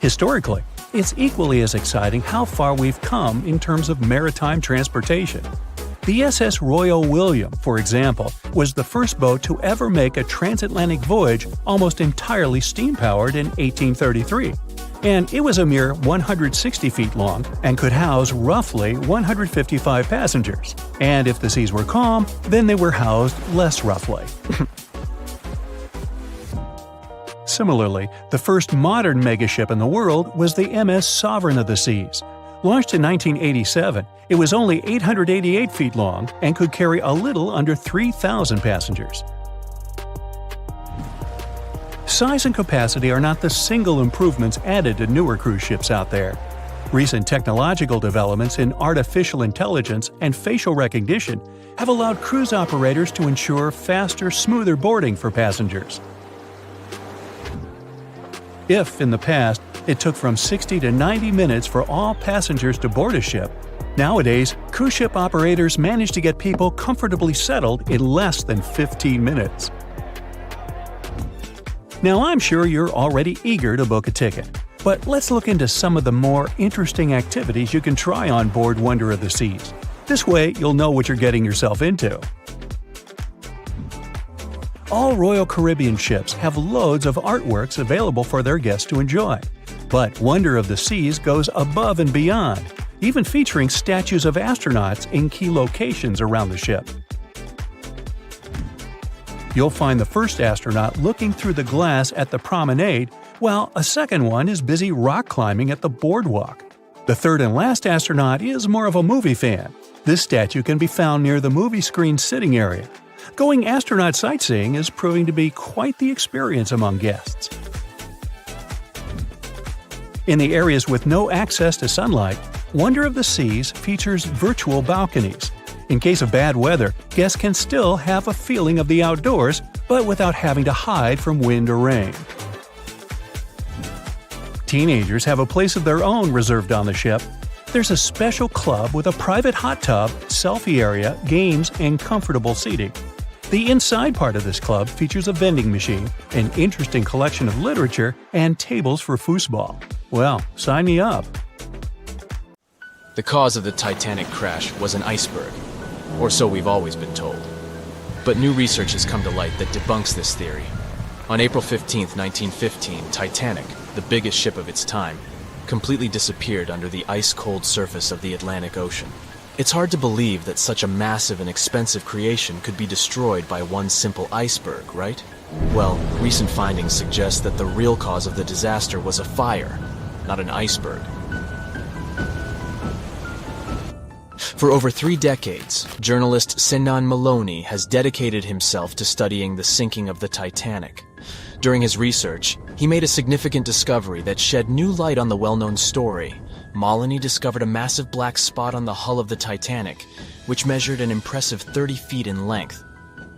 Speaker 1: Historically, it's equally as exciting how far we've come in terms of maritime transportation. The SS Royal William, for example, was the first boat to ever make a transatlantic voyage almost entirely steam-powered in 1833. And it was a mere 160 feet long and could house roughly 155 passengers. And if the seas were calm, then they were housed less roughly. Similarly, the first modern megaship in the world was the MS Sovereign of the Seas. Launched in 1987, it was only 888 feet long and could carry a little under 3,000 passengers. Size and capacity are not the single improvements added to newer cruise ships out there. Recent technological developments in artificial intelligence and facial recognition have allowed cruise operators to ensure faster, smoother boarding for passengers. If, in the past, it took from 60 to 90 minutes for all passengers to board a ship, nowadays, cruise ship operators manage to get people comfortably settled in less than 15 minutes. Now, I'm sure you're already eager to book a ticket, but let's look into some of the more interesting activities you can try on board Wonder of the Seas. This way, you'll know what you're getting yourself into. All Royal Caribbean ships have loads of artworks available for their guests to enjoy. But Wonder of the Seas goes above and beyond, even featuring statues of astronauts in key locations around the ship. You'll find the first astronaut looking through the glass at the promenade, while a second one is busy rock climbing at the boardwalk. The third and last astronaut is more of a movie fan. This statue can be found near the movie screen sitting area. Going astronaut sightseeing is proving to be quite the experience among guests. In the areas with no access to sunlight, Wonder of the Seas features virtual balconies. In case of bad weather, guests can still have a feeling of the outdoors, but without having to hide from wind or rain. Teenagers have a place of their own reserved on the ship. There's a special club with a private hot tub, selfie area, games, and comfortable seating. The inside part of this club features a vending machine, an interesting collection of literature, and tables for foosball. Well, sign me up.
Speaker 6: The cause of the Titanic crash was an iceberg, or so we've always been told. But new research has come to light that debunks this theory. On April 15, 1915, Titanic, the biggest ship of its time, completely disappeared under the ice-cold surface of the Atlantic Ocean. It's hard to believe that such a massive and expensive creation could be destroyed by one simple iceberg, right? Well, recent findings suggest that the real cause of the disaster was a fire, not an iceberg. For over 3 decades, journalist Sinan Maloney has dedicated himself to studying the sinking of the Titanic. During his research, he made a significant discovery that shed new light on the well-known story. Maloney discovered a massive black spot on the hull of the Titanic, which measured an impressive 30 feet in length.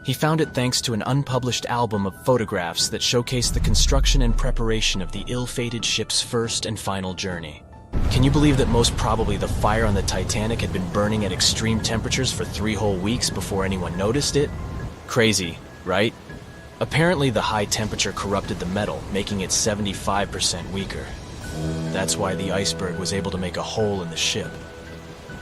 Speaker 6: He found it thanks to an unpublished album of photographs that showcased the construction and preparation of the ill-fated ship's first and final journey. Can you believe that most probably the fire on the Titanic had been burning at extreme temperatures for 3 whole weeks before anyone noticed it? Crazy, right? Apparently the high temperature corrupted the metal, making it 75% weaker. That's why the iceberg was able to make a hole in the ship.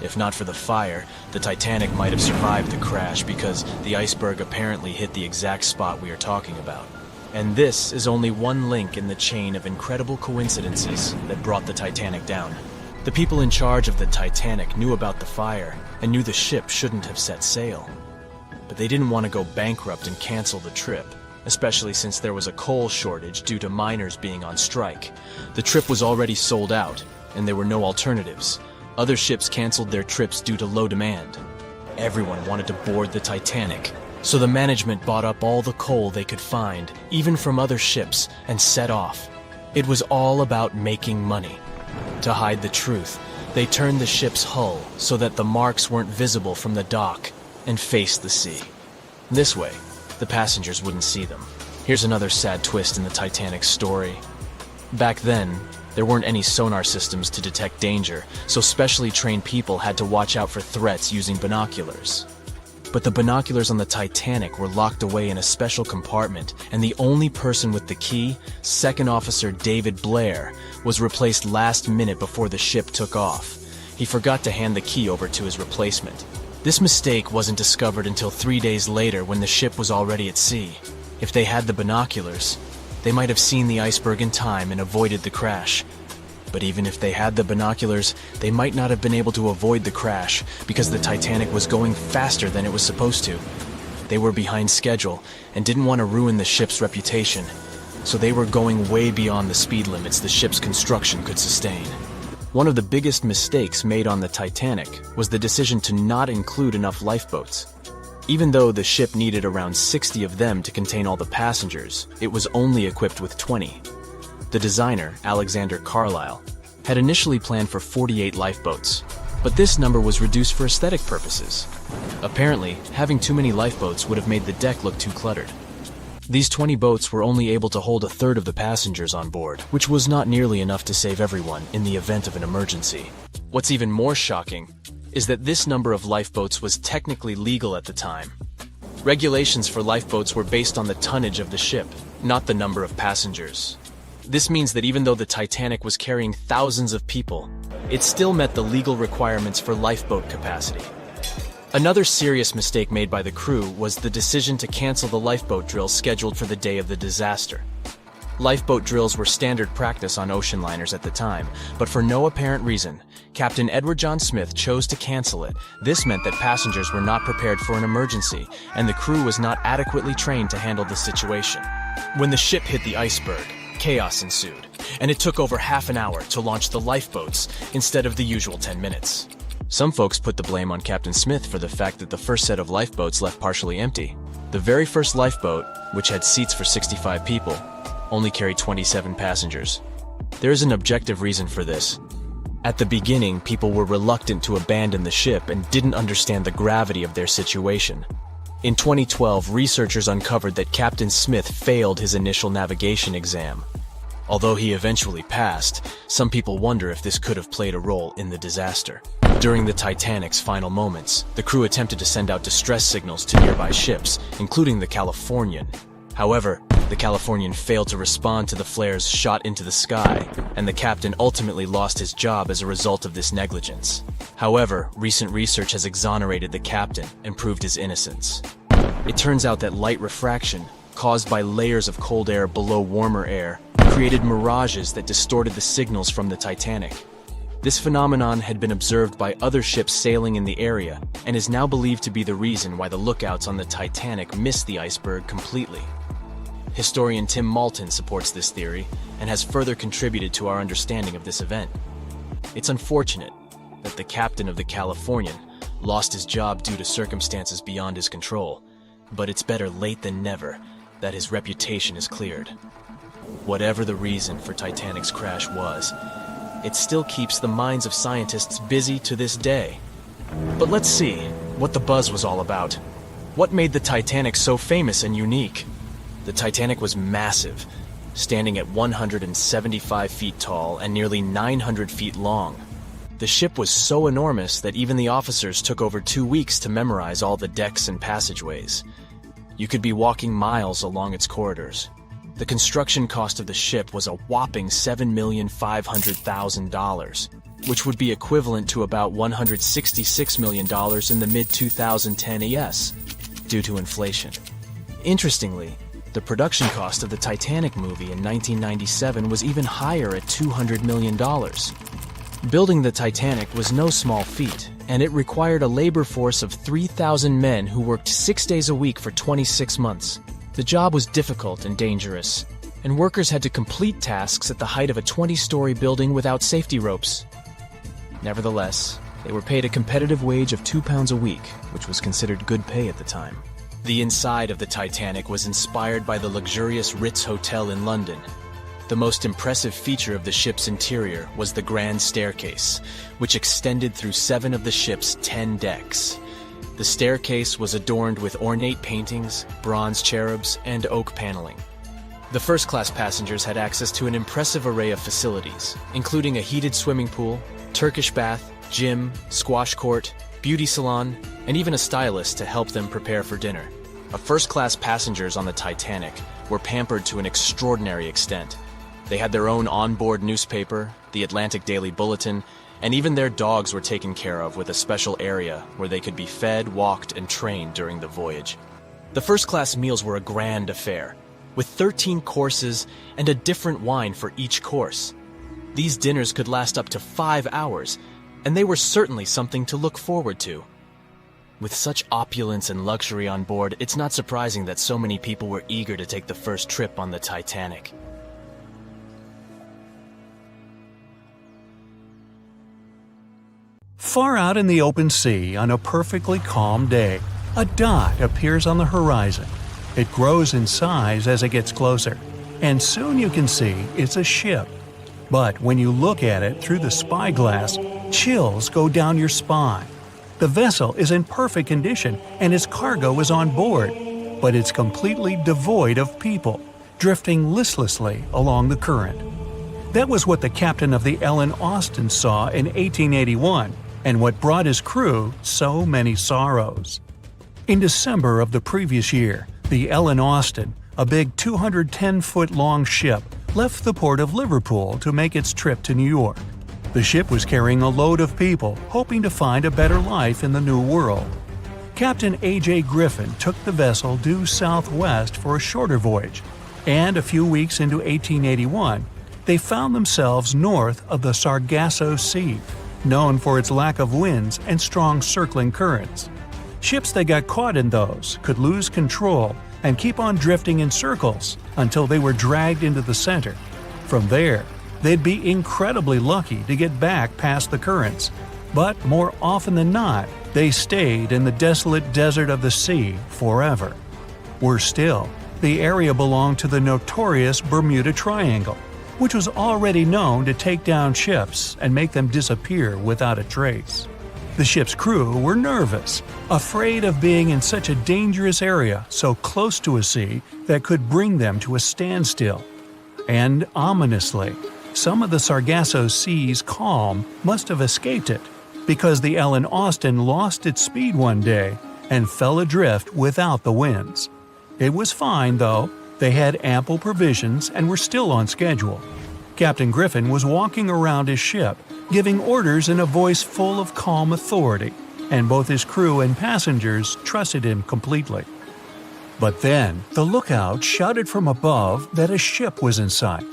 Speaker 6: If not for the fire, the Titanic might have survived the crash because the iceberg apparently hit the exact spot we are talking about. And this is only one link in the chain of incredible coincidences that brought the Titanic down. The people in charge of the Titanic knew about the fire and knew the ship shouldn't have set sail. But they didn't want to go bankrupt and cancel the trip, especially since there was a coal shortage due to miners being on strike. The trip was already sold out, and there were no alternatives. Other ships canceled their trips due to low demand. Everyone wanted to board the Titanic, so the management bought up all the coal they could find, even from other ships, and set off. It was all about making money. To hide the truth, they turned the ship's hull so that the marks weren't visible from the dock and faced the sea. This way, the passengers wouldn't see them. Here's another sad twist in the Titanic story. Back then, there weren't any sonar systems to detect danger, so specially trained people had to watch out for threats using binoculars. But the binoculars on the Titanic were locked away in a special compartment, and the only person with the key, Second Officer David Blair, was replaced last minute before the ship took off. He forgot to hand the key over to his replacement. This mistake wasn't discovered until 3 days later when the ship was already at sea. If they had the binoculars, they might have seen the iceberg in time and avoided the crash. But even if they had the binoculars, they might not have been able to avoid the crash because the Titanic was going faster than it was supposed to. They were behind schedule and didn't want to ruin the ship's reputation, so they were going way beyond the speed limits the ship's construction could sustain. One of the biggest mistakes made on the Titanic was the decision to not include enough lifeboats. Even though the ship needed around 60 of them to contain all the passengers, it was only equipped with 20. The designer, Alexander Carlisle, had initially planned for 48 lifeboats, but this number was reduced for aesthetic purposes. Apparently, having too many lifeboats would have made the deck look too cluttered. These 20 boats were only able to hold a third of the passengers on board, which was not nearly enough to save everyone in the event of an emergency. What's even more shocking is that this number of lifeboats was technically legal at the time. Regulations for lifeboats were based on the tonnage of the ship, not the number of passengers. This means that even though the Titanic was carrying thousands of people, it still met the legal requirements for lifeboat capacity. Another serious mistake made by the crew was the decision to cancel the lifeboat drills scheduled for the day of the disaster. Lifeboat drills were standard practice on ocean liners at the time, but for no apparent reason, Captain Edward John Smith chose to cancel it. This meant that passengers were not prepared for an emergency, and the crew was not adequately trained to handle the situation. When the ship hit the iceberg, chaos ensued, and it took over half an hour to launch the lifeboats instead of the usual 10 minutes. Some folks put the blame on Captain Smith for the fact that the first set of lifeboats left partially empty. The very first lifeboat, which had seats for 65 people, only carried 27 passengers. There is an objective reason for this. At the beginning, people were reluctant to abandon the ship and didn't understand the gravity of their situation. In 2012, researchers uncovered that Captain Smith failed his initial navigation exam. Although he eventually passed, some people wonder if this could have played a role in the disaster. During the Titanic's final moments, the crew attempted to send out distress signals to nearby ships, including the Californian. However, the Californian failed to respond to the flares shot into the sky, and the captain ultimately lost his job as a result of this negligence. However, recent research has exonerated the captain and proved his innocence. It turns out that light refraction, caused by layers of cold air below warmer air, created mirages that distorted the signals from the Titanic. This phenomenon had been observed by other ships sailing in the area and is now believed to be the reason why the lookouts on the Titanic missed the iceberg completely. Historian Tim Malton supports this theory and has further contributed to our understanding of this event. It's unfortunate that the captain of the Californian lost his job due to circumstances beyond his control, but it's better late than never that his reputation is cleared. Whatever the reason for Titanic's crash was, it still keeps the minds of scientists busy to this day. But let's see what the buzz was all about. What made the Titanic so famous and unique? The Titanic was massive, standing at 175 feet tall and nearly 900 feet long. The ship was so enormous that even the officers took over 2 weeks to memorize all the decks and passageways. You could be walking miles along its corridors. The construction cost of the ship was a whopping $7,500,000, which would be equivalent to about $166 million in the mid-2010 ES, due to inflation. Interestingly, the production cost of the Titanic movie in 1997 was even higher at $200 million. Building the Titanic was no small feat, and it required a labor force of 3,000 men who worked 6 days a week for 26 months. The job was difficult and dangerous, and workers had to complete tasks at the height of a 20-story building without safety ropes. Nevertheless, they were paid a competitive wage of £2 a week, which was considered good pay at the time. The inside of the Titanic was inspired by the luxurious Ritz Hotel in London. The most impressive feature of the ship's interior was the grand staircase, which extended through 7 of the ship's 10 decks. The staircase was adorned with ornate paintings, bronze cherubs, and oak paneling. The first-class passengers had access to an impressive array of facilities, including a heated swimming pool, Turkish bath, gym, squash court, beauty salon, and even a stylist to help them prepare for dinner. First-class passengers on the Titanic were pampered to an extraordinary extent. They had their own onboard newspaper, the Atlantic Daily Bulletin, and even their dogs were taken care of with a special area where they could be fed, walked, and trained during the voyage. The first-class meals were a grand affair, with 13 courses and a different wine for each course. These dinners could last up to 5 hours, and they were certainly something to look forward to. With such opulence and luxury on board, it's not surprising that so many people were eager to take the first trip on the Titanic.
Speaker 1: Far out in the open sea on a perfectly calm day, a dot appears on the horizon. It grows in size as it gets closer, and soon you can see it's a ship. But when you look at it through the spyglass, chills go down your spine. The vessel is in perfect condition and its cargo is on board, but it's completely devoid of people, drifting listlessly along the current. That was what the captain of the Ellen Austin saw in 1881, and what brought his crew so many sorrows. In December of the previous year, the Ellen Austin, a big 210-foot-long ship, left the port of Liverpool to make its trip to New York. The ship was carrying a load of people hoping to find a better life in the New World. Captain A.J. Griffin took the vessel due southwest for a shorter voyage, and a few weeks into 1881, they found themselves north of the Sargasso Sea, known for its lack of winds and strong circling currents. Ships that got caught in those could lose control and keep on drifting in circles until they were dragged into the center. From there, they'd be incredibly lucky to get back past the currents, but more often than not, they stayed in the desolate desert of the sea forever. Worse still, the area belonged to the notorious Bermuda Triangle. which was already known to take down ships and make them disappear without a trace. The ship's crew were nervous, afraid of being in such a dangerous area so close to a sea that could bring them to a standstill. And ominously, some of the Sargasso Sea's calm must have escaped it, because the Ellen Austin lost its speed one day and fell adrift without the winds. It was fine, though. They had ample provisions and were still on schedule. Captain Griffin was walking around his ship, giving orders in a voice full of calm authority, and both his crew and passengers trusted him completely. But then, the lookout shouted from above that a ship was in sight.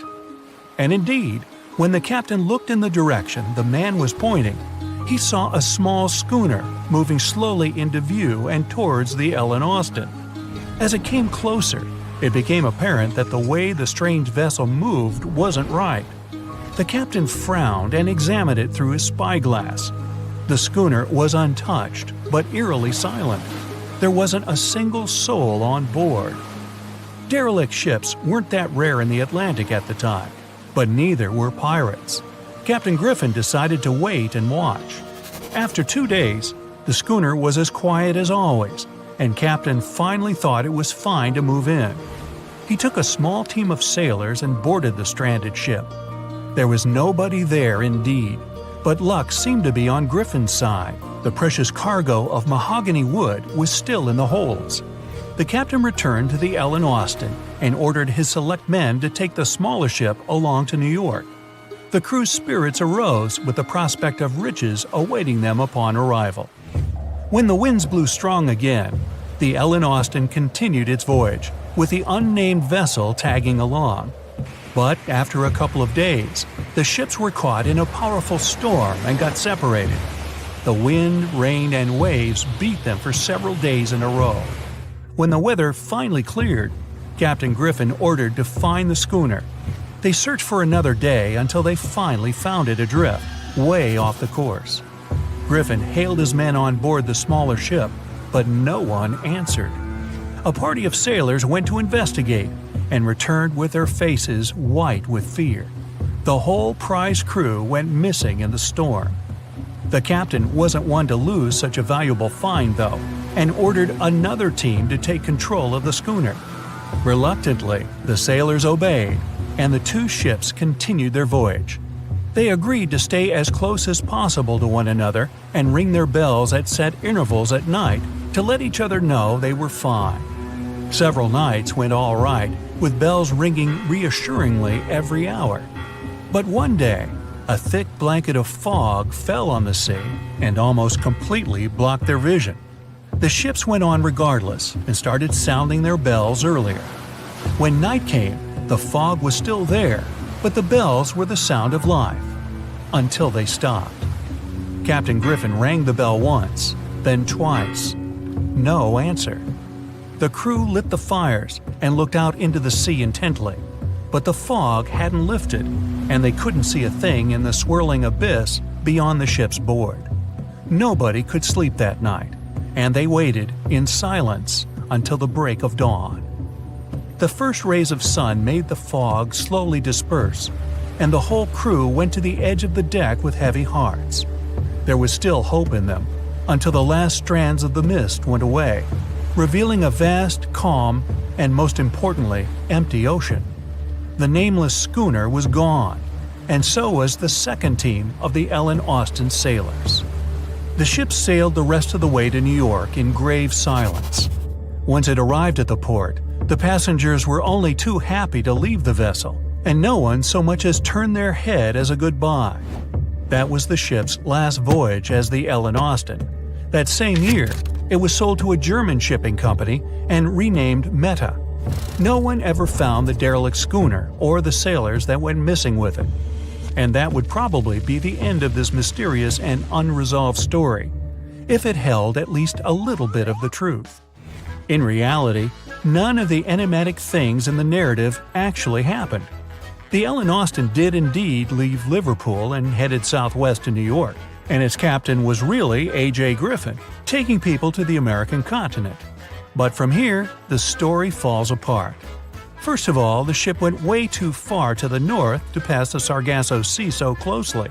Speaker 1: And indeed, when the captain looked in the direction the man was pointing, he saw a small schooner moving slowly into view and towards the Ellen Austin. As it came closer, it became apparent that the way the strange vessel moved wasn't right. The captain frowned and examined it through his spyglass. The schooner was untouched, but eerily silent. There wasn't a single soul on board. Derelict ships weren't that rare in the Atlantic at the time, but neither were pirates. Captain Griffin decided to wait and watch. After 2 days, the schooner was as quiet as always, and Captain finally thought it was fine to move in. He took a small team of sailors and boarded the stranded ship. There was nobody there indeed, but luck seemed to be on Griffin's side. The precious cargo of mahogany wood was still in the holds. The captain returned to the Ellen Austin and ordered his select men to take the smaller ship along to New York. The crew's spirits arose with the prospect of riches awaiting them upon arrival. When the winds blew strong again, the Ellen Austin continued its voyage, with the unnamed vessel tagging along. But after a couple of days, the ships were caught in a powerful storm and got separated. The wind, rain, and waves beat them for several days in a row. When the weather finally cleared, Captain Griffin ordered to find the schooner. They searched for another day until they finally found it adrift, way off the course. Griffin hailed his men on board the smaller ship, but no one answered. A party of sailors went to investigate and returned with their faces white with fear. The whole prize crew went missing in the storm. The captain wasn't one to lose such a valuable find, though, and ordered another team to take control of the schooner. Reluctantly, the sailors obeyed, and the two ships continued their voyage. They agreed to stay as close as possible to one another and ring their bells at set intervals at night to let each other know they were fine. Several nights went all right, with bells ringing reassuringly every hour. But one day, a thick blanket of fog fell on the sea and almost completely blocked their vision. The ships went on regardless and started sounding their bells earlier. When night came, the fog was still there, but the bells were the sound of life. Until they stopped. Captain Griffin rang the bell once, then twice. No answer. The crew lit the fires and looked out into the sea intently, but the fog hadn't lifted, and they couldn't see a thing in the swirling abyss beyond the ship's board. Nobody could sleep that night, and they waited in silence until the break of dawn. The first rays of sun made the fog slowly disperse, and the whole crew went to the edge of the deck with heavy hearts. There was still hope in them, until the last strands of the mist went away, revealing a vast, calm, and most importantly, empty ocean. The nameless schooner was gone, and so was the second team of the Ellen Austin sailors. The ship sailed the rest of the way to New York in grave silence. Once it arrived at the port, the passengers were only too happy to leave the vessel, and no one so much as turned their head as a goodbye. That was the ship's last voyage as the Ellen Austin. That same year, it was sold to a German shipping company and renamed Meta. No one ever found the derelict schooner or the sailors that went missing with it. And that would probably be the end of this mysterious and unresolved story, if it held at least a little bit of the truth. In reality, none of the enigmatic things in the narrative actually happened. The Ellen Austin did indeed leave Liverpool and headed southwest to New York, and its captain was really A.J. Griffin, taking people to the American continent. But from here, the story falls apart. First of all, the ship went way too far to the north to pass the Sargasso Sea so closely.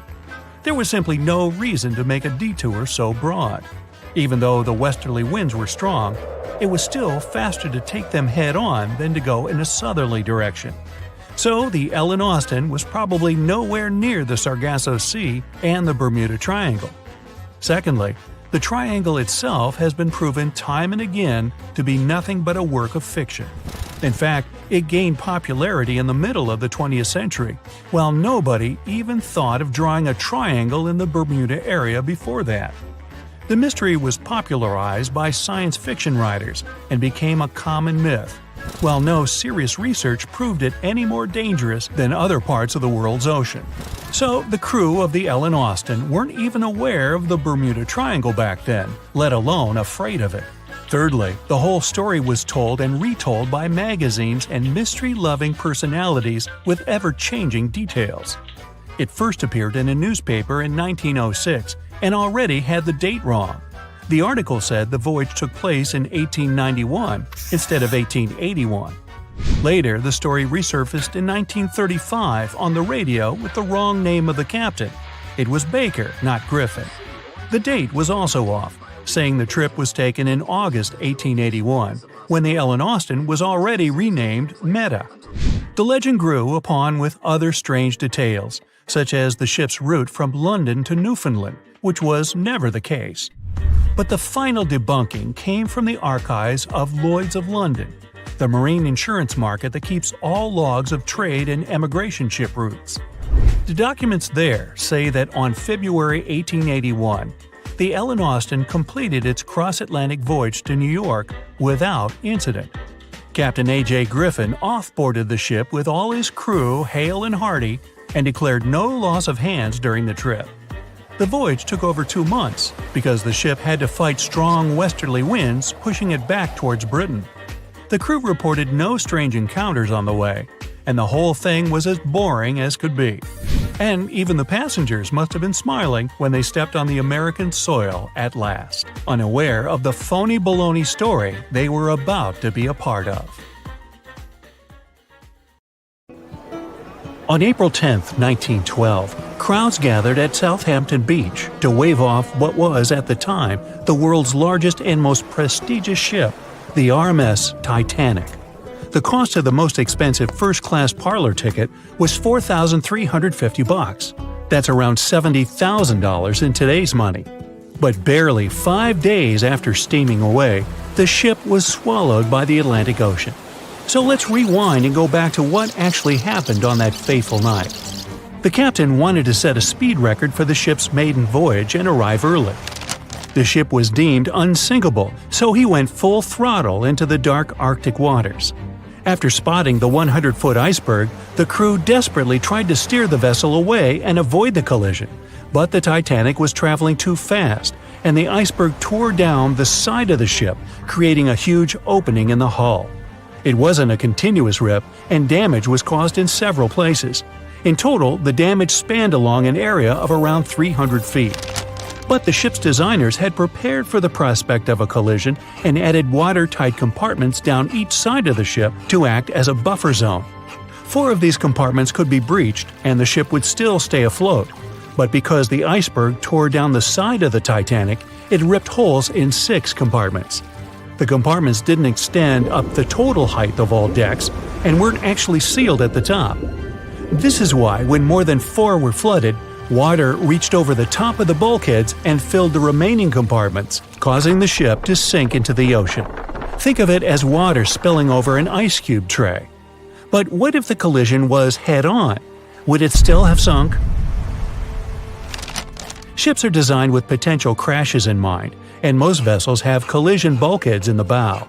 Speaker 1: There was simply no reason to make a detour so broad. Even though the westerly winds were strong, it was still faster to take them head-on than to go in a southerly direction. So the Ellen Austin was probably nowhere near the Sargasso Sea and the Bermuda Triangle. Secondly, the triangle itself has been proven time and again to be nothing but a work of fiction. In fact, it gained popularity in the middle of the 20th century, while nobody even thought of drawing a triangle in the Bermuda area before that. The mystery was popularized by science fiction writers and became a common myth, while no serious research proved it any more dangerous than other parts of the world's ocean. So the crew of the Ellen Austin weren't even aware of the Bermuda Triangle back then, let alone afraid of it. Thirdly, the whole story was told and retold by magazines and mystery-loving personalities with ever-changing details. It first appeared in a newspaper in 1906 and already had the date wrong. The article said the voyage took place in 1891 instead of 1881. Later, the story resurfaced in 1935 on the radio with the wrong name of the captain. It was Baker, not Griffin. The date was also off, saying the trip was taken in August 1881, when the Ellen Austin was already renamed Meta. The legend grew upon with other strange details, such as the ship's route from London to Newfoundland, which was never the case. But the final debunking came from the archives of Lloyd's of London, the marine insurance market that keeps all logs of trade and emigration ship routes. The documents there say that on February 1881, the Ellen Austin completed its cross-Atlantic voyage to New York without incident. Captain A.J. Griffin off-boarded the ship with all his crew hale and hearty and declared no loss of hands during the trip. The voyage took over 2 months because the ship had to fight strong westerly winds pushing it back towards Britain. The crew reported no strange encounters on the way, and the whole thing was as boring as could be. And even the passengers must have been smiling when they stepped on the American soil at last, unaware of the phony baloney story they were about to be a part of. On April 10, 1912, crowds gathered at Southampton Beach to wave off what was, at the time, the world's largest and most prestigious ship, the RMS Titanic. The cost of the most expensive first-class parlor ticket was $4,350. That's around $70,000 in today's money. But barely 5 days after steaming away, the ship was swallowed by the Atlantic Ocean. So let's rewind and go back to what actually happened on that fateful night. The captain wanted to set a speed record for the ship's maiden voyage and arrive early. The ship was deemed unsinkable, so he went full throttle into the dark Arctic waters. After spotting the 100-foot iceberg, the crew desperately tried to steer the vessel away and avoid the collision, but the Titanic was traveling too fast, and the iceberg tore down the side of the ship, creating a huge opening in the hull. It wasn't a continuous rip, and damage was caused in several places. In total, the damage spanned along an area of around 300 feet. But the ship's designers had prepared for the prospect of a collision and added watertight compartments down each side of the ship to act as a buffer zone. 4 of these compartments could be breached and the ship would still stay afloat. But because the iceberg tore down the side of the Titanic, it ripped holes in 6 compartments. The compartments didn't extend up the total height of all decks and weren't actually sealed at the top. This is why, when more than 4 were flooded, water reached over the top of the bulkheads and filled the remaining compartments, causing the ship to sink into the ocean. Think of it as water spilling over an ice cube tray. But what if the collision was head-on? Would it still have sunk? Ships are designed with potential crashes in mind, and most vessels have collision bulkheads in the bow.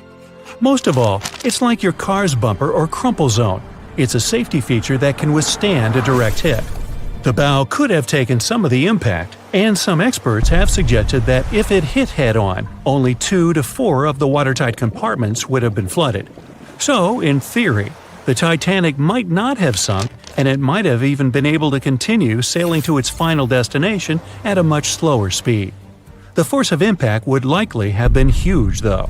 Speaker 1: Most of all, it's like your car's bumper or crumple zone. It's a safety feature that can withstand a direct hit. The bow could have taken some of the impact, and some experts have suggested that if it hit head-on, only 2 to 4 of the watertight compartments would have been flooded. So, in theory, the Titanic might not have sunk, and it might have even been able to continue sailing to its final destination at a much slower speed. The force of impact would likely have been huge, though.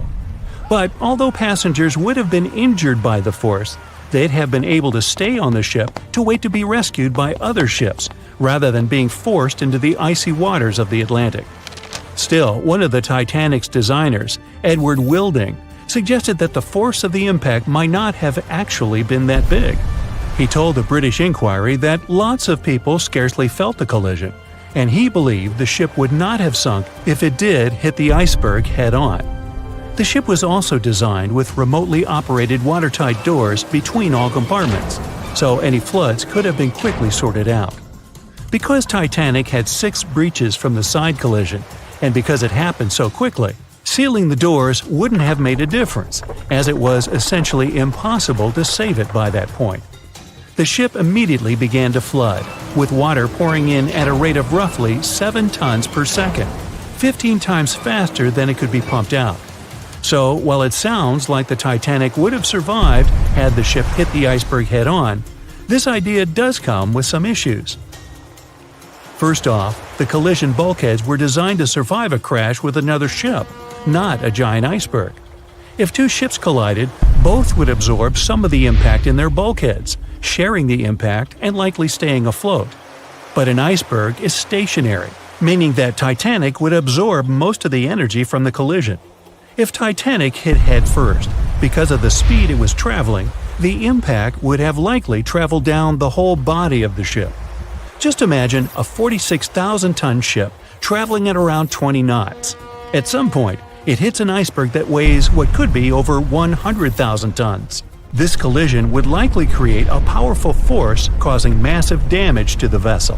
Speaker 1: But although passengers would have been injured by the force, they'd have been able to stay on the ship to wait to be rescued by other ships, rather than being forced into the icy waters of the Atlantic. Still, one of the Titanic's designers, Edward Wilding, suggested that the force of the impact might not have actually been that big. He told the British Inquiry that lots of people scarcely felt the collision, and he believed the ship would not have sunk if it did hit the iceberg head-on. The ship was also designed with remotely operated watertight doors between all compartments, so any floods could have been quickly sorted out. Because Titanic had 6 breaches from the side collision, and because it happened so quickly, sealing the doors wouldn't have made a difference, as it was essentially impossible to save it by that point. The ship immediately began to flood, with water pouring in at a rate of roughly 7 tons per second, 15 times faster than it could be pumped out. So, while it sounds like the Titanic would have survived had the ship hit the iceberg head-on, this idea does come with some issues. First off, the collision bulkheads were designed to survive a crash with another ship, not a giant iceberg. If 2 ships collided, both would absorb some of the impact in their bulkheads, sharing the impact and likely staying afloat. But an iceberg is stationary, meaning that Titanic would absorb most of the energy from the collision. If Titanic hit head first, because of the speed it was traveling, the impact would have likely traveled down the whole body of the ship. Just imagine a 46,000-ton ship traveling at around 20 knots. At some point, it hits an iceberg that weighs what could be over 100,000 tons. This collision would likely create a powerful force causing massive damage to the vessel.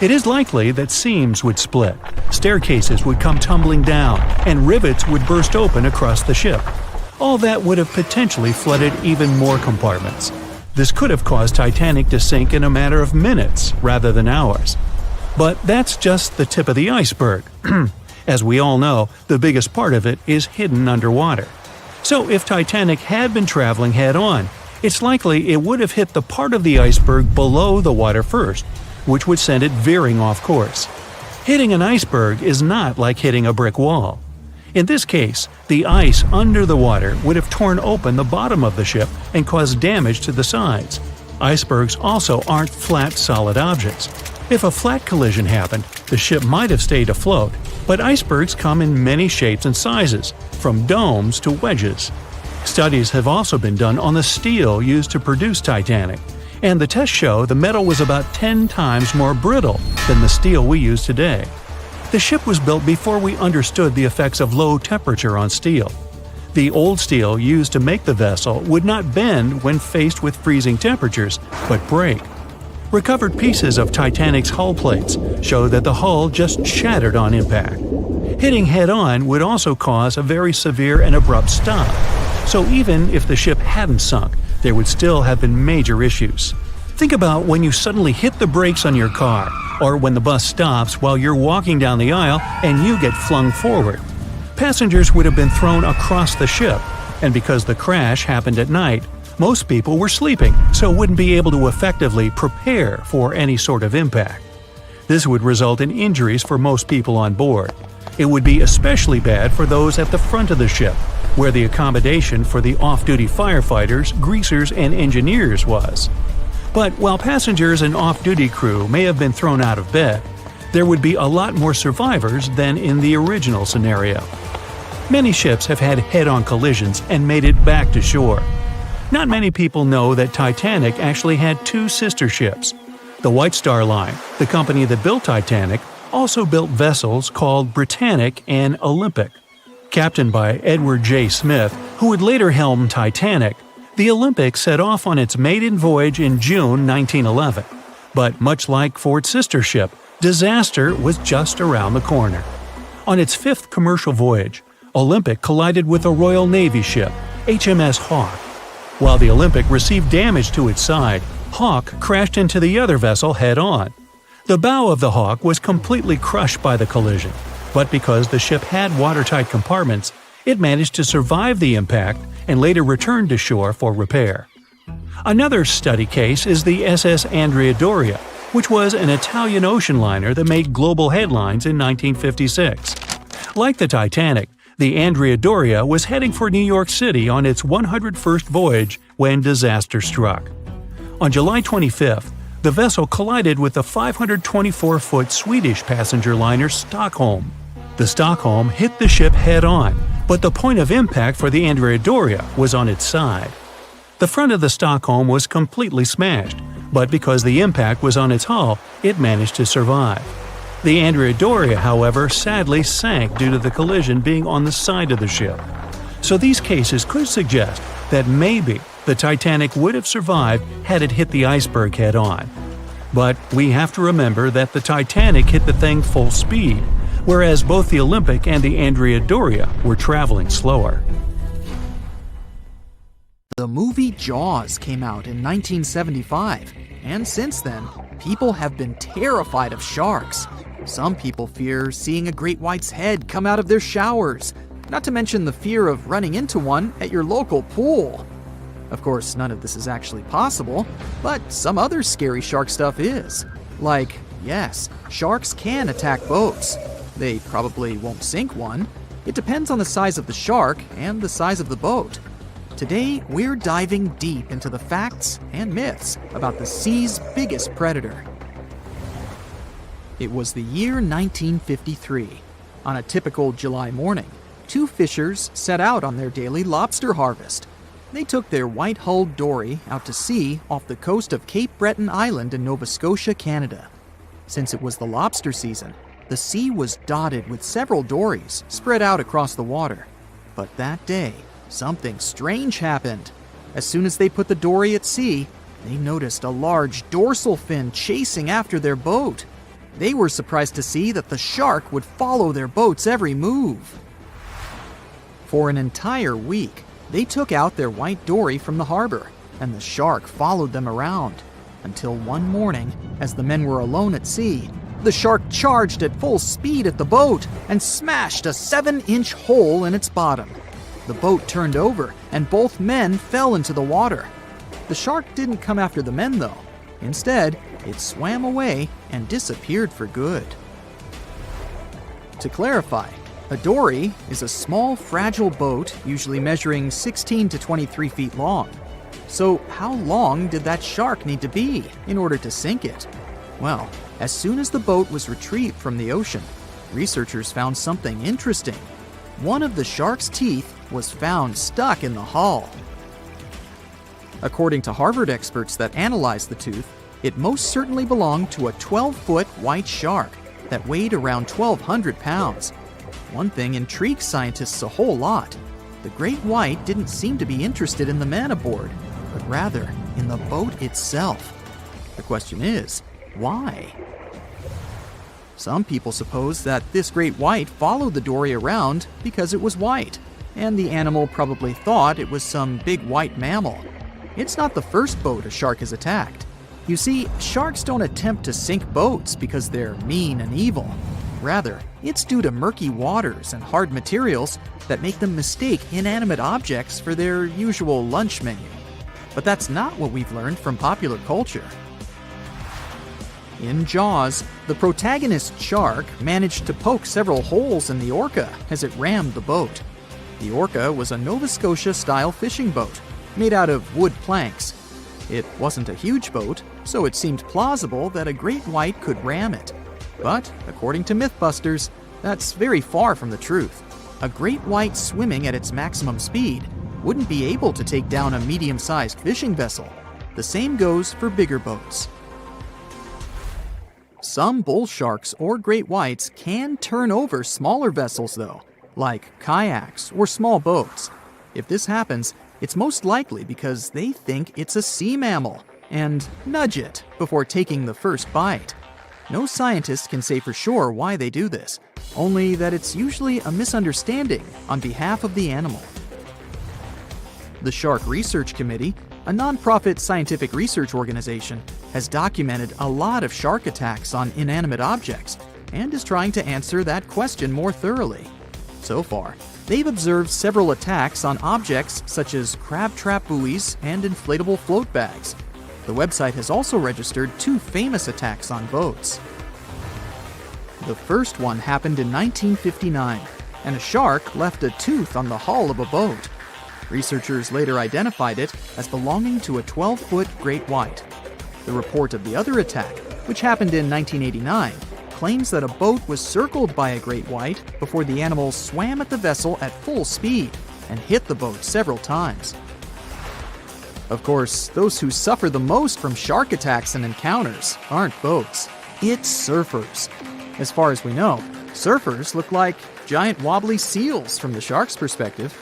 Speaker 1: It is likely that seams would split, staircases would come tumbling down, and rivets would burst open across the ship. All that would have potentially flooded even more compartments. This could have caused Titanic to sink in a matter of minutes rather than hours. But that's just the tip of the iceberg. As we all know, the biggest part of it is hidden underwater. So if Titanic had been traveling head-on, it's likely it would have hit the part of the iceberg below the water first, which would send it veering off course. Hitting an iceberg is not like hitting a brick wall. In this case, the ice under the water would have torn open the bottom of the ship and caused damage to the sides. Icebergs also aren't flat, solid objects. If a flat collision happened, the ship might have stayed afloat, but icebergs come in many shapes and sizes, from domes to wedges. Studies have also been done on the steel used to produce Titanic, and the tests show the metal was about 10 times more brittle than the steel we use today. The ship was built before we understood the effects of low temperature on steel. The old steel used to make the vessel would not bend when faced with freezing temperatures, but break. Recovered pieces of Titanic's hull plates show that the hull just shattered on impact. Hitting head-on would also cause a very severe and abrupt stop, so even if the ship hadn't sunk, there would still have been major issues. Think about when you suddenly hit the brakes on your car, or when the bus stops while you're walking down the aisle and you get flung forward. Passengers would have been thrown across the ship, and because the crash happened at night, most people were sleeping, so wouldn't be able to effectively prepare for any sort of impact. This would result in injuries for most people on board. It would be especially bad for those at the front of the ship, where the accommodation for the off-duty firefighters, greasers, and engineers was. But while passengers and off-duty crew may have been thrown out of bed, there would be a lot more survivors than in the original scenario. Many ships have had head-on collisions and made it back to shore. Not many people know that Titanic actually had 2 sister ships. The White Star Line, the company that built Titanic, also built vessels called Britannic and Olympic. Captained by Edward J. Smith, who would later helm Titanic, the Olympic set off on its maiden voyage in June 1911. But much like Ford's sister ship, disaster was just around the corner. On its 5th commercial voyage, Olympic collided with a Royal Navy ship, HMS Hawke. While the Olympic received damage to its side, Hawke crashed into the other vessel head-on. The bow of the Hawke was completely crushed by the collision, but because the ship had watertight compartments, it managed to survive the impact and later returned to shore for repair. Another study case is the SS Andrea Doria, which was an Italian ocean liner that made global headlines in 1956. Like the Titanic, The Andrea Doria was heading for New York City on its 101st voyage when disaster struck. On July 25th, the vessel collided with the 524-foot Swedish passenger liner Stockholm. The Stockholm hit the ship head-on, but the point of impact for the Andrea Doria was on its side. The front of the Stockholm was completely smashed, but because the impact was on its hull, it managed to survive. The Andrea Doria, however, sadly sank due to the collision being on the side of the ship. So these cases could suggest that maybe the Titanic would have survived had it hit the iceberg head-on. But we have to remember that the Titanic hit the thing full speed, whereas both the Olympic and the Andrea Doria were traveling slower.
Speaker 3: The movie Jaws came out in 1975, and since then, people have been terrified of sharks. Some people fear seeing a great white's head come out of their showers, not to mention the fear of running into one at your local pool. Of course, none of this is actually possible, but some other scary shark stuff is. Like, yes, sharks can attack boats. They probably won't sink one. It depends on the size of the shark and the size of the boat. Today, we're diving deep into the facts and myths about the sea's biggest predator. It was the year 1953. On a typical July morning, two fishers set out on their daily lobster harvest. They took their white-hulled dory out to sea off the coast of Cape Breton Island in Nova Scotia, Canada. Since it was the lobster season, the sea was dotted with several dories spread out across the water. But that day, something strange happened. As soon as they put the dory at sea, they noticed a large dorsal fin chasing after their boat. They were surprised to see that the shark would follow their boat's every move. For an entire week, they took out their white dory from the harbor, and the shark followed them around. Until one morning, as the men were alone at sea, the shark charged at full speed at the boat and smashed a 7-inch hole in its bottom. The boat turned over, and both men fell into the water. The shark didn't come after the men, though. Instead, it swam away and disappeared for good. To clarify, a dory is a small, fragile boat usually measuring 16 to 23 feet long. So how long did that shark need to be in order to sink it? Well, as soon as the boat was retrieved from the ocean, researchers found something interesting. One of the shark's teeth was found stuck in the hull. According to Harvard experts that analyzed the tooth, it most certainly belonged to a 12-foot white shark that weighed around 1,200 pounds. One thing intrigued scientists a whole lot. The great white didn't seem to be interested in the man aboard, but rather in the boat itself. The question is, why? Some people suppose that this great white followed the dory around because it was white, and the animal probably thought it was some big white mammal. It's not the first boat a shark has attacked. You see, sharks don't attempt to sink boats because they're mean and evil. Rather, it's due to murky waters and hard materials that make them mistake inanimate objects for their usual lunch menu. But that's not what we've learned from popular culture. In Jaws, the protagonist shark managed to poke several holes in the orca as it rammed the boat. The orca was a Nova Scotia-style fishing boat made out of wood planks. It wasn't a huge boat, so it seemed plausible that a great white could ram it. But, according to Mythbusters, that's very far from the truth. A great white swimming at its maximum speed wouldn't be able to take down a medium-sized fishing vessel. The same goes for bigger boats. Some bull sharks or great whites can turn over smaller vessels, though, like kayaks or small boats. If this happens, it's most likely because they think it's a sea mammal and nudge it before taking the first bite. No scientist can say for sure why they do this, only that it's usually a misunderstanding on behalf of the animal. The Shark Research Committee, a nonprofit scientific research organization, has documented a lot of shark attacks on inanimate objects and is trying to answer that question more thoroughly. So far, they've observed several attacks on objects such as crab trap buoys and inflatable float bags. The website has also registered 2 famous attacks on boats. The first one happened in 1959. and a shark left a tooth on the hull of a boat. Researchers later identified it as belonging to a 12-foot great white. The report of the other attack, which happened in 1989, claims that a boat was circled by a great white before the animal swam at the vessel at full speed and hit the boat several times. Of course, those who suffer the most from shark attacks and encounters aren't boats. It's surfers. As far as we know, surfers look like giant wobbly seals from the shark's perspective.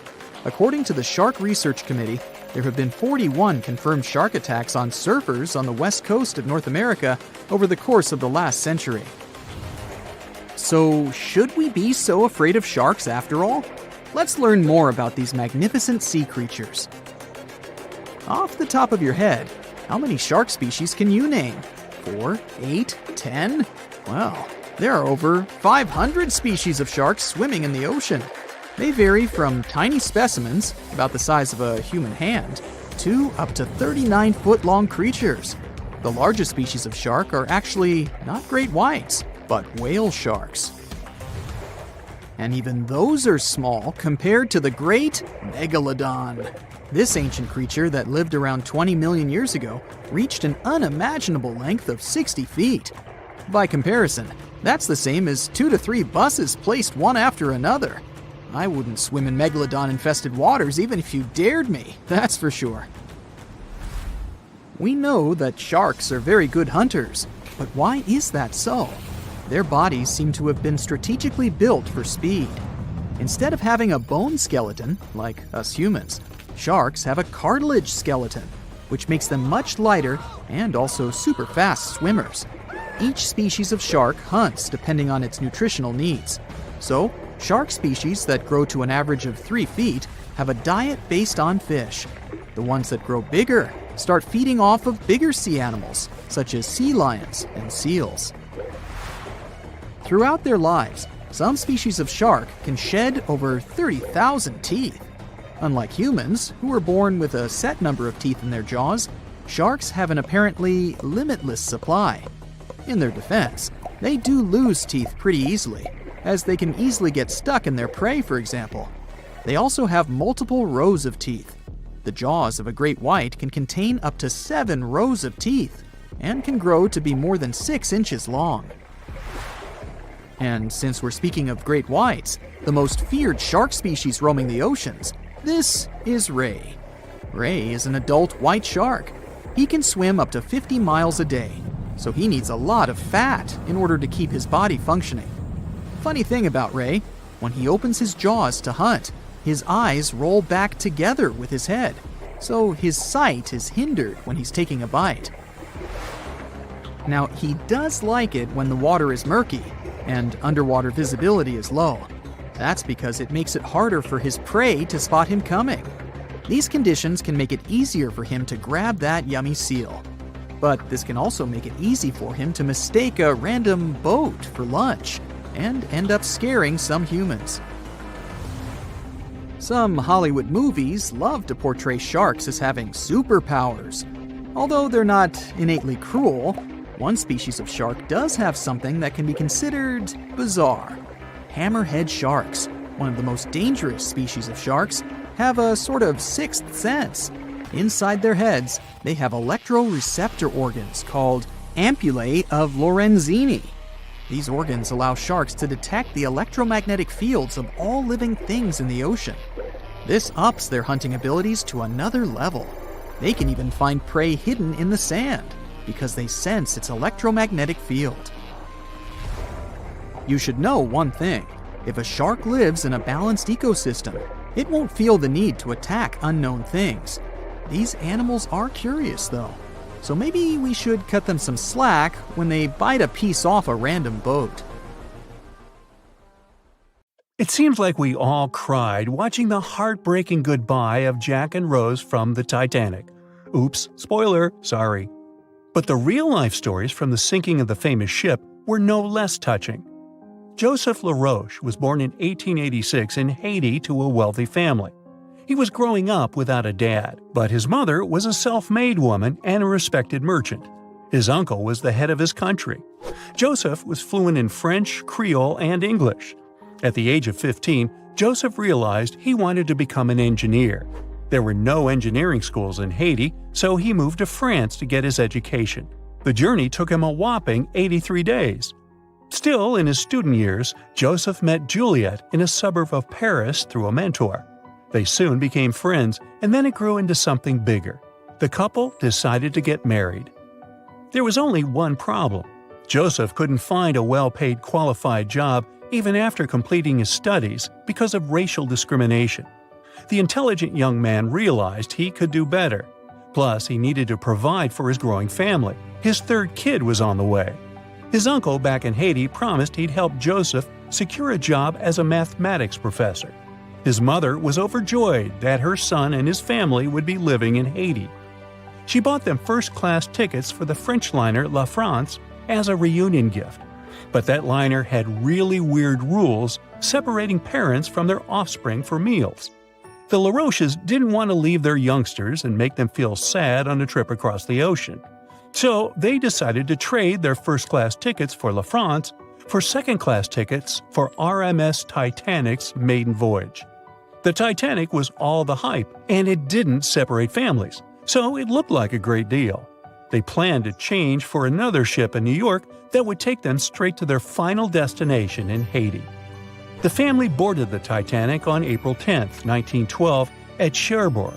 Speaker 3: According to the Shark Research Committee, there have been 41 confirmed shark attacks on surfers on the west coast of North America over the course of the last century. So, should we be so afraid of sharks after all? Let's learn more about these magnificent sea creatures. Off the top of your head, how many shark species can you name? 4, 8, 10? Well, there are over 500 species of sharks swimming in the ocean. They vary from tiny specimens, about the size of a human hand, to up to 39-foot-long creatures. The largest species of shark are actually not great whites, but whale sharks. And even those are small compared to the great megalodon. This ancient creature that lived around 20 million years ago reached an unimaginable length of 60 feet. By comparison, that's the same as 2 to 3 buses placed one after another. I wouldn't swim in megalodon-infested waters even if you dared me, that's for sure. We know that sharks are very good hunters, but why is that so? Their bodies seem to have been strategically built for speed. Instead of having a bone skeleton, like us humans, sharks have a cartilage skeleton, which makes them much lighter and also super fast swimmers. Each species of shark hunts depending on its nutritional needs. So, shark species that grow to an average of 3 feet have a diet based on fish. The ones that grow bigger start feeding off of bigger sea animals, such as sea lions and seals. Throughout their lives, some species of shark can shed over 30,000 teeth. Unlike humans, who are born with a set number of teeth in their jaws, sharks have an apparently limitless supply. In their defense, they do lose teeth pretty easily, as they can easily get stuck in their prey, for example. They also have multiple rows of teeth. The jaws of a great white can contain up to 7 rows of teeth, and can grow to be more than 6 inches long. And since we're speaking of great whites, the most feared shark species roaming the oceans, this is ray. Ray is an adult white shark. He can swim up to 50 miles a day, so he needs a lot of fat in order to keep his body functioning. Funny thing about Ray, when he opens his jaws to hunt, his eyes roll back together with his head, so his sight is hindered when he's taking a bite. Now, he does like it when the water is murky and underwater visibility is low. That's because it makes it harder for his prey to spot him coming. These conditions can make it easier for him to grab that yummy seal. But this can also make it easy for him to mistake a random boat for lunch and end up scaring some humans. Some Hollywood movies love to portray sharks as having superpowers. Although they're not innately cruel, one species of shark does have something that can be considered bizarre. Hammerhead sharks, one of the most dangerous species of sharks, have a sort of sixth sense. Inside their heads, they have electroreceptor organs called ampullae of Lorenzini. These organs allow sharks to detect the electromagnetic fields of all living things in the ocean. This ups their hunting abilities to another level. They can even find prey hidden in the sand because they sense its electromagnetic field. You should know one thing. If a shark lives in a balanced ecosystem, it won't feel the need to attack unknown things. These animals are curious, though, so maybe we should cut them some slack when they bite a piece off a random boat.
Speaker 1: It seems like we all cried watching the heartbreaking goodbye of Jack and Rose from the Titanic. Oops, spoiler, sorry. But the real-life stories from the sinking of the famous ship were no less touching. Joseph LaRoche was born in 1886 in Haiti to a wealthy family. He was growing up without a dad, but his mother was a self-made woman and a respected merchant. His uncle was the head of his country. Joseph was fluent in French, Creole, and English. At the age of 15, Joseph realized he wanted to become an engineer. There were no engineering schools in Haiti, so he moved to France to get his education. The journey took him a whopping 83 days. Still, in his student years, Joseph met Juliet in a suburb of Paris through a mentor. They soon became friends, and then it grew into something bigger. The couple decided to get married. There was only one problem. Joseph couldn't find a well-paid qualified job even after completing his studies because of racial discrimination. The intelligent young man realized he could do better. Plus, he needed to provide for his growing family. His third kid was on the way. His uncle back in Haiti promised he'd help Joseph secure a job as a mathematics professor. His mother was overjoyed that her son and his family would be living in Haiti. She bought them first-class tickets for the French liner La France as a reunion gift. But that liner had really weird rules separating parents from their offspring for meals. The LaRoches didn't want to leave their youngsters and make them feel sad on a trip across the ocean. So they decided to trade their first-class tickets for La France for second-class tickets for RMS Titanic's maiden voyage. The Titanic was all the hype, and it didn't separate families, so it looked like a great deal. They planned to change for another ship in New York that would take them straight to their final destination in Haiti. The family boarded the Titanic on April 10, 1912, at Cherbourg.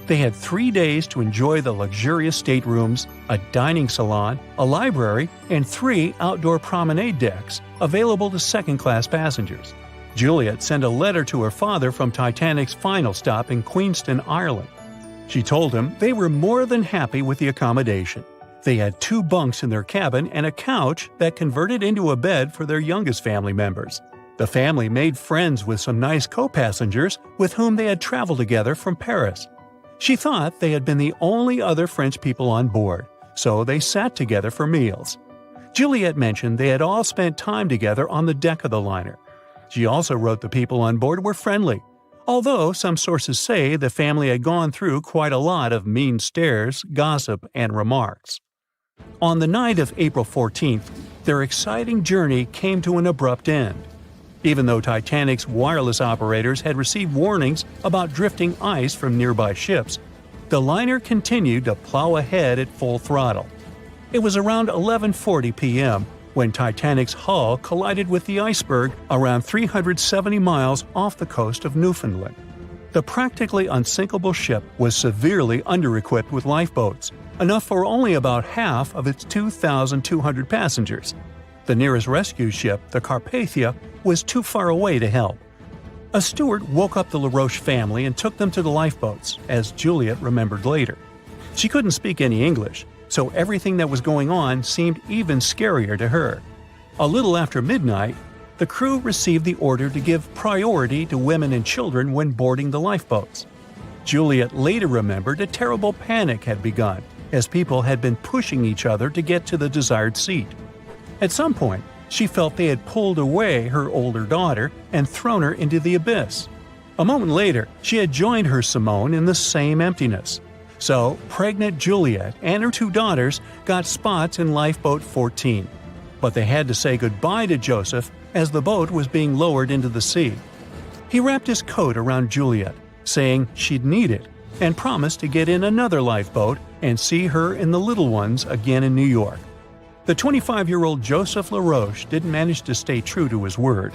Speaker 1: They had 3 days to enjoy the luxurious staterooms, a dining salon, a library, and 3 outdoor promenade decks available to second-class passengers. Juliet sent a letter to her father from Titanic's final stop in Queenston, Ireland. She told him they were more than happy with the accommodation. They had 2 bunks in their cabin and a couch that converted into a bed for their youngest family members. The family made friends with some nice co-passengers with whom they had traveled together from Paris. She thought they had been the only other French people on board, so they sat together for meals. Juliet mentioned they had all spent time together on the deck of the liner. She also wrote the people on board were friendly, although some sources say the family had gone through quite a lot of mean stares, gossip, and remarks. On the night of April 14th, their exciting journey came to an abrupt end. Even though Titanic's wireless operators had received warnings about drifting ice from nearby ships, the liner continued to plow ahead at full throttle. It was around 11:40 p.m. when Titanic's hull collided with the iceberg around 370 miles off the coast of Newfoundland. The practically unsinkable ship was severely under-equipped with lifeboats, enough for only about half of its 2,200 passengers. The nearest rescue ship, the Carpathia, was too far away to help. A steward woke up the LaRoche family and took them to the lifeboats, as Juliet remembered later. She couldn't speak any English, so everything that was going on seemed even scarier to her. A little after midnight, the crew received the order to give priority to women and children when boarding the lifeboats. Juliet later remembered a terrible panic had begun, as people had been pushing each other to get to the desired seat. At some point, she felt they had pulled away her older daughter and thrown her into the abyss. A moment later, she had joined her Simone in the same emptiness. So, pregnant Juliet and her 2 daughters got spots in Lifeboat 14. But they had to say goodbye to Joseph as the boat was being lowered into the sea. He wrapped his coat around Juliet, saying she'd need it, and promised to get in another lifeboat and see her and the little ones again in New York. The 25-year-old Joseph LaRoche didn't manage to stay true to his word.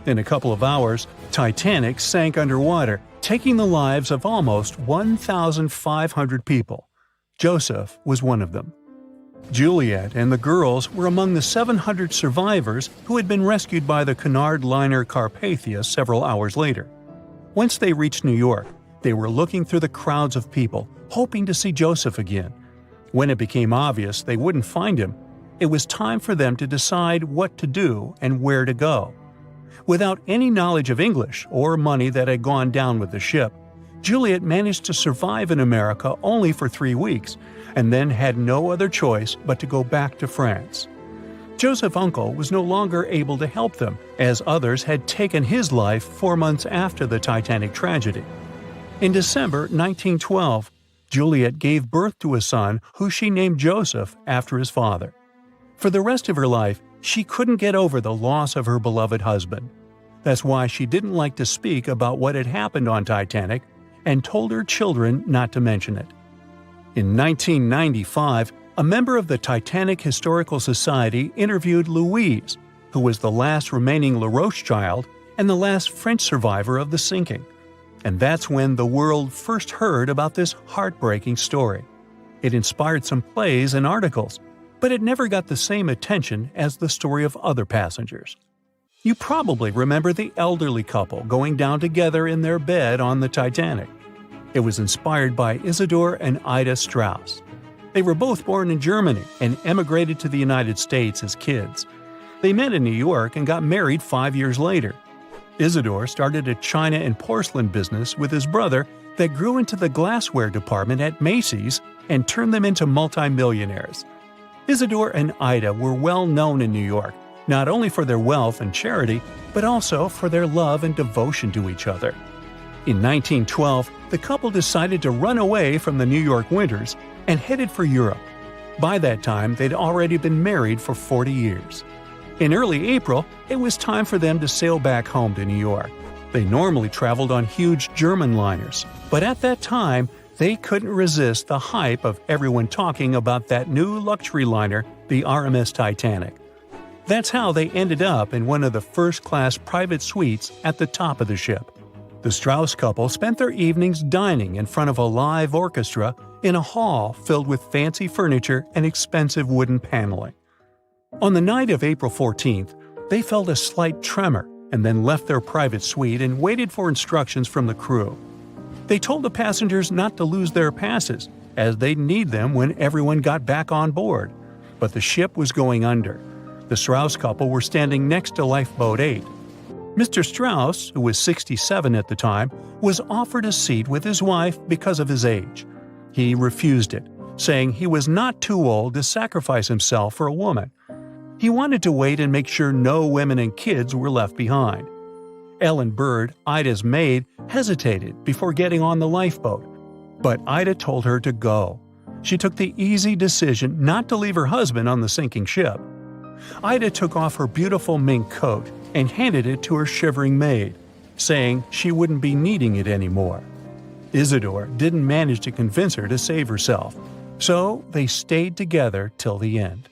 Speaker 1: In a couple of hours, Titanic sank underwater, taking the lives of almost 1,500 people. Joseph was one of them. Juliet and the girls were among the 700 survivors who had been rescued by the Cunard liner Carpathia several hours later. Once they reached New York, they were looking through the crowds of people, hoping to see Joseph again. When it became obvious they wouldn't find him, it was time for them to decide what to do and where to go. Without any knowledge of English or money that had gone down with the ship, Juliet managed to survive in America only for 3 weeks, and then had no other choice but to go back to France. Joseph's uncle was no longer able to help them, as others had taken his life 4 months after the Titanic tragedy. In December 1912, Juliet gave birth to a son who she named Joseph after his father. For the rest of her life, she couldn't get over the loss of her beloved husband. That's why she didn't like to speak about what had happened on Titanic and told her children not to mention it. In 1995, a member of the Titanic Historical Society interviewed Louise, who was the last remaining LaRoche child and the last French survivor of the sinking. And that's when the world first heard about this heartbreaking story. It inspired some plays and articles, but it never got the same attention as the story of other passengers. You probably remember the elderly couple going down together in their bed on the Titanic. It was inspired by Isidor and Ida Strauss. They were both born in Germany and emigrated to the United States as kids. They met in New York and got married 5 years later. Isidor started a china and porcelain business with his brother that grew into the glassware department at Macy's and turned them into multimillionaires. Isidor and Ida were well known in New York, not only for their wealth and charity, but also for their love and devotion to each other. In 1912, the couple decided to run away from the New York winters and headed for Europe. By that time, they'd already been married for 40 years. In early April, it was time for them to sail back home to New York. They normally traveled on huge German liners, but at that time, they couldn't resist the hype of everyone talking about that new luxury liner, the RMS Titanic. That's how they ended up in one of the first-class private suites at the top of the ship. The Strauss couple spent their evenings dining in front of a live orchestra in a hall filled with fancy furniture and expensive wooden paneling. On the night of April 14th, they felt a slight tremor and then left their private suite and waited for instructions from the crew. They told the passengers not to lose their passes, as they'd need them when everyone got back on board. But the ship was going under. The Strauss couple were standing next to Lifeboat 8. Mr. Strauss, who was 67 at the time, was offered a seat with his wife because of his age. He refused it, saying he was not too old to sacrifice himself for a woman. He wanted to wait and make sure no women and kids were left behind. Ellen Bird, Ida's maid, hesitated before getting on the lifeboat, but Ida told her to go. She took the easy decision not to leave her husband on the sinking ship. Ida took off her beautiful mink coat and handed it to her shivering maid, saying she wouldn't be needing it anymore. Isidor didn't manage to convince her to save herself, so they stayed together till the end.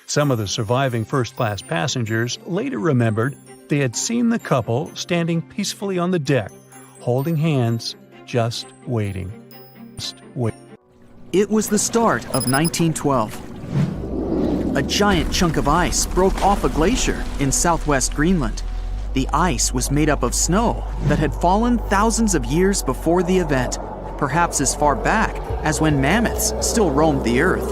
Speaker 1: Some of the surviving first-class passengers later remembered they had seen the couple standing peacefully on the deck, holding hands, just waiting.
Speaker 3: It was the start of 1912. A giant chunk of ice broke off a glacier in southwest Greenland. The ice was made up of snow that had fallen thousands of years before the event, perhaps as far back as when mammoths still roamed the earth.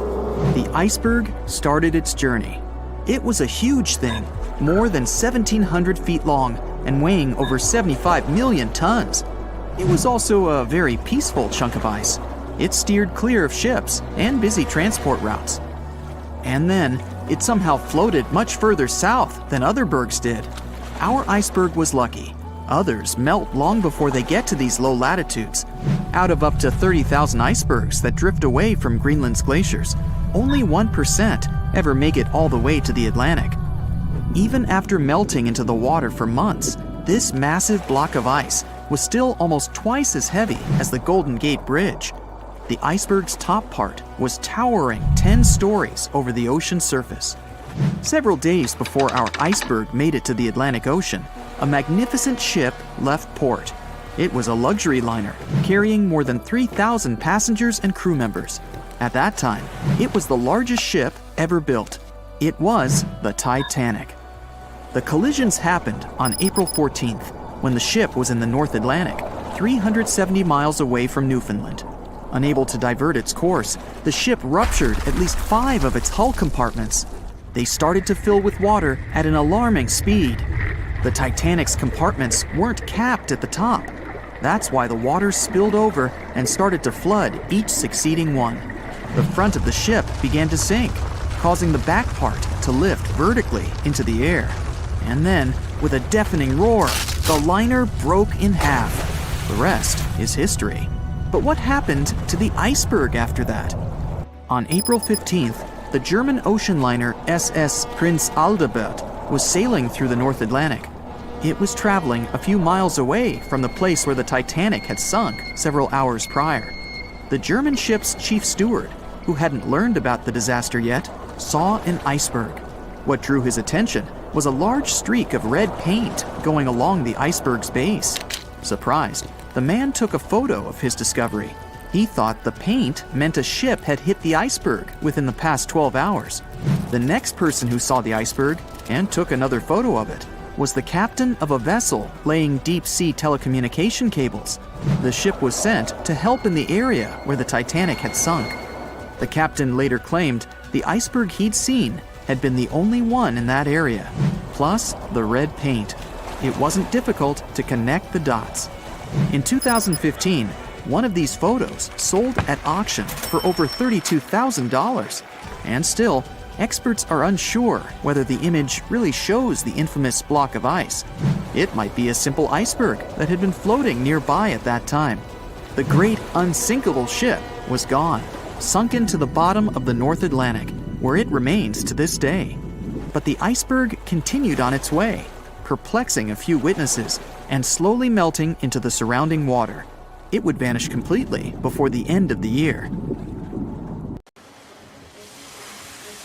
Speaker 3: The iceberg started its journey. It was a huge thing, more than 1,700 feet long and weighing over 75 million tons. It was also a very peaceful chunk of ice. It steered clear of ships and busy transport routes. And then, it somehow floated much further south than other bergs did. Our iceberg was lucky. Others melt long before they get to these low latitudes. Out of up to 30,000 icebergs that drift away from Greenland's glaciers, only 1% ever make it all the way to the Atlantic. Even after melting into the water for months, this massive block of ice was still almost twice as heavy as the Golden Gate Bridge. The iceberg's top part was towering 10 stories over the ocean surface. Several days before our iceberg made it to the Atlantic Ocean, a magnificent ship left port. It was a luxury liner carrying more than 3,000 passengers and crew members. At that time, it was the largest ship ever built. It was the Titanic. The collisions happened on April 14th, when the ship was in the North Atlantic, 370 miles away from Newfoundland. Unable to divert its course, the ship ruptured at least 5 of its hull compartments. They started to fill with water at an alarming speed. The Titanic's compartments weren't capped at the top. That's why the water spilled over and started to flood each succeeding one. The front of the ship began to sink, causing the back part to lift vertically into the air. And then, with a deafening roar, the liner broke in half. The rest is history. But what happened to the iceberg after that? On April 15th, the German ocean liner SS Prinz Adalbert was sailing through the North Atlantic. It was traveling a few miles away from the place where the Titanic had sunk several hours prior. The German ship's chief steward, who hadn't learned about the disaster yet, saw an iceberg. What drew his attention was a large streak of red paint going along the iceberg's base. Surprised, the man took a photo of his discovery. He thought the paint meant a ship had hit the iceberg within the past 12 hours. The next person who saw the iceberg and took another photo of it was the captain of a vessel laying deep-sea telecommunication cables. The ship was sent to help in the area where the Titanic had sunk. The captain later claimed the iceberg he'd seen had been the only one in that area, plus the red paint. It wasn't difficult to connect the dots. In 2015, one of these photos sold at auction for over $32,000. And still, experts are unsure whether the image really shows the infamous block of ice. It might be a simple iceberg that had been floating nearby at that time. The great unsinkable ship was gone, sunken to the bottom of the North Atlantic, where it remains to this day. But the iceberg continued on its way, perplexing a few witnesses and slowly melting into the surrounding water. It would vanish completely before the end of the year.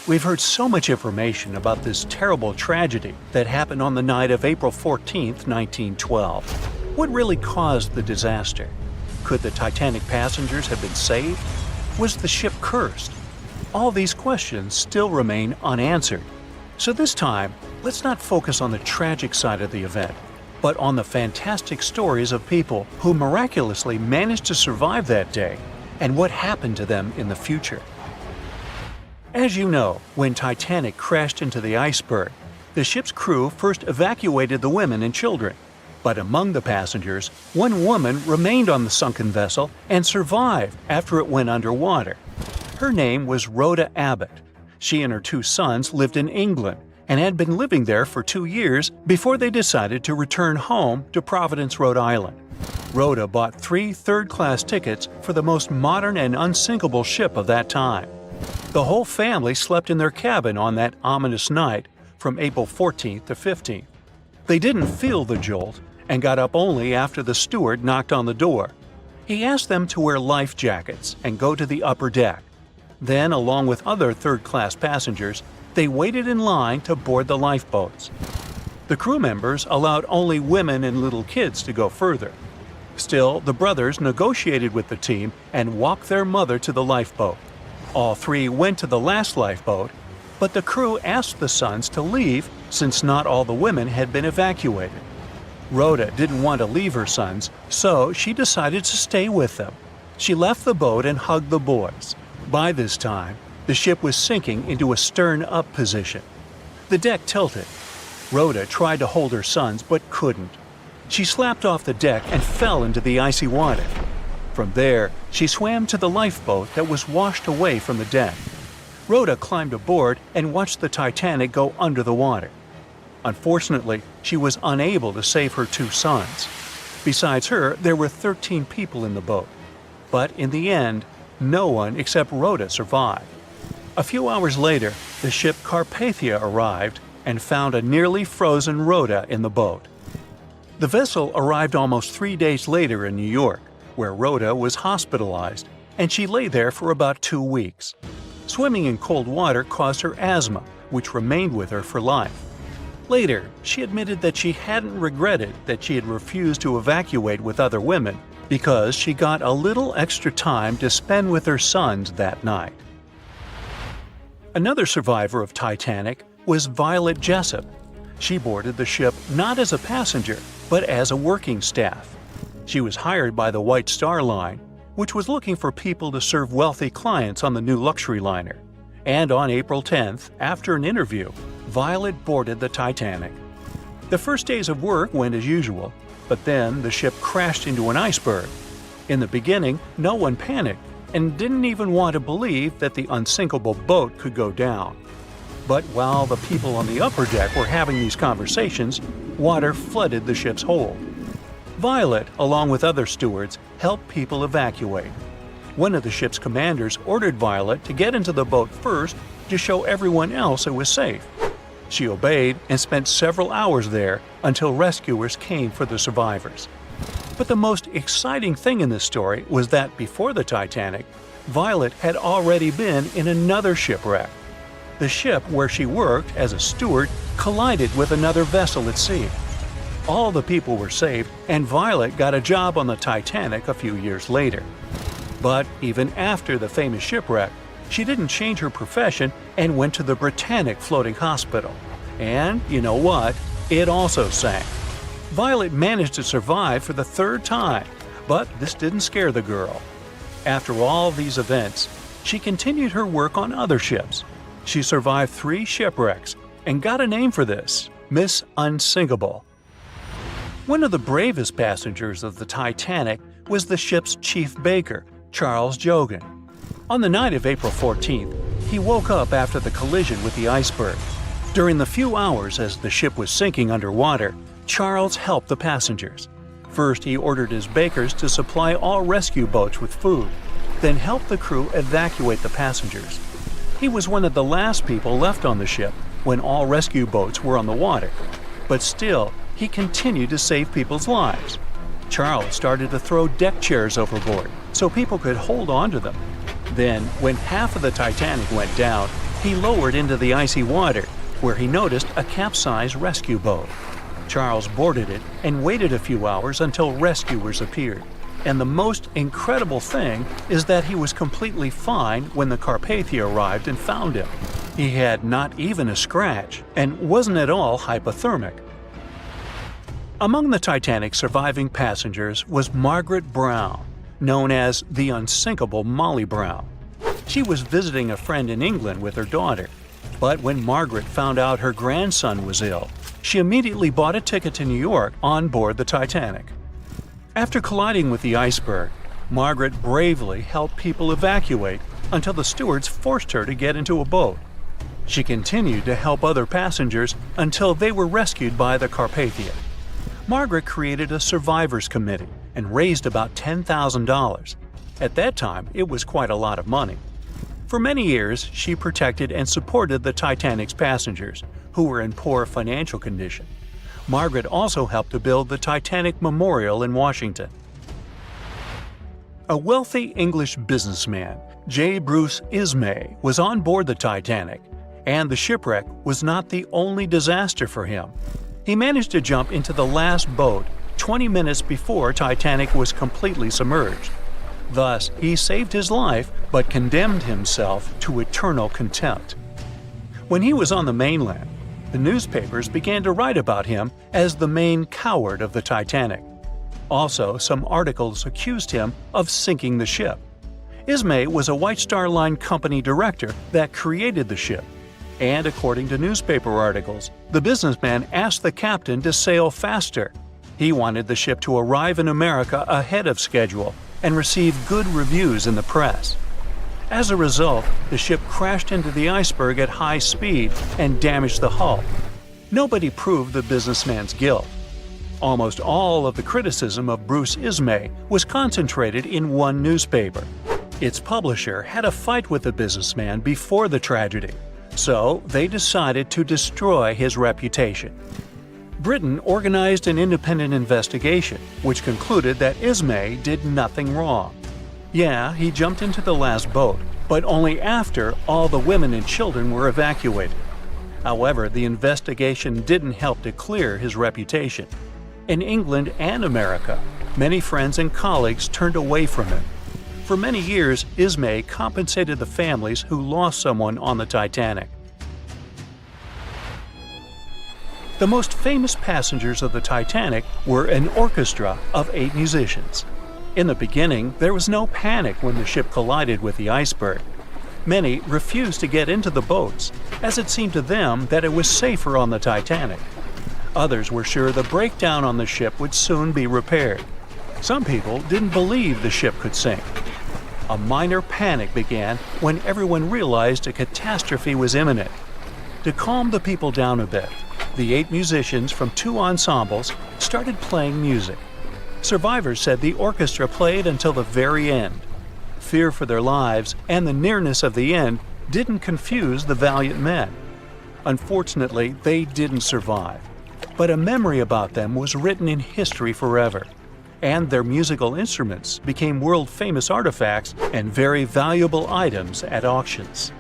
Speaker 1: We've heard so much information about this terrible tragedy that happened on the night of April 14, 1912. What really caused the disaster? Could the Titanic passengers have been saved? Was the ship cursed? All these questions still remain unanswered. So this time, let's not focus on the tragic side of the event, but on the fantastic stories of people who miraculously managed to survive that day and what happened to them in the future. As you know, when Titanic crashed into the iceberg, the ship's crew first evacuated the women and children. But among the passengers, one woman remained on the sunken vessel and survived after it went underwater. Her name was Rhoda Abbott. She and her 2 sons lived in England and had been living there for 2 years before they decided to return home to Providence, Rhode Island. Rhoda bought 3 third-class tickets for the most modern and unsinkable ship of that time. The whole family slept in their cabin on that ominous night from April 14th to 15th. They didn't feel the jolt and got up only after the steward knocked on the door. He asked them to wear life jackets and go to the upper deck. Then, along with other third-class passengers, they waited in line to board the lifeboats. The crew members allowed only women and little kids to go further. Still, the brothers negotiated with the team and walked their mother to the lifeboat. All 3 went to the last lifeboat, but the crew asked the sons to leave since not all the women had been evacuated. Rhoda didn't want to leave her sons, so she decided to stay with them. She left the boat and hugged the boys. By this time, the ship was sinking into a stern-up position. The deck tilted. Rhoda tried to hold her sons but couldn't. She slapped off the deck and fell into the icy water. From there, she swam to the lifeboat that was washed away from the deck. Rhoda climbed aboard and watched the Titanic go under the water. Unfortunately, she was unable to save her 2 sons. Besides her, there were 13 people in the boat. But in the end, no one except Rhoda survived. A few hours later, the ship Carpathia arrived and found a nearly frozen Rhoda in the boat. The vessel arrived almost 3 days later in New York, where Rhoda was hospitalized, and she lay there for about 2 weeks. Swimming in cold water caused her asthma, which remained with her for life. Later, she admitted that she hadn't regretted that she had refused to evacuate with other women because she got a little extra time to spend with her sons that night. Another survivor of Titanic was Violet Jessup. She boarded the ship not as a passenger, but as a working staff. She was hired by the White Star Line, which was looking for people to serve wealthy clients on the new luxury liner. And on April 10th, after an interview, Violet boarded the Titanic. The first days of work went as usual, but then the ship crashed into an iceberg. In the beginning, no one panicked and didn't even want to believe that the unsinkable boat could go down. But while the people on the upper deck were having these conversations, water flooded the ship's hold. Violet, along with other stewards, helped people evacuate. One of the ship's commanders ordered Violet to get into the boat first to show everyone else it was safe. She obeyed and spent several hours there until rescuers came for the survivors. But the most exciting thing in this story was that before the Titanic, Violet had already been in another shipwreck. The ship where she worked as a steward collided with another vessel at sea. All the people were saved, and Violet got a job on the Titanic a few years later. But even after the famous shipwreck, she didn't change her profession and went to the Britannic Floating Hospital. And you know what? It also sank. Violet managed to survive for the third time, but this didn't scare the girl. After all these events, she continued her work on other ships. She survived 3 shipwrecks and got a name for this: Miss Unsinkable. One of the bravest passengers of the Titanic was the ship's chief baker, Charles Jogan. On the night of April 14th, he woke up after the collision with the iceberg. During the few hours as the ship was sinking underwater, Charles helped the passengers. First, he ordered his bakers to supply all rescue boats with food, then helped the crew evacuate the passengers. He was one of the last people left on the ship when all rescue boats were on the water. But still, he continued to save people's lives. Charles started to throw deck chairs overboard so people could hold on to them. Then, when half of the Titanic went down, he lowered into the icy water, where he noticed a capsized rescue boat. Charles boarded it and waited a few hours until rescuers appeared. And the most incredible thing is that he was completely fine when the Carpathia arrived and found him. He had not even a scratch and wasn't at all hypothermic. Among the Titanic's surviving passengers was Margaret Brown, known as the Unsinkable Molly Brown. She was visiting a friend in England with her daughter, but when Margaret found out her grandson was ill, she immediately bought a ticket to New York on board the Titanic. After colliding with the iceberg, Margaret bravely helped people evacuate until the stewards forced her to get into a boat. She continued to help other passengers until they were rescued by the Carpathia. Margaret created a survivors committee and raised about $10,000. At that time, it was quite a lot of money. For many years, she protected and supported the Titanic's passengers, who were in poor financial condition. Margaret also helped to build the Titanic Memorial in Washington. A wealthy English businessman, J. Bruce Ismay, was on board the Titanic, and the shipwreck was not the only disaster for him. He managed to jump into the last boat 20 minutes before Titanic was completely submerged. Thus, he saved his life but condemned himself to eternal contempt. When he was on the mainland, the newspapers began to write about him as the main coward of the Titanic. Also, some articles accused him of sinking the ship. Ismay was a White Star Line company director that created the ship. And according to newspaper articles, the businessman asked the captain to sail faster. He wanted the ship to arrive in America ahead of schedule and receive good reviews in the press. As a result, the ship crashed into the iceberg at high speed and damaged the hull. Nobody proved the businessman's guilt. Almost all of the criticism of Bruce Ismay was concentrated in one newspaper. Its publisher had a fight with the businessman before the tragedy, so they decided to destroy his reputation. Britain organized an independent investigation, which concluded that Ismay did nothing wrong. Yeah, he jumped into the last boat, but only after all the women and children were evacuated. However, the investigation didn't help to clear his reputation. In England and America, many friends and colleagues turned away from him. For many years, Ismay compensated the families who lost someone on the Titanic. The most famous passengers of the Titanic were an orchestra of 8 musicians. In the beginning, there was no panic when the ship collided with the iceberg. Many refused to get into the boats, as it seemed to them that it was safer on the Titanic. Others were sure the breakdown on the ship would soon be repaired. Some people didn't believe the ship could sink. A minor panic began when everyone realized a catastrophe was imminent. To calm the people down a bit, the 8 musicians from 2 ensembles started playing music. Survivors said the orchestra played until the very end. Fear for their lives and the nearness of the end didn't confuse the valiant men. Unfortunately, they didn't survive. But a memory about them was written in history forever, and their musical instruments became world-famous artifacts and very valuable items at auctions.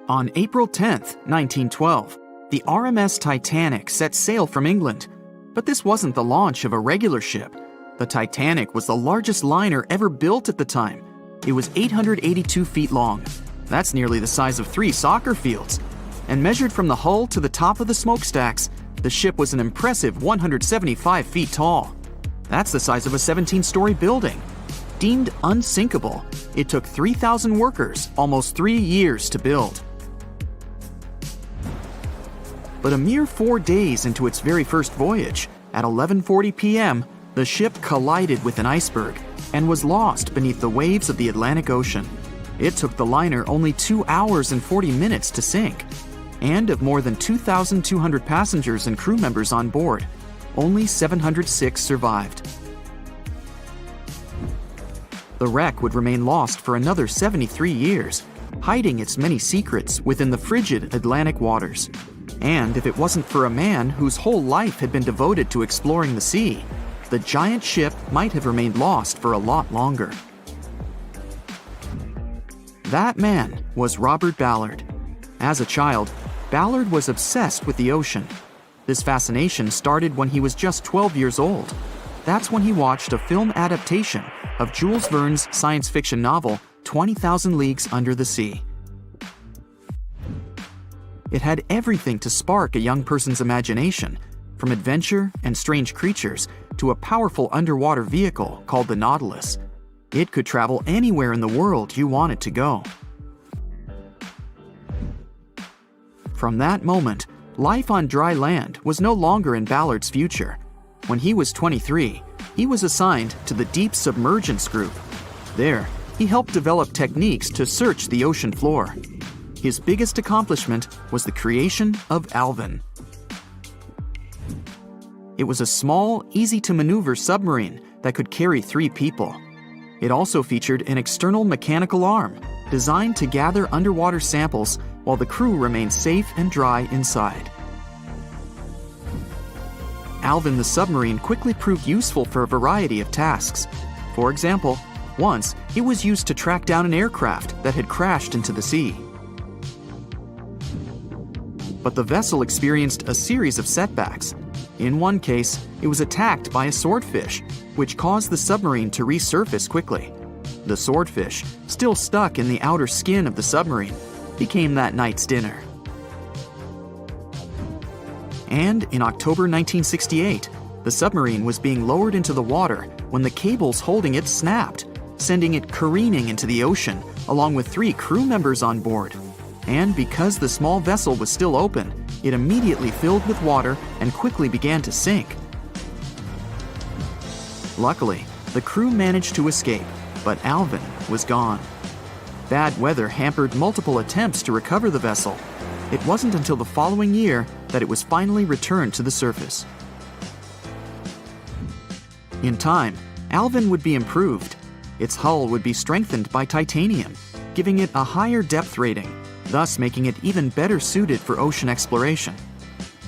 Speaker 3: On April 10, 1912, the RMS Titanic set sail from England. But this wasn't the launch of a regular ship. The Titanic was the largest liner ever built at the time. It was 882 feet long. That's nearly the size of 3 soccer fields. And measured from the hull to the top of the smokestacks, the ship was an impressive 175 feet tall. That's the size of a 17-story building. Deemed unsinkable, it took 3,000 workers almost 3 years to build. But a mere 4 days into its very first voyage, at 11:40 p.m., the ship collided with an iceberg and was lost beneath the waves of the Atlantic Ocean. It took the liner only 2 hours and 40 minutes to sink. And of more than 2,200 passengers and crew members on board, only 706 survived. The wreck would remain lost for another 73 years, hiding its many secrets within the frigid Atlantic waters. And if it wasn't for a man whose whole life had been devoted to exploring the sea, the giant ship might have remained lost for a lot longer. That man was Robert Ballard. As a child, Ballard was obsessed with the ocean. This fascination started when he was just 12 years old. That's when he watched a film adaptation of Jules Verne's science fiction novel, 20,000 Leagues Under the Sea. It had everything to spark a young person's imagination, from adventure and strange creatures to a powerful underwater vehicle called the Nautilus. It could travel anywhere in the world you wanted to go. From that moment, life on dry land was no longer in Ballard's future. When he was 23, he was assigned to the Deep Submergence Group. There, he helped develop techniques to search the ocean floor. His biggest accomplishment was the creation of Alvin. It was a small, easy-to-maneuver submarine that could carry 3 people. It also featured an external mechanical arm designed to gather underwater samples while the crew remained safe and dry inside. Alvin the submarine quickly proved useful for a variety of tasks. For example, once it was used to track down an aircraft that had crashed into the sea. But the vessel experienced a series of setbacks. In one case, it was attacked by a swordfish, which caused the submarine to resurface quickly. The swordfish, still stuck in the outer skin of the submarine, became that night's dinner. And in October 1968, the submarine was being lowered into the water when the cables holding it snapped, sending it careening into the ocean along with 3 crew members on board. And because the small vessel was still open, it immediately filled with water and quickly began to sink. Luckily, the crew managed to escape, but Alvin was gone. Bad weather hampered multiple attempts to recover the vessel. It wasn't until the following year that it was finally returned to the surface. In time, Alvin would be improved. Its hull would be strengthened by titanium, giving it a higher depth rating, thus making it even better suited for ocean exploration.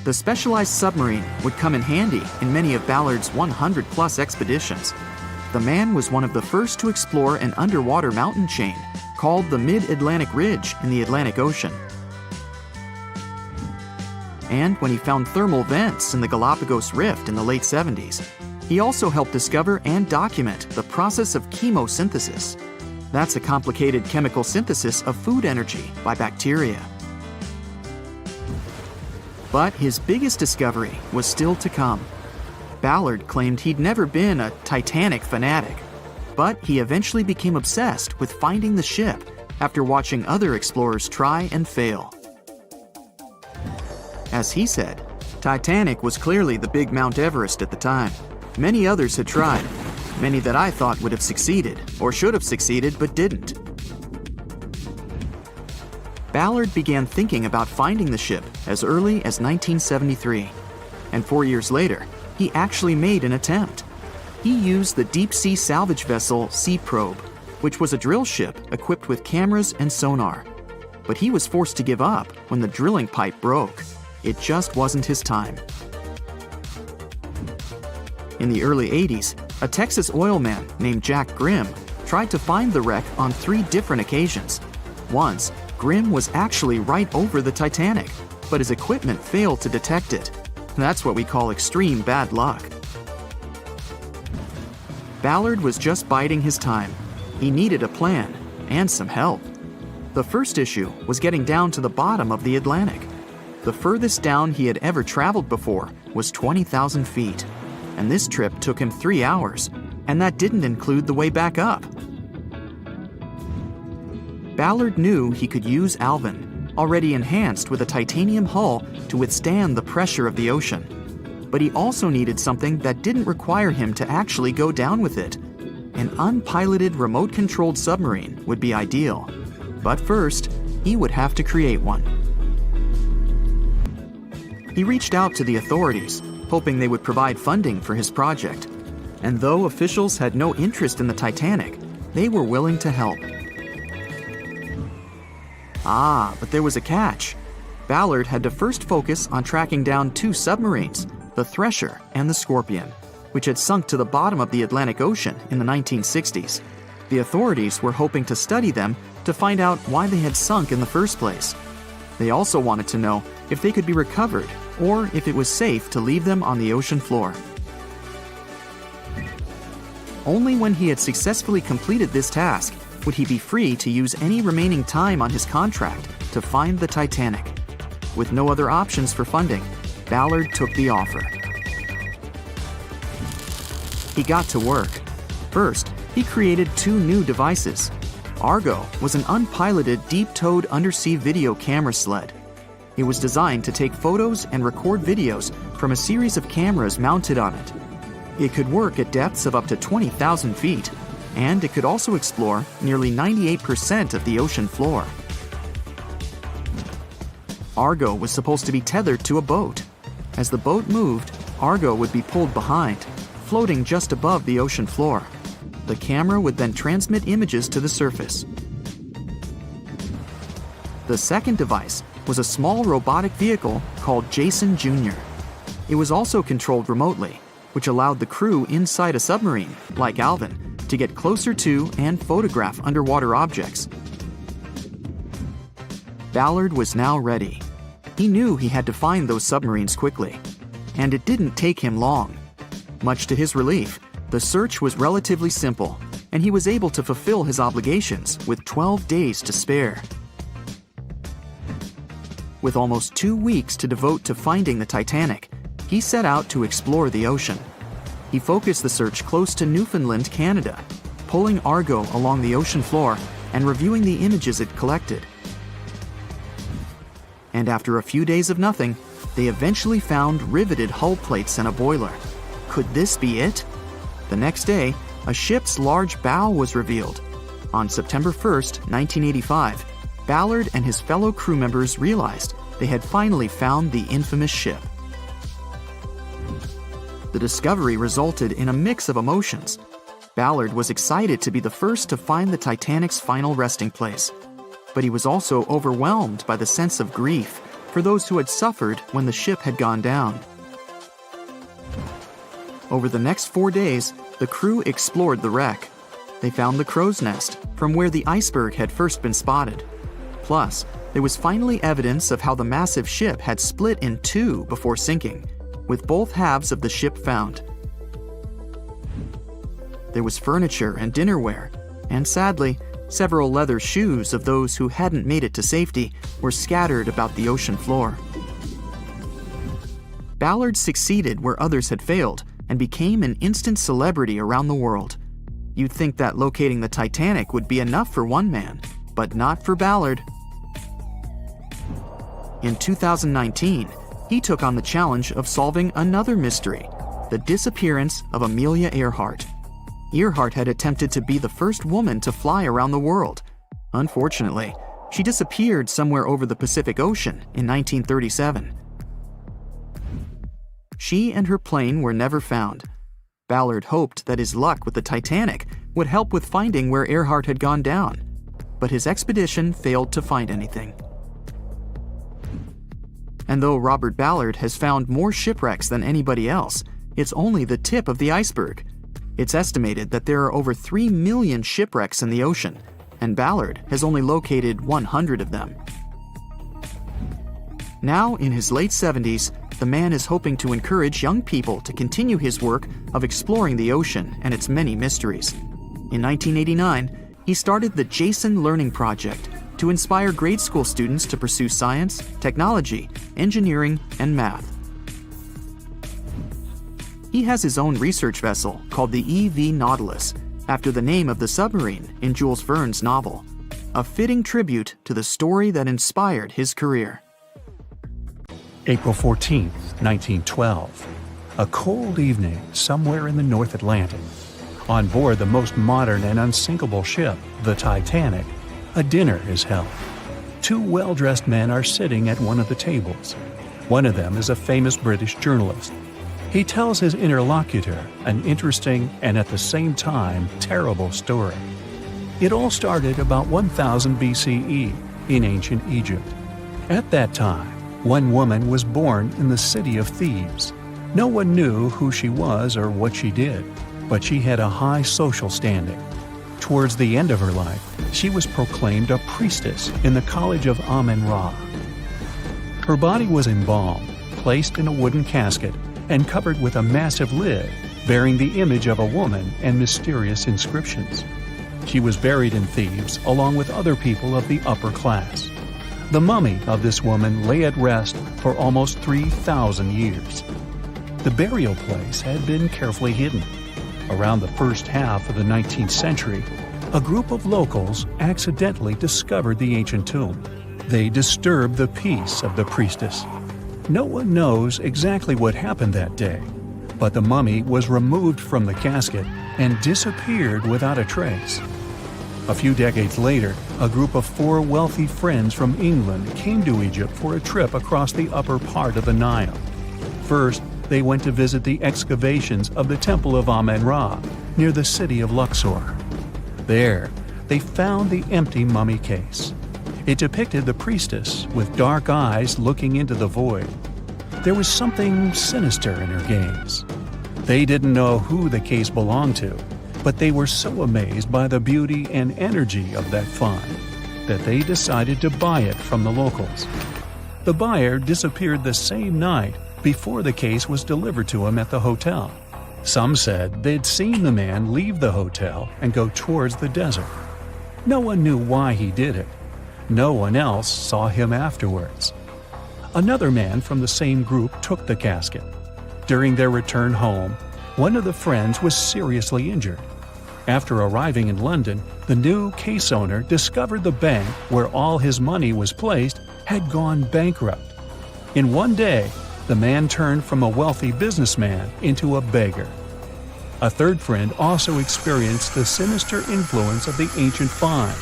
Speaker 3: The specialized submarine would come in handy in many of Ballard's 100-plus expeditions. The man was one of the first to explore an underwater mountain chain called the Mid-Atlantic Ridge in the Atlantic Ocean. And when he found thermal vents in the Galapagos Rift in the late 70s, he also helped discover and document the process of chemosynthesis. That's a complicated chemical synthesis of food energy by bacteria. But his biggest discovery was still to come. Ballard claimed he'd never been a Titanic fanatic, but he eventually became obsessed with finding the ship after watching other explorers try and fail. As he said, Titanic was clearly the big Mount Everest at the time. Many others had tried, many that I thought would have succeeded, or should have succeeded, but didn't. Ballard began thinking about finding the ship as early as 1973, and 4 years later, he actually made an attempt. He used the deep-sea salvage vessel Sea Probe. which was a drill ship equipped with cameras and sonar. But he was forced to give up when the drilling pipe broke. It just wasn't his time. In the early 80s, a Texas oil man named Jack Grimm tried to find the wreck on 3 different occasions. Once, Grimm was actually right over the Titanic, but his equipment failed to detect it. That's what we call extreme bad luck. Ballard was just biding his time. He needed a plan and some help. The first issue was getting down to the bottom of the Atlantic. The furthest down he had ever traveled before was 20,000 feet, and this trip took him 3 hours, and that didn't include the way back up. Ballard knew he could use Alvin, already enhanced with a titanium hull to withstand the pressure of the ocean. But he also needed something that didn't require him to actually go down with it. An unpiloted remote-controlled submarine would be ideal. But first, he would have to create one. He reached out to the authorities, hoping they would provide funding for his project. And though officials had no interest in the Titanic, they were willing to help. But there was a catch. Ballard had to first focus on tracking down 2 submarines, the Thresher and the Scorpion, which had sunk to the bottom of the Atlantic Ocean in the 1960s. The authorities were hoping to study them to find out why they had sunk in the first place. They also wanted to know if they could be recovered or if it was safe to leave them on the ocean floor. Only when he had successfully completed this task would he be free to use any remaining time on his contract to find the Titanic. With no other options for funding, Ballard took the offer. He got to work. First, he created 2 new devices. Argo was an unpiloted deep-towed undersea video camera sled. It was designed to take photos and record videos from a series of cameras mounted on it. It could work at depths of up to 20,000 feet, and it could also explore nearly 98% of the ocean floor. Argo was supposed to be tethered to a boat. As the boat moved, Argo would be pulled behind, floating just above the ocean floor. The camera would then transmit images to the surface. The second device was a small robotic vehicle called Jason Jr. It was also controlled remotely, which allowed the crew inside a submarine, like Alvin, to get closer to and photograph underwater objects. Ballard was now ready. He knew he had to find those submarines quickly, and it didn't take him long. Much to his relief, the search was relatively simple, and he was able to fulfill his obligations with 12 days to spare. With almost 2 weeks to devote to finding the Titanic, he set out to explore the ocean. He focused the search close to Newfoundland, Canada, pulling Argo along the ocean floor and reviewing the images it collected. And after a few days of nothing, they eventually found riveted hull plates and a boiler. Could this be it? The next day, a ship's large bow was revealed. On September 1st, 1985, Ballard and his fellow crew members realized they had finally found the infamous ship. The discovery resulted in a mix of emotions. Ballard was excited to be the first to find the Titanic's final resting place, but he was also overwhelmed by the sense of grief for those who had suffered when the ship had gone down. Over the next 4 days, the crew explored the wreck. They found the crow's nest, from where the iceberg had first been spotted. Plus, there was finally evidence of how the massive ship had split in 2 before sinking, with both halves of the ship found. There was furniture and dinnerware, and sadly, several leather shoes of those who hadn't made it to safety were scattered about the ocean floor. Ballard succeeded where others had failed and became an instant celebrity around the world. You'd think that locating the Titanic would be enough for one man, but not for Ballard. In 2019, he took on the challenge of solving another mystery, the disappearance of Amelia Earhart. Earhart had attempted to be the first woman to fly around the world. Unfortunately, she disappeared somewhere over the Pacific Ocean in 1937. She and her plane were never found. Ballard hoped that his luck with the Titanic would help with finding where Earhart had gone down, but his expedition failed to find anything. And though Robert Ballard has found more shipwrecks than anybody else, it's only the tip of the iceberg. It's estimated that there are over 3 million shipwrecks in the ocean, and Ballard has only located 100 of them. Now, in his late 70s, the man is hoping to encourage young people to continue his work of exploring the ocean and its many mysteries. In 1989, he started the Jason Learning Project to inspire grade school students to pursue science, technology, engineering, and math. He has his own research vessel called the EV Nautilus, after the name of the submarine in Jules Verne's novel, a fitting tribute to the story that inspired his career.
Speaker 1: April 14, 1912. A cold evening somewhere in the North Atlantic. On board the most modern and unsinkable ship, the Titanic, a dinner is held. 2 well-dressed men are sitting at one of the tables. One of them is a famous British journalist. He tells his interlocutor an interesting and at the same time terrible story. It all started about 1000 BCE in ancient Egypt. At that time, one woman was born in the city of Thebes. No one knew who she was or what she did, but she had a high social standing. Towards the end of her life, she was proclaimed a priestess in the College of Amen-Ra. Her body was embalmed, placed in a wooden casket, and covered with a massive lid bearing the image of a woman and mysterious inscriptions. She was buried in Thebes along with other people of the upper class. The mummy of this woman lay at rest for almost 3,000 years. The burial place had been carefully hidden. Around the first half of the 19th century, a group of locals accidentally discovered the ancient tomb. They disturbed the peace of the priestess. No one knows exactly what happened that day, but the mummy was removed from the casket and disappeared without a trace. A few decades later, a group of 4 wealthy friends from England came to Egypt for a trip across the upper part of the Nile. First, they went to visit the excavations of the Temple of Amen-Ra near the city of Luxor. There, they found the empty mummy case. It depicted the priestess with dark eyes looking into the void. There was something sinister in her gaze. They didn't know who the case belonged to, but they were so amazed by the beauty and energy of that find that they decided to buy it from the locals. The buyer disappeared the same night before the case was delivered to him at the hotel. Some said they'd seen the man leave the hotel and go towards the desert. No one knew why he did it. No one else saw him afterwards. Another man from the same group took the casket. During their return home, one of the friends was seriously injured. After arriving in London, the new case owner discovered the bank where all his money was placed had gone bankrupt. In one day, the man turned from a wealthy businessman into a beggar. A third friend also experienced the sinister influence of the ancient find.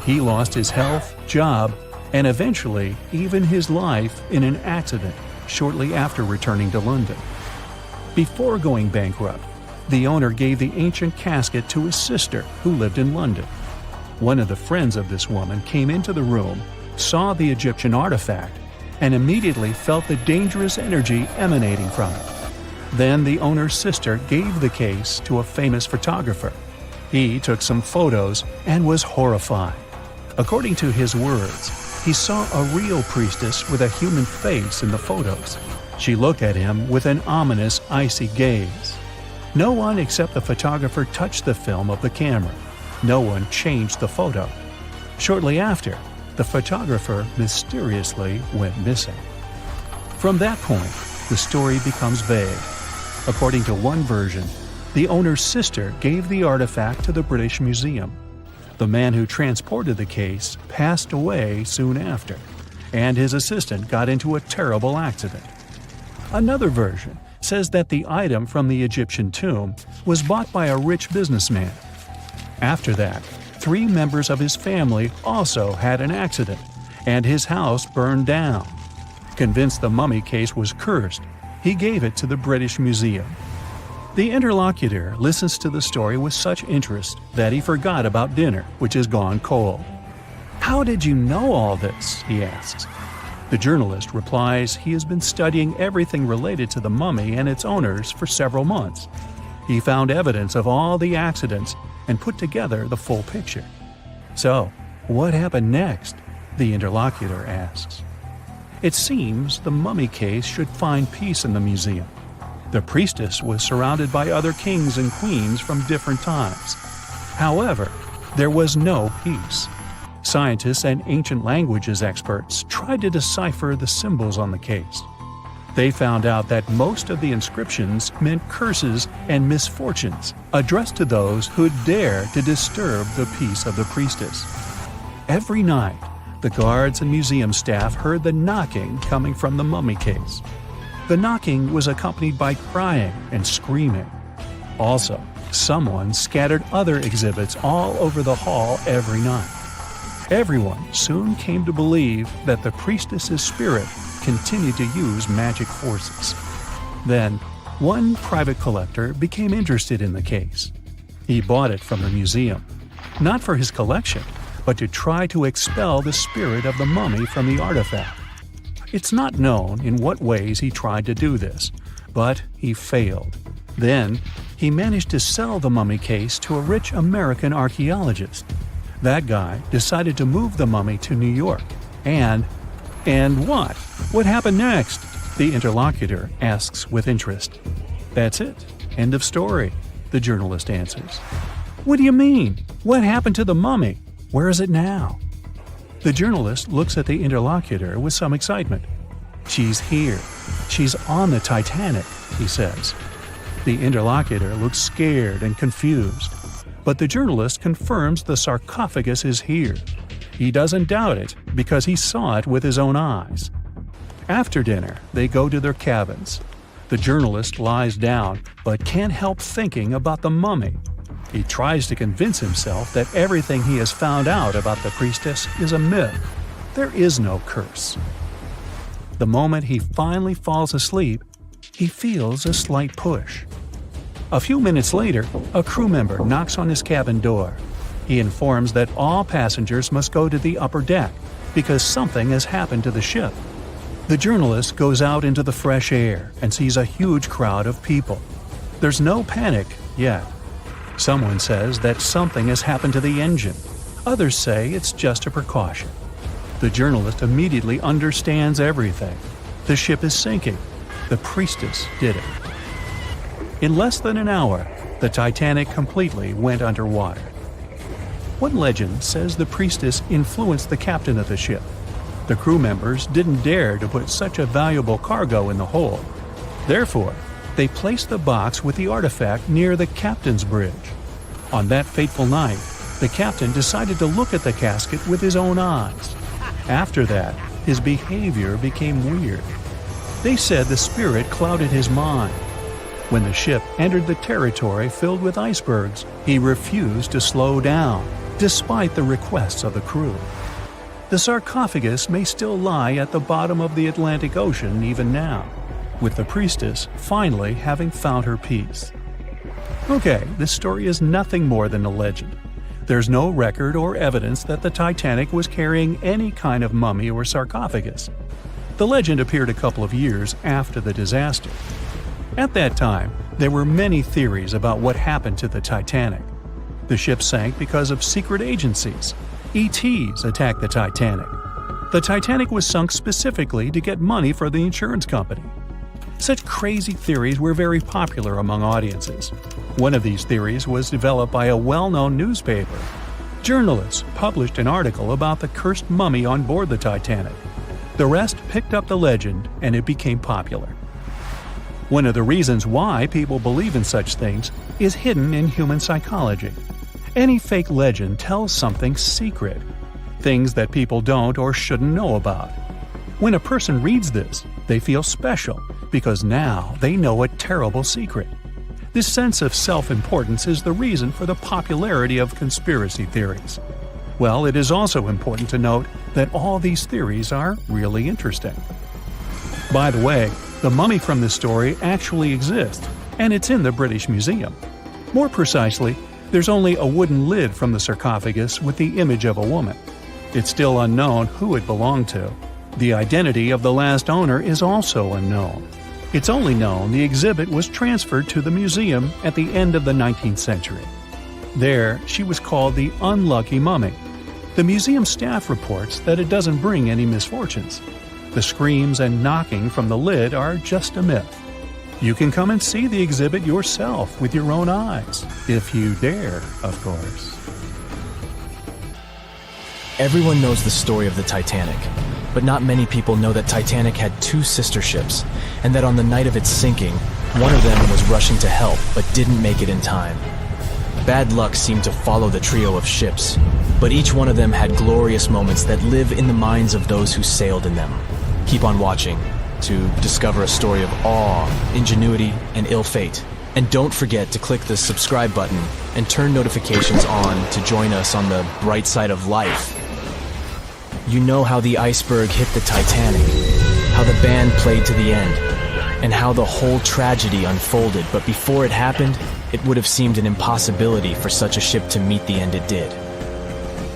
Speaker 1: He lost his health, job, and eventually even his life in an accident shortly after returning to London. Before going bankrupt, the owner gave the ancient casket to his sister who lived in London. One of the friends of this woman came into the room, saw the Egyptian artifact, and immediately felt the dangerous energy emanating from it. Then the owner's sister gave the case to a famous photographer. He took some photos and was horrified. According to his words, he saw a real priestess with a human face in the photos. She looked at him with an ominous, icy gaze. No one except the photographer touched the film of the camera. No one changed the photo. Shortly after, the photographer mysteriously went missing. From that point, the story becomes vague. According to one version, the owner's sister gave the artifact to the British Museum. The man who transported the case passed away soon after, and his assistant got into a terrible accident. Another version says that the item from the Egyptian tomb was bought by a rich businessman. After that, 3 members of his family also had an accident, and his house burned down. Convinced the mummy case was cursed, he gave it to the British Museum. The interlocutor listens to the story with such interest that he forgot about dinner, which has gone cold. "How did you know all this?" he asks. The journalist replies he has been studying everything related to the mummy and its owners for several months. He found evidence of all the accidents and put together the full picture. "So, what happened next?" the interlocutor asks. It seems the mummy case should find peace in the museum. The priestess was surrounded by other kings and queens from different times. However, there was no peace. Scientists and ancient languages experts tried to decipher the symbols on the case. They found out that most of the inscriptions meant curses and misfortunes addressed to those who'd dare to disturb the peace of the priestess. Every night, the guards and museum staff heard the knocking coming from the mummy case. The knocking was accompanied by crying and screaming. Also, someone scattered other exhibits all over the hall every night. Everyone soon came to believe that the priestess's spirit continued to use magic forces. Then, one private collector became interested in the case. He bought it from the museum, not for his collection, but to try to expel the spirit of the mummy from the artifact. It's not known in what ways he tried to do this, but he failed. Then, he managed to sell the mummy case to a rich American archaeologist. That guy decided to move the mummy to New York. And what? What happened next? The interlocutor asks with interest. "That's it. End of story," the journalist answers. "What do you mean? What happened to the mummy? Where is it now?" The journalist looks at the interlocutor with some excitement. "She's here. She's on the Titanic," he says. The interlocutor looks scared and confused. But the journalist confirms the sarcophagus is here. He doesn't doubt it because he saw it with his own eyes. After dinner, they go to their cabins. The journalist lies down but can't help thinking about the mummy. He tries to convince himself that everything he has found out about the priestess is a myth. There is no curse. The moment he finally falls asleep, he feels a slight push. A few minutes later, a crew member knocks on his cabin door. He informs that all passengers must go to the upper deck because something has happened to the ship. The journalist goes out into the fresh air and sees a huge crowd of people. There's no panic yet. Someone says that something has happened to the engine. Others say it's just a precaution. The journalist immediately understands everything. The ship is sinking. The priestess did it. In less than an hour, the Titanic completely went underwater. One legend says the priestess influenced the captain of the ship. The crew members didn't dare to put such a valuable cargo in the hold. Therefore, they placed the box with the artifact near the captain's bridge. On that fateful night, the captain decided to look at the casket with his own eyes. After that, his behavior became weird. They said the spirit clouded his mind. When the ship entered the territory filled with icebergs, he refused to slow down, despite the requests of the crew. The sarcophagus may still lie at the bottom of the Atlantic Ocean even now, with the priestess finally having found her peace. Okay, this story is nothing more than a legend. There's no record or evidence that the Titanic was carrying any kind of mummy or sarcophagus. The legend appeared a couple of years after the disaster. At that time, there were many theories about what happened to the Titanic. The ship sank because of secret agencies. ETs attacked the Titanic. The Titanic was sunk specifically to get money for the insurance company. Such crazy theories were very popular among audiences. One of these theories was developed by a well-known newspaper. Journalists published an article about the cursed mummy on board the Titanic. The rest picked up the legend and it became popular. One of the reasons why people believe in such things is hidden in human psychology. Any fake legend tells something secret, things that people don't or shouldn't know about. When a person reads this, they feel special because now they know a terrible secret. This sense of self-importance is the reason for the popularity of conspiracy theories. Well, it is also important to note that all these theories are really interesting. By the way, the mummy from this story actually exists. and it's in the British Museum. More precisely, there's only a wooden lid from the sarcophagus with the image of a woman. It's still unknown who it belonged to. The identity of the last owner is also unknown. It's only known the exhibit was transferred to the museum at the end of the 19th century. There, she was called the Unlucky Mummy. The museum staff reports that it doesn't bring any misfortunes. The screams and knocking from the lid are just a myth. You can come and see the exhibit yourself with your own eyes, if you dare, of course.
Speaker 6: Everyone knows the story of the Titanic, but not many people know that Titanic had two sister ships, and that on the night of its sinking, one of them was rushing to help but didn't make it in time. Bad luck seemed to follow the trio of ships, but each one of them had glorious moments that live in the minds of those who sailed in them. Keep on watching to discover a story of awe, ingenuity, and ill fate. And don't forget to click the subscribe button and turn notifications on to join us on the bright side of life. You know how the iceberg hit the Titanic, how the band played to the end, and how the whole tragedy unfolded, but before it happened, it would have seemed an impossibility for such a ship to meet the end it did.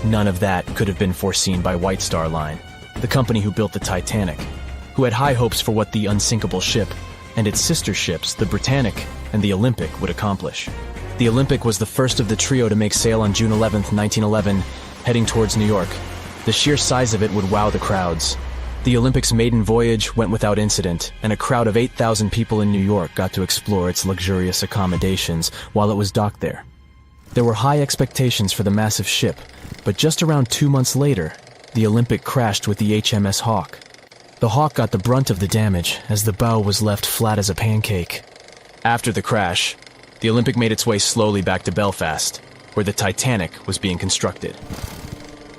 Speaker 6: None of that could have been foreseen by White Star Line, the company who built the Titanic, who had high hopes for what the unsinkable ship and its sister ships, the Britannic and the Olympic, would accomplish. The Olympic was the first of the trio to make sail on June 11, 1911, heading towards New York. The sheer size of it would wow the crowds. The Olympic's maiden voyage went without incident, and a crowd of 8,000 people in New York got to explore its luxurious accommodations while it was docked there. There were high expectations for the massive ship, but just around 2 months later, the Olympic crashed with the HMS Hawke. The Hawke got the brunt of the damage, as the bow was left flat as a pancake. After the crash, the Olympic made its way slowly back to Belfast, where the Titanic was being constructed.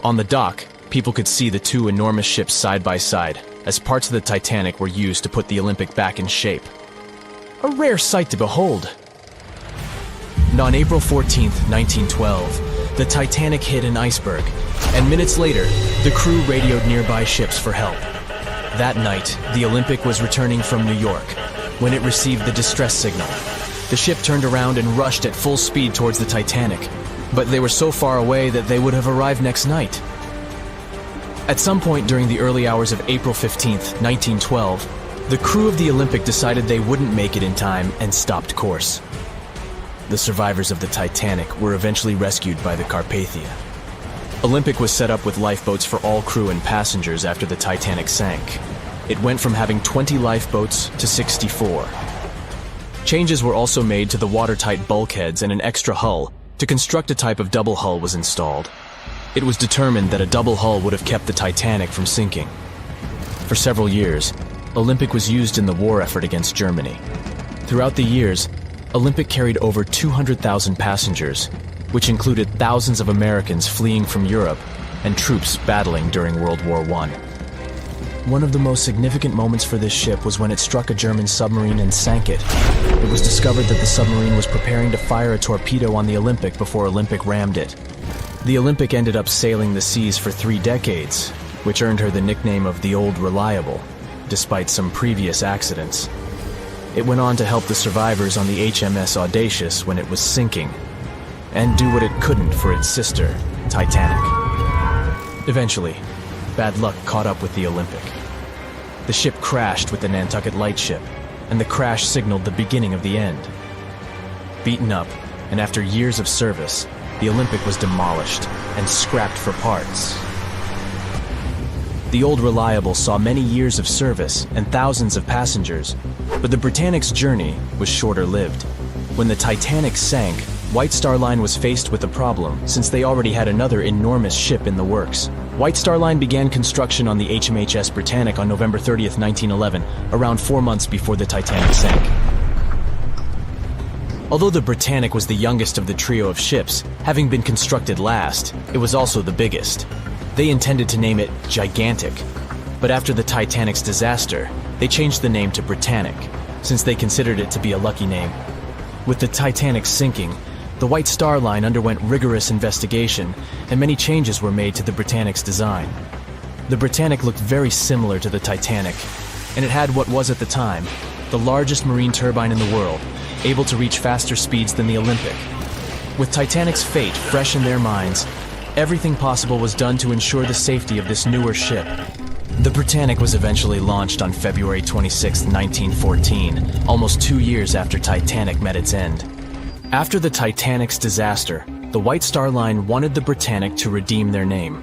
Speaker 6: On the dock, people could see the two enormous ships side by side, as parts of the Titanic were used to put the Olympic back in shape. A rare sight to behold. And on April 14, 1912, the Titanic hit an iceberg, and minutes later, the crew radioed nearby ships for help. That night, the Olympic was returning from New York when it received the distress signal. The ship turned around and rushed at full speed towards the Titanic, but they were so far away that they would have arrived next night. At some point during the early hours of April 15, 1912, the crew of the Olympic decided they wouldn't make it in time and stopped course. The survivors of the Titanic were eventually rescued by the Carpathia. Olympic was set up with lifeboats for all crew and passengers after the Titanic sank. It went from having 20 lifeboats to 64. Changes were also made to the watertight bulkheads, and an extra hull to construct a type of double hull was installed. It was determined that a double hull would have kept the Titanic from sinking. For several years, Olympic was used in the war effort against Germany. Throughout the years, Olympic carried over 200,000 passengers, which included thousands of Americans fleeing from Europe and troops battling during World War I. One of the most significant moments for this ship was when it struck a German submarine and sank it. It was discovered that the submarine was preparing to fire a torpedo on the Olympic before Olympic rammed it. The Olympic ended up sailing the seas for 3 decades, which earned her the nickname of the Old Reliable, despite some previous accidents. It went on to help the survivors on the HMS Audacious when it was sinking, and do what it couldn't for its sister, Titanic. Eventually, bad luck caught up with the Olympic. The ship crashed with the Nantucket Lightship, and the crash signaled the beginning of the end. Beaten up, and after years of service, the Olympic was demolished and scrapped for parts. The Old Reliable saw many years of service and thousands of passengers, but the Britannic's journey was shorter-lived. When the Titanic sank, White Star Line was faced with a problem since they already had another enormous ship in the works. White Star Line began construction on the HMHS Britannic on November 30th, 1911, around 4 months before the Titanic sank. Although the Britannic was the youngest of the trio of ships, having been constructed last, it was also the biggest. They intended to name it Gigantic, but after the Titanic's disaster, they changed the name to Britannic, since they considered it to be a lucky name. With the Titanic sinking, the White Star Line underwent rigorous investigation, and many changes were made to the Britannic's design. The Britannic looked very similar to the Titanic, and it had what was at the time the largest marine turbine in the world, able to reach faster speeds than the Olympic. With Titanic's fate fresh in their minds, everything possible was done to ensure the safety of this newer ship. The Britannic was eventually launched on February 26, 1914, almost 2 years after Titanic met its end. After the Titanic's disaster, the White Star Line wanted the Britannic to redeem their name.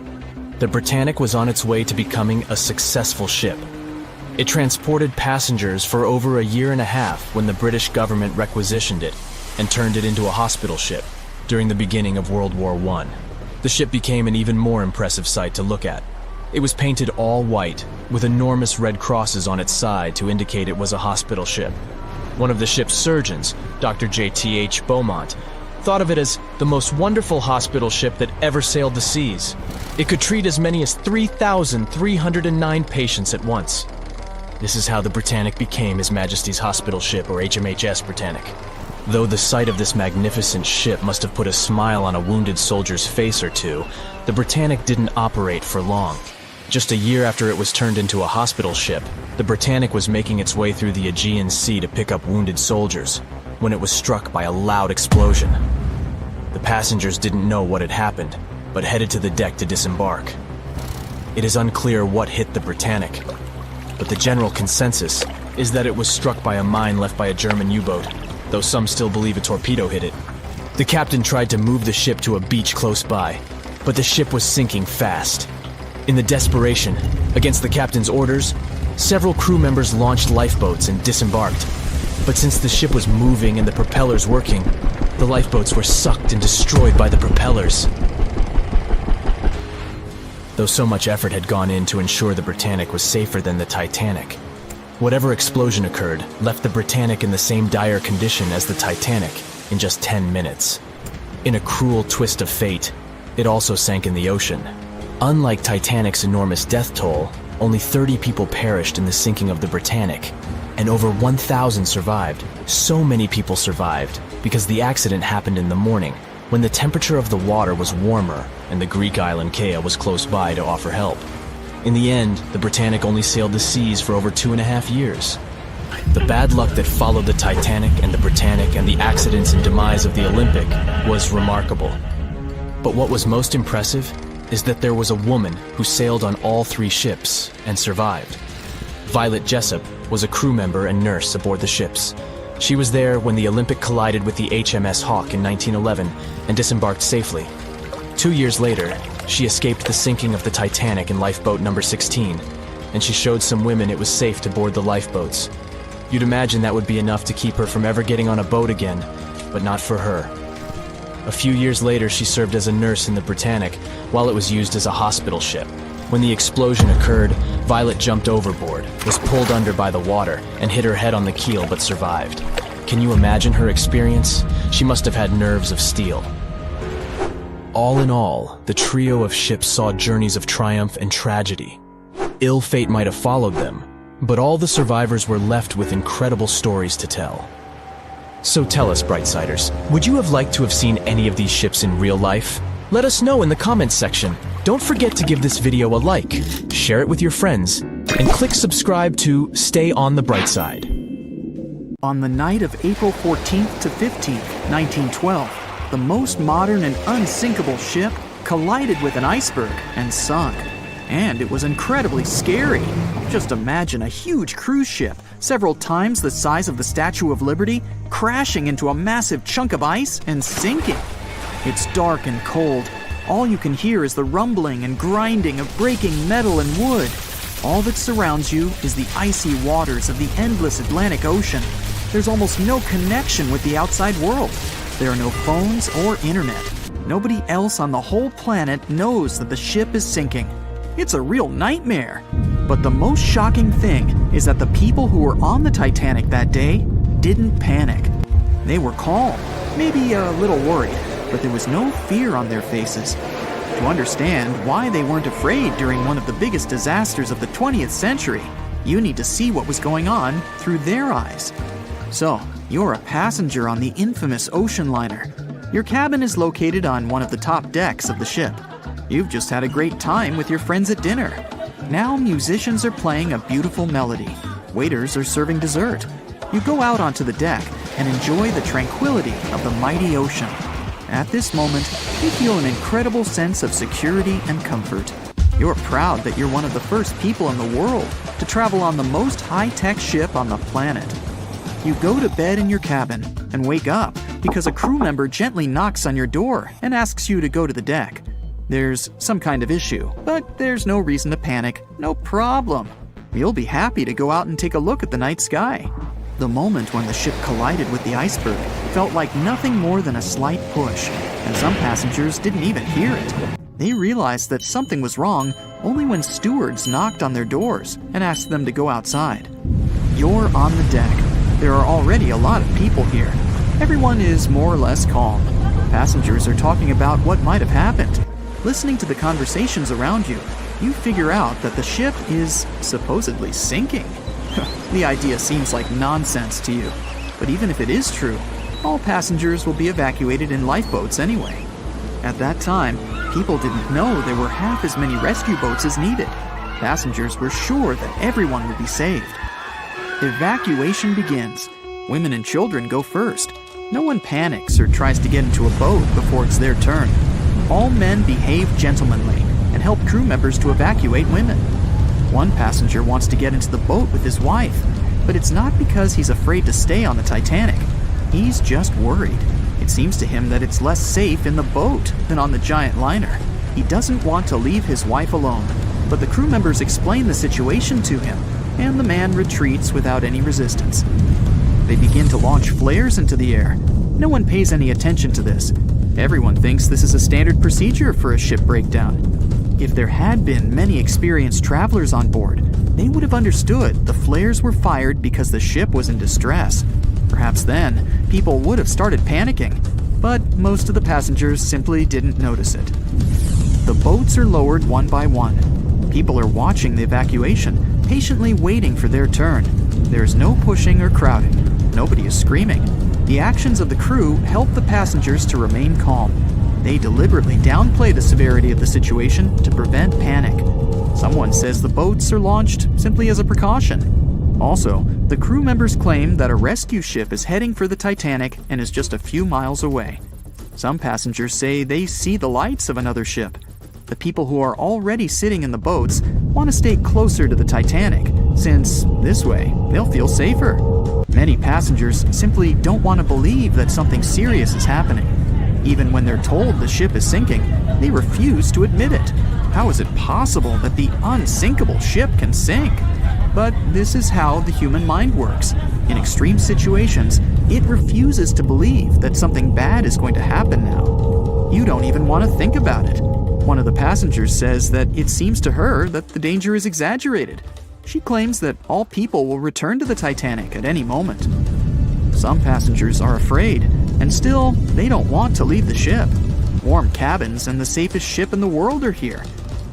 Speaker 6: The Britannic was on its way to becoming a successful ship. It transported passengers for over a year and a half when the British government requisitioned it and turned it into a hospital ship during the beginning of World War I. The ship became an even more impressive sight to look at. It was painted all white, with enormous red crosses on its side to indicate it was a hospital ship. One of the ship's surgeons, Dr. J.T.H. Beaumont, thought of it as the most wonderful hospital ship that ever sailed the seas. It could treat as many as 3,309 patients at once. This is how the Britannic became His Majesty's Hospital Ship, or HMHS Britannic. Though the sight of this magnificent ship must have put a smile on a wounded soldier's face or two, the Britannic didn't operate for long. Just a year after it was turned into a hospital ship, the Britannic was making its way through the Aegean Sea to pick up wounded soldiers, when it was struck by a loud explosion. The passengers didn't know what had happened, but headed to the deck to disembark. It is unclear what hit the Britannic, but the general consensus is that it was struck by a mine left by a German U-boat, though some still believe a torpedo hit it. The captain tried to move the ship to a beach close by, but the ship was sinking fast. In the desperation, against the captain's orders, several crew members launched lifeboats and disembarked. But since the ship was moving and the propellers working, the lifeboats were sucked and destroyed by the propellers. Though so much effort had gone in to ensure the Britannic was safer than the Titanic, whatever explosion occurred left the Britannic in the same dire condition as the Titanic in just 10 minutes. In a cruel twist of fate, it also sank in the ocean. Unlike Titanic's enormous death toll, only 30 people perished in the sinking of the Britannic, and over 1,000 survived. So many people survived because the accident happened in the morning, when the temperature of the water was warmer and the Greek island Hoya was close by to offer help. In the end, the Britannic only sailed the seas for over 2.5 years. The bad luck that followed the Titanic and the Britannic and the accidents and demise of the Olympic was remarkable. But what was most impressive is that there was a woman who sailed on all 3 ships and survived. Violet Jessup was a crew member and nurse aboard the ships. She was there when the Olympic collided with the HMS Hawk in 1911 and disembarked safely. 2 years later, she escaped the sinking of the Titanic in lifeboat number 16, and she showed some women it was safe to board the lifeboats. You'd imagine that would be enough to keep her from ever getting on a boat again, but not for her. A few years later, she served as a nurse in the Britannic while it was used as a hospital ship. When the explosion occurred, Violet jumped overboard, was pulled under by the water, and hit her head on the keel but survived. Can you imagine her experience? She must have had nerves of steel. All in all, the trio of ships saw journeys of triumph and tragedy. Ill fate might have followed them, but all the survivors were left with incredible stories to tell. So tell us, Brightsiders, would you have liked to have seen any of these ships in real life? Let us know in the comments section. Don't forget to give this video a like, share it with your friends, and click subscribe to stay on the bright side.
Speaker 3: On the night of April 14th to 15th, 1912, the most modern and unsinkable ship collided with an iceberg and sunk. And it was incredibly scary. Just imagine a huge cruise ship, several times the size of the Statue of Liberty, crashing into a massive chunk of ice and sinking. It's dark and cold. All you can hear is the rumbling and grinding of breaking metal and wood. All that surrounds you is the icy waters of the endless Atlantic Ocean. There's almost no connection with the outside world. There are no phones or internet. Nobody else on the whole planet knows that the ship is sinking. It's a real nightmare. But the most shocking thing is that the people who were on the Titanic that day didn't panic. They were calm, maybe a little worried, but there was no fear on their faces. To understand why they weren't afraid during one of the biggest disasters of the 20th century, you need to see what was going on through their eyes. So, you're a passenger on the infamous ocean liner. Your cabin is located on one of the top decks of the ship. You've just had a great time with your friends at dinner. Now musicians are playing a beautiful melody. Waiters are serving dessert. You go out onto the deck and enjoy the tranquility of the mighty ocean. At this moment, you feel an incredible sense of security and comfort. You're proud that you're one of the first people in the world to travel on the most high-tech ship on the planet. You go to bed in your cabin and wake up because a crew member gently knocks on your door and asks you to go to the deck. There's some kind of issue, but there's no reason to panic. No problem. You'll be happy to go out and take a look at the night sky. The moment when the ship collided with the iceberg felt like nothing more than a slight push, and some passengers didn't even hear it. They realized that something was wrong only when stewards knocked on their doors and asked them to go outside. You're on the deck. There are already a lot of people here. Everyone is more or less calm. Passengers are talking about what might have happened. Listening to the conversations around you, you figure out that the ship is supposedly sinking. The idea seems like nonsense to you, but even if it is true, all passengers will be evacuated in lifeboats anyway. At that time, people didn't know there were half as many rescue boats as needed. Passengers were sure that everyone would be saved. Evacuation begins. Women and children go first. No one panics or tries to get into a boat before it's their turn. All men behave gentlemanly and help crew members to evacuate women. One passenger wants to get into the boat with his wife, but it's not because he's afraid to stay on the Titanic. He's just worried. It seems to him that it's less safe in the boat than on the giant liner. He doesn't want to leave his wife alone, but the crew members explain the situation to him, and the man retreats without any resistance. They begin to launch flares into the air. No one pays any attention to this. Everyone thinks this is a standard procedure for a ship breakdown. If there had been many experienced travelers on board, they would have understood the flares were fired because the ship was in distress. Perhaps then, people would have started panicking, but most of the passengers simply didn't notice it. The boats are lowered one by one. People are watching the evacuation, patiently waiting for their turn. There's no pushing or crowding. Nobody is screaming. The actions of the crew help the passengers to remain calm. They deliberately downplay the severity of the situation to prevent panic. Someone says the boats are launched simply as a precaution. Also, the crew members claim that a rescue ship is heading for the Titanic and is just a few miles away. Some passengers say they see the lights of another ship. The people who are already sitting in the boats want to stay closer to the Titanic, since this way they'll feel safer. Many passengers simply don't want to believe that something serious is happening. Even when they're told the ship is sinking, they refuse to admit it. How is it possible that the unsinkable ship can sink? But this is how the human mind works. In extreme situations, it refuses to believe that something bad is going to happen now. You don't even want to think about it. One of the passengers says that it seems to her that the danger is exaggerated. She claims that all people will return to the Titanic at any moment. Some passengers are afraid, and still, they don't want to leave the ship. Warm cabins and the safest ship in the world are here.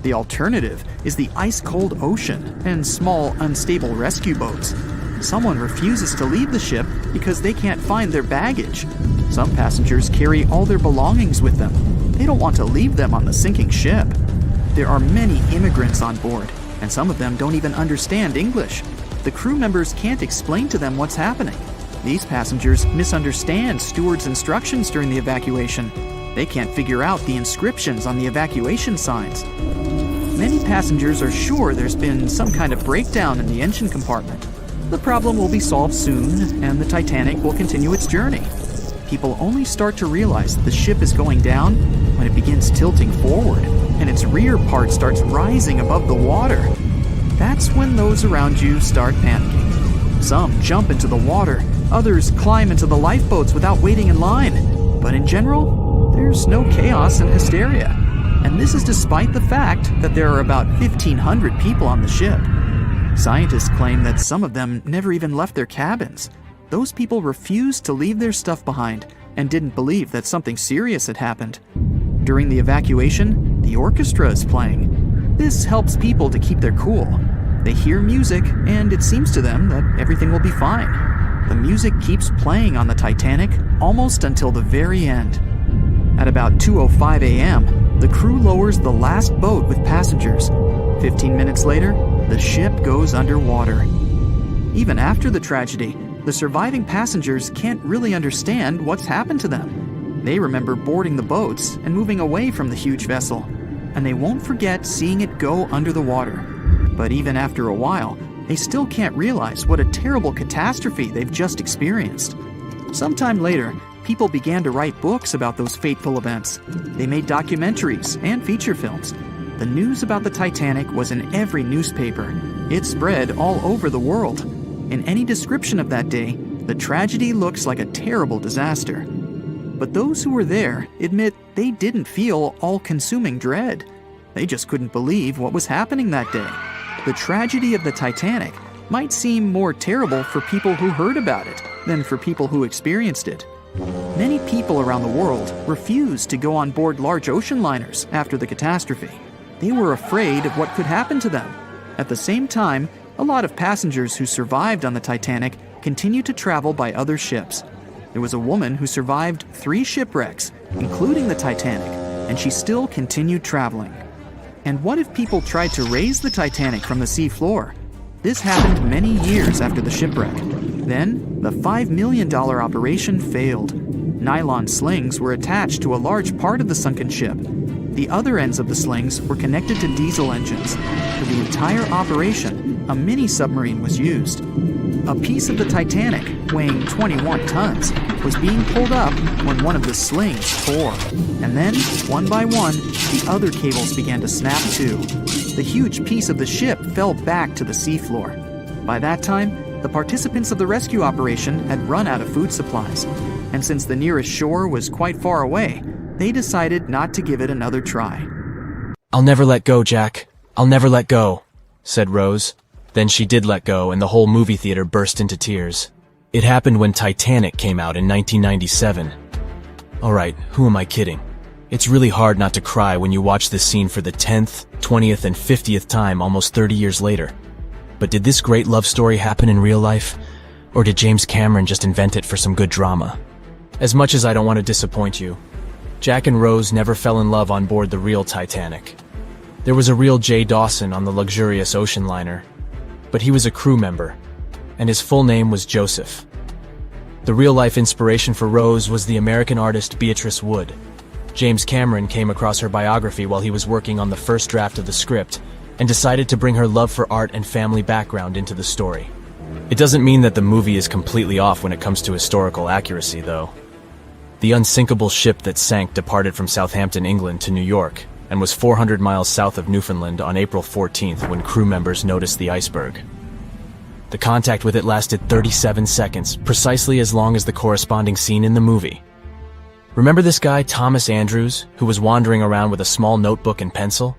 Speaker 3: The alternative is the ice-cold ocean and small, unstable rescue boats. Someone refuses to leave the ship because they can't find their baggage. Some passengers carry all their belongings with them. They don't want to leave them on the sinking ship. There are many immigrants on board, and some of them don't even understand English. The crew members can't explain to them what's happening. These passengers misunderstand stewards' instructions during the evacuation. They can't figure out the inscriptions on the evacuation signs. Many passengers are sure there's been some kind of breakdown in the engine compartment. The problem will be solved soon, and the Titanic will continue its journey. People only start to realize that the ship is going down when it begins tilting forward, and its rear part starts rising above the water. That's when those around you start panicking. Some jump into the water, others climb into the lifeboats without waiting in line. But in general, there's no chaos and hysteria. And this is despite the fact that there are about 1,500 people on the ship. Scientists claim that some of them never even left their cabins. Those people refused to leave their stuff behind and didn't believe that something serious had happened. During the evacuation, the orchestra is playing. This helps people to keep their cool. They hear music, and it seems to them that everything will be fine. The music keeps playing on the Titanic almost until the very end. At about 2:05 a.m., the crew lowers the last boat with passengers. 15 minutes later, the ship goes underwater. Even after the tragedy, the surviving passengers can't really understand what's happened to them. They remember boarding the boats and moving away from the huge vessel, and they won't forget seeing it go under the water. But even after a while, they still can't realize what a terrible catastrophe they've just experienced. Sometime later, people began to write books about those fateful events. They made documentaries and feature films. The news about the Titanic was in every newspaper. It spread all over the world. In any description of that day, the tragedy looks like a terrible disaster. But those who were there admit they didn't feel all-consuming dread. They just couldn't believe what was happening that day. The tragedy of the Titanic might seem more terrible for people who heard about it than for people who experienced it. Many people around the world refused to go on board large ocean liners after the catastrophe. They were afraid of what could happen to them. At the same time, a lot of passengers who survived on the Titanic continued to travel by other ships. There was a woman who survived 3 shipwrecks, including the Titanic, and she still continued traveling. And what if people tried to raise the Titanic from the sea floor? This happened many years after the shipwreck. Then, the $5 million operation failed. Nylon slings were attached to a large part of the sunken ship. The other ends of the slings were connected to diesel engines. For the entire operation, a mini-submarine was used. A piece of the Titanic, weighing 21 tons, was being pulled up when one of the slings tore. And then, one by one, the other cables began to snap too. The huge piece of the ship fell back to the seafloor. By that time, the participants of the rescue operation had run out of food supplies. And since the nearest shore was quite far away, they decided not to give it another try.
Speaker 6: "I'll never let go, Jack. I'll never let go," said Rose. Then she did let go, and the whole movie theater burst into tears. It happened when Titanic came out in 1997. Alright, who am I kidding? It's really hard not to cry when you watch this scene for the 10th, 20th, and 50th time almost 30 years later. But did this great love story happen in real life? Or did James Cameron just invent it for some good drama? As much as I don't want to disappoint you, Jack and Rose never fell in love on board the real Titanic. There was a real Jay Dawson on the luxurious ocean liner, but he was a crew member, and his full name was Joseph. The real-life inspiration for Rose was the American artist Beatrice Wood. James Cameron came across her biography while he was working on the first draft of the script and decided to bring her love for art and family background into the story. It doesn't mean that the movie is completely off when it comes to historical accuracy, though. The unsinkable ship that sank departed from Southampton, England to New York and was 400 miles south of Newfoundland on April 14th when crew members noticed the iceberg. The contact with it lasted 37 seconds, precisely as long as the corresponding scene in the movie. Remember this guy, Thomas Andrews, who was wandering around with a small notebook and pencil?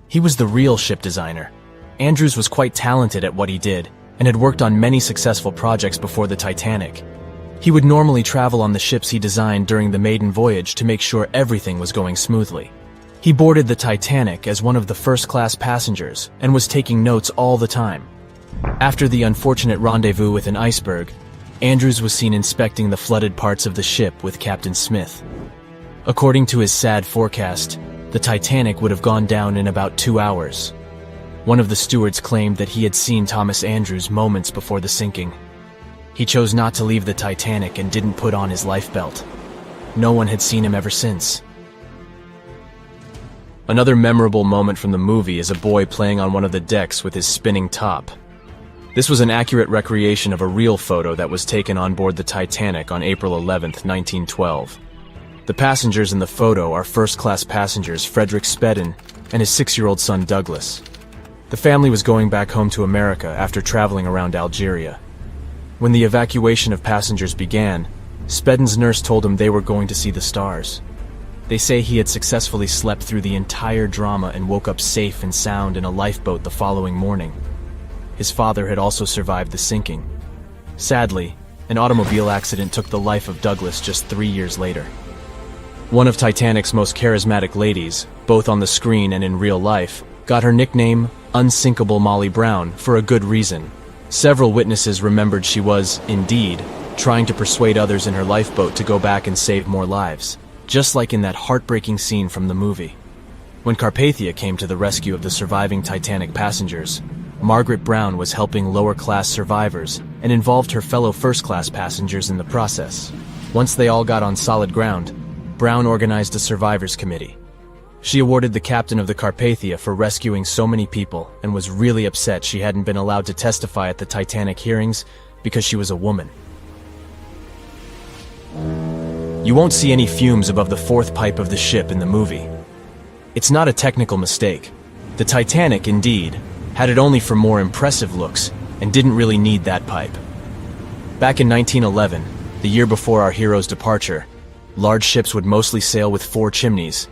Speaker 6: He was the real ship designer. Andrews was quite talented at what he did and had worked on many successful projects before the Titanic. He would normally travel on the ships he designed during the maiden voyage to make sure everything was going smoothly. He boarded the Titanic as one of the first-class passengers and was taking notes all the time. After the unfortunate rendezvous with an iceberg, Andrews was seen inspecting the flooded parts of the ship with Captain Smith. According to his sad forecast, the Titanic would have gone down in about 2 hours. One of the stewards claimed that he had seen Thomas Andrews moments before the sinking. He chose not to leave the Titanic and didn't put on his life belt. No one had seen him ever since. Another memorable moment from the movie is a boy playing on one of the decks with his spinning top. This was an accurate recreation of a real photo that was taken on board the Titanic on April 11th, 1912. The passengers in the photo are first-class passengers Frederick Spedden and his 6-year-old son Douglas. The family was going back home to America after traveling around Algeria. When the evacuation of passengers began, Spedden's nurse told him they were going to see the stars. They say he had successfully slept through the entire drama and woke up safe and sound in a lifeboat the following morning. His father had also survived the sinking. Sadly, an automobile accident took the life of Douglas just 3 years later. One of Titanic's most charismatic ladies, both on the screen and in real life, got her nickname Unsinkable Molly Brown for a good reason. Several witnesses remembered she was, indeed, trying to persuade others in her lifeboat to go back and save more lives, just like in that heartbreaking scene from the movie. When Carpathia came to the rescue of the surviving Titanic passengers, Margaret Brown was helping lower-class survivors and involved her fellow first-class passengers in the process. Once they all got on solid ground, Brown organized a survivors committee. She awarded the captain of the Carpathia for rescuing so many people and was really upset she hadn't been allowed to testify at the Titanic hearings because she was a woman. You won't see any fumes above the fourth pipe of the ship in the movie. It's not a technical mistake. The Titanic, indeed, had it only for more impressive looks and didn't really need that pipe. Back in 1911, the year before our hero's departure, large ships would mostly sail with 4 chimneys.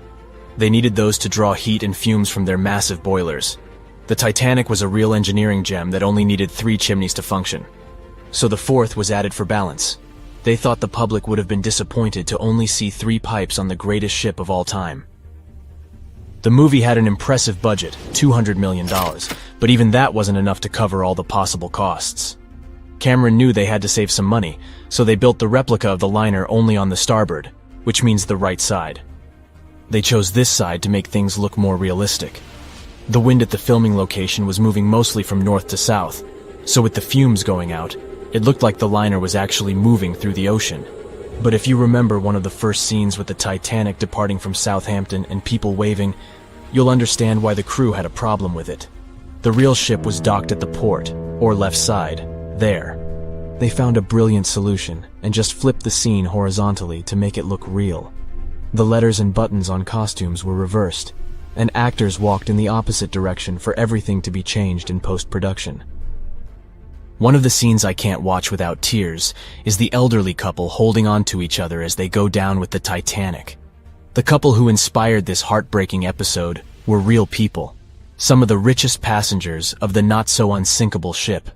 Speaker 6: They needed those to draw heat and fumes from their massive boilers. The Titanic was a real engineering gem that only needed 3 chimneys to function. So the 4th was added for balance. They thought the public would have been disappointed to only see 3 pipes on the greatest ship of all time. The movie had an impressive budget, $200 million, but even that wasn't enough to cover all the possible costs. Cameron knew they had to save some money, so they built the replica of the liner only on the starboard, which means the right side. They chose this side to make things look more realistic. The wind at the filming location was moving mostly from north to south, so with the fumes going out, it looked like the liner was actually moving through the ocean. But if you remember one of the first scenes with the Titanic departing from Southampton and people waving, you'll understand why the crew had a problem with it. The real ship was docked at the port, or left side, there. They found a brilliant solution and just flipped the scene horizontally to make it look real. The letters and buttons on costumes were reversed, and actors walked in the opposite direction for everything to be changed in post-production. One of the scenes I can't watch without tears is the elderly couple holding on to each other as they go down with the Titanic. The couple who inspired this heartbreaking episode were real people, some of the richest passengers of the not-so-unsinkable ship.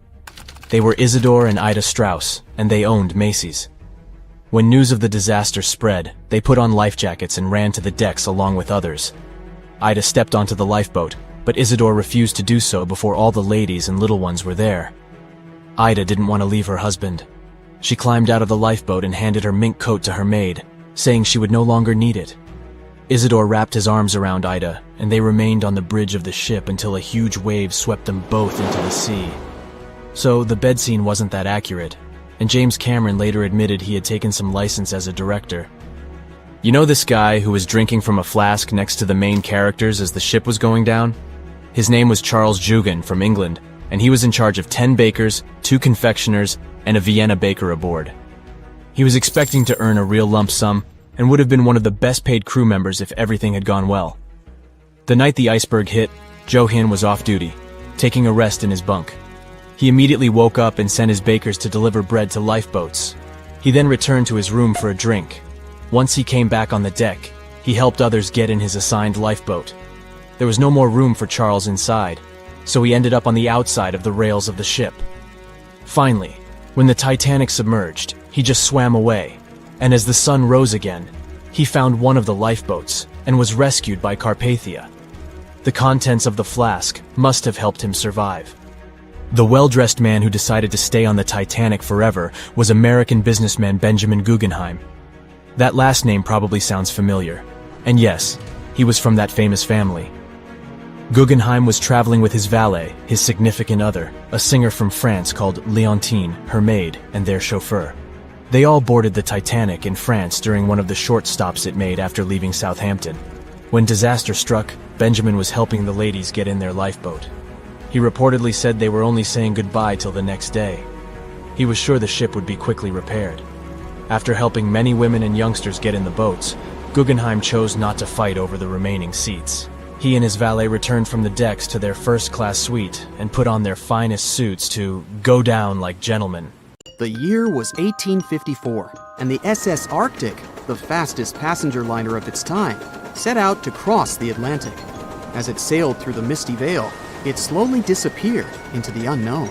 Speaker 6: They were Isidore and Ida Strauss, and they owned Macy's. When news of the disaster spread, they put on life jackets and ran to the decks along with others. Ida stepped onto the lifeboat, but Isidore refused to do so before all the ladies and little ones were there. Ida didn't want to leave her husband. She climbed out of the lifeboat and handed her mink coat to her maid, saying she would no longer need it. Isidore wrapped his arms around Ida, and they remained on the bridge of the ship until a huge wave swept them both into the sea. So the bed scene wasn't that accurate, and James Cameron later admitted he had taken some license as a director. You know this guy who was drinking from a flask next to the main characters as the ship was going down? His name was Charles Jugan from England, and he was in charge of 10 bakers, 2 confectioners, and a Vienna baker aboard. He was expecting to earn a real lump sum, and would have been one of the best-paid crew members if everything had gone well. The night the iceberg hit, Joe Hin was off duty, taking a rest in his bunk. He immediately woke up and sent his bakers to deliver bread to lifeboats. He then returned to his room for a drink. Once he came back on the deck, he helped others get in his assigned lifeboat. There was no more room for Charles inside, so he ended up on the outside of the rails of the ship. Finally, when the Titanic submerged, he just swam away, and as the sun rose again, he found one of the lifeboats and was rescued by Carpathia. The contents of the flask must have helped him survive. The well-dressed man who decided to stay on the Titanic forever was American businessman Benjamin Guggenheim. That last name probably sounds familiar, and yes, he was from that famous family. Guggenheim was traveling with his valet, his significant other, a singer from France called Leontine, her maid, and their chauffeur. They all boarded the Titanic in France during one of the short stops it made after leaving Southampton. When disaster struck, Benjamin was helping the ladies get in their lifeboat. He reportedly said they were only saying goodbye till the next day. He was sure the ship would be quickly repaired. After helping many women and youngsters get in the boats, Guggenheim chose not to fight over the remaining seats. He and his valet returned from the decks to their first-class suite and put on their finest suits to go down like gentlemen.
Speaker 3: The year was 1854, and the SS Arctic, the fastest passenger liner of its time, set out to cross the Atlantic. As it sailed through the misty veil, it slowly disappeared into the unknown.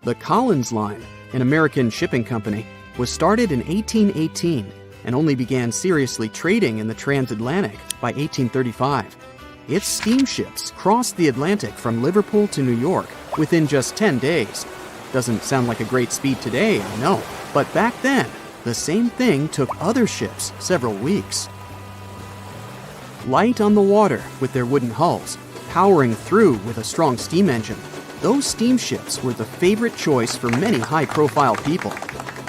Speaker 3: The Collins Line, an American shipping company, was started in 1818 and only began seriously trading in the transatlantic by 1835. Its steamships crossed the Atlantic from Liverpool to New York within just 10 days. Doesn't sound like a great speed today, I know, but back then, the same thing took other ships several weeks. Light on the water with their wooden hulls, powering through with a strong steam engine. Those steamships were the favorite choice for many high-profile people.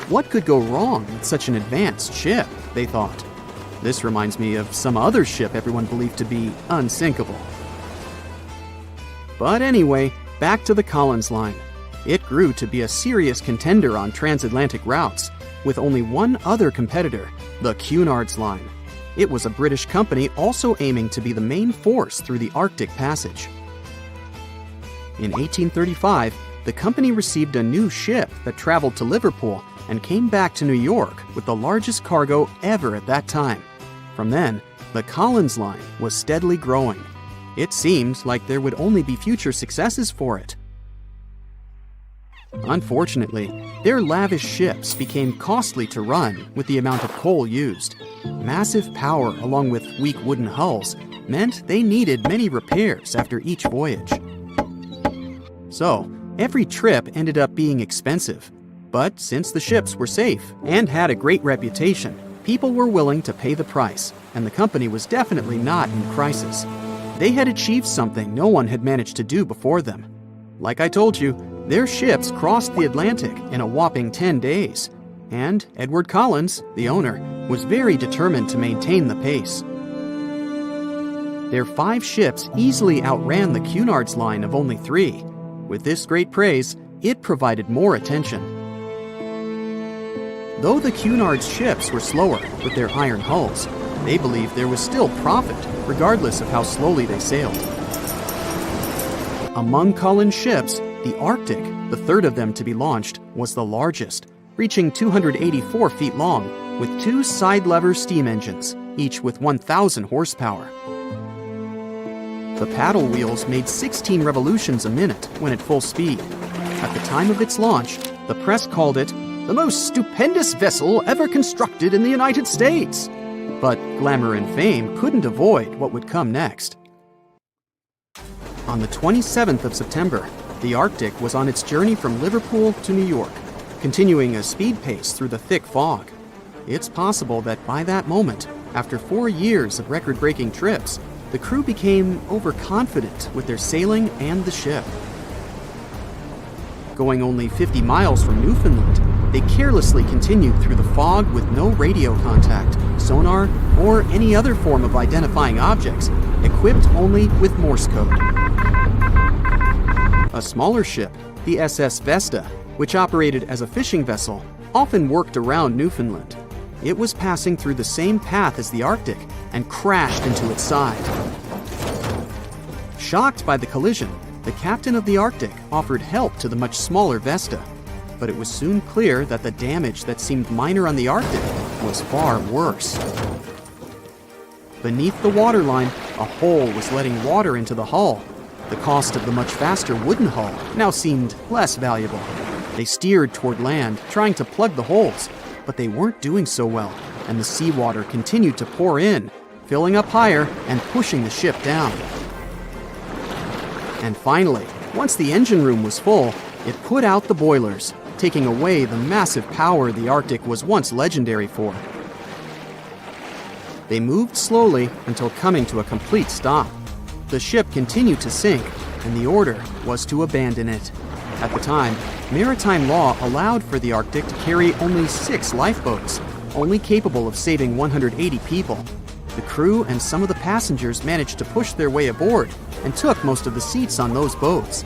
Speaker 3: What could go wrong with such an advanced ship, they thought. This reminds me of some other ship everyone believed to be unsinkable. But anyway, back to the Collins Line. It grew to be a serious contender on transatlantic routes, with only one other competitor, the Cunard's Line. It was a British company also aiming to be the main force through the Arctic Passage. In 1835, the company received a new ship that traveled to Liverpool and came back to New York with the largest cargo ever at that time. From then, the Collins Line was steadily growing. It seemed like there would only be future successes for it. Unfortunately, their lavish ships became costly to run with the amount of coal used. Massive power along with weak wooden hulls meant they needed many repairs after each voyage. So, every trip ended up being expensive. But since the ships were safe and had a great reputation, people were willing to pay the price, and the company was definitely not in crisis. They had achieved something no one had managed to do before them. Like I told you, their ships crossed the Atlantic in a whopping 10 days, and Edward Collins, the owner, was very determined to maintain the pace. Their 5 ships easily outran the Cunard's Line of only 3. With this great praise, it provided more attention. Though the Cunard's ships were slower with their iron hulls, they believed there was still profit, regardless of how slowly they sailed. Among Collins' ships, the Arctic, the third of them to be launched, was the largest, reaching 284 feet long, with 2 side-lever steam engines, each with 1,000 horsepower. The paddle wheels made 16 revolutions a minute when at full speed. At the time of its launch, the press called it the most stupendous vessel ever constructed in the United States. But glamour and fame couldn't avoid what would come next. On the 27th of September, the Arctic was on its journey from Liverpool to New York, continuing a speed pace through the thick fog. It's possible that by that moment, after 4 years of record-breaking trips, the crew became overconfident with their sailing and the ship. Going only 50 miles from Newfoundland, they carelessly continued through the fog with no radio contact, sonar, or any other form of identifying objects, equipped only with Morse code. A smaller ship, the SS Vesta, which operated as a fishing vessel, often worked around Newfoundland. It was passing through the same path as the Arctic and crashed into its side. Shocked by the collision, the captain of the Arctic offered help to the much smaller Vesta, but it was soon clear that the damage that seemed minor on the Arctic was far worse. Beneath the waterline, a hole was letting water into the hull. The cost of the much faster wooden hull now seemed less valuable. They steered toward land, trying to plug the holes, but they weren't doing so well, and the seawater continued to pour in, filling up higher and pushing the ship down. And finally, once the engine room was full, it put out the boilers, taking away the massive power the Arctic was once legendary for. They moved slowly until coming to a complete stop. The ship continued to sink, and the order was to abandon it. At the time, maritime law allowed for the Arctic to carry only 6 lifeboats, only capable of saving 180 people. The crew and some of the passengers managed to push their way aboard and took most of the seats on those boats.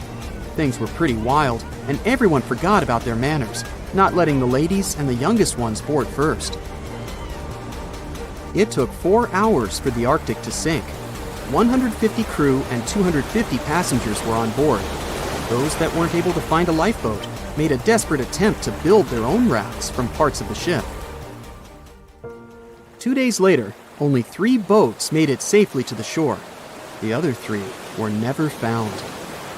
Speaker 3: Things were pretty wild, and everyone forgot about their manners, not letting the ladies and the youngest ones board first. It took 4 hours for the Arctic to sink. 150 crew and 250 passengers were on board. Those that weren't able to find a lifeboat made a desperate attempt to build their own rafts from parts of the ship. 2 days later, only 3 boats made it safely to the shore. The other 3 were never found.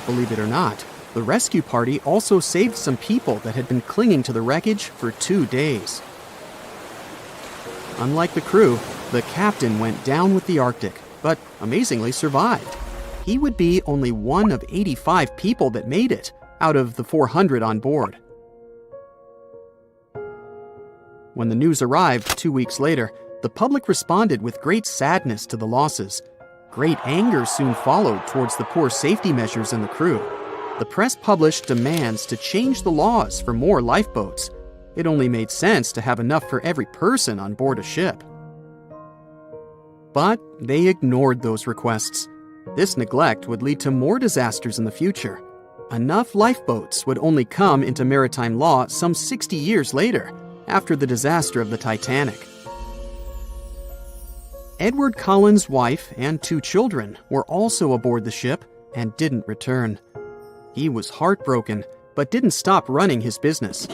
Speaker 3: Believe it or not, the rescue party also saved some people that had been clinging to the wreckage for 2 days. Unlike the crew, the captain went down with the Arctic, but amazingly survived. He would be only one of 85 people that made it, out of the 400 on board. When the news arrived 2 weeks later, the public responded with great sadness to the losses. Great anger soon followed towards the poor safety measures and the crew. The press published demands to change the laws for more lifeboats. It only made sense to have enough for every person on board a ship. But they ignored those requests. This neglect would lead to more disasters in the future. Enough lifeboats would only come into maritime law some 60 years later, after the disaster of the Titanic. Edward Cullen's wife and 2 children were also aboard the ship and didn't return. He was heartbroken, but didn't stop running his business.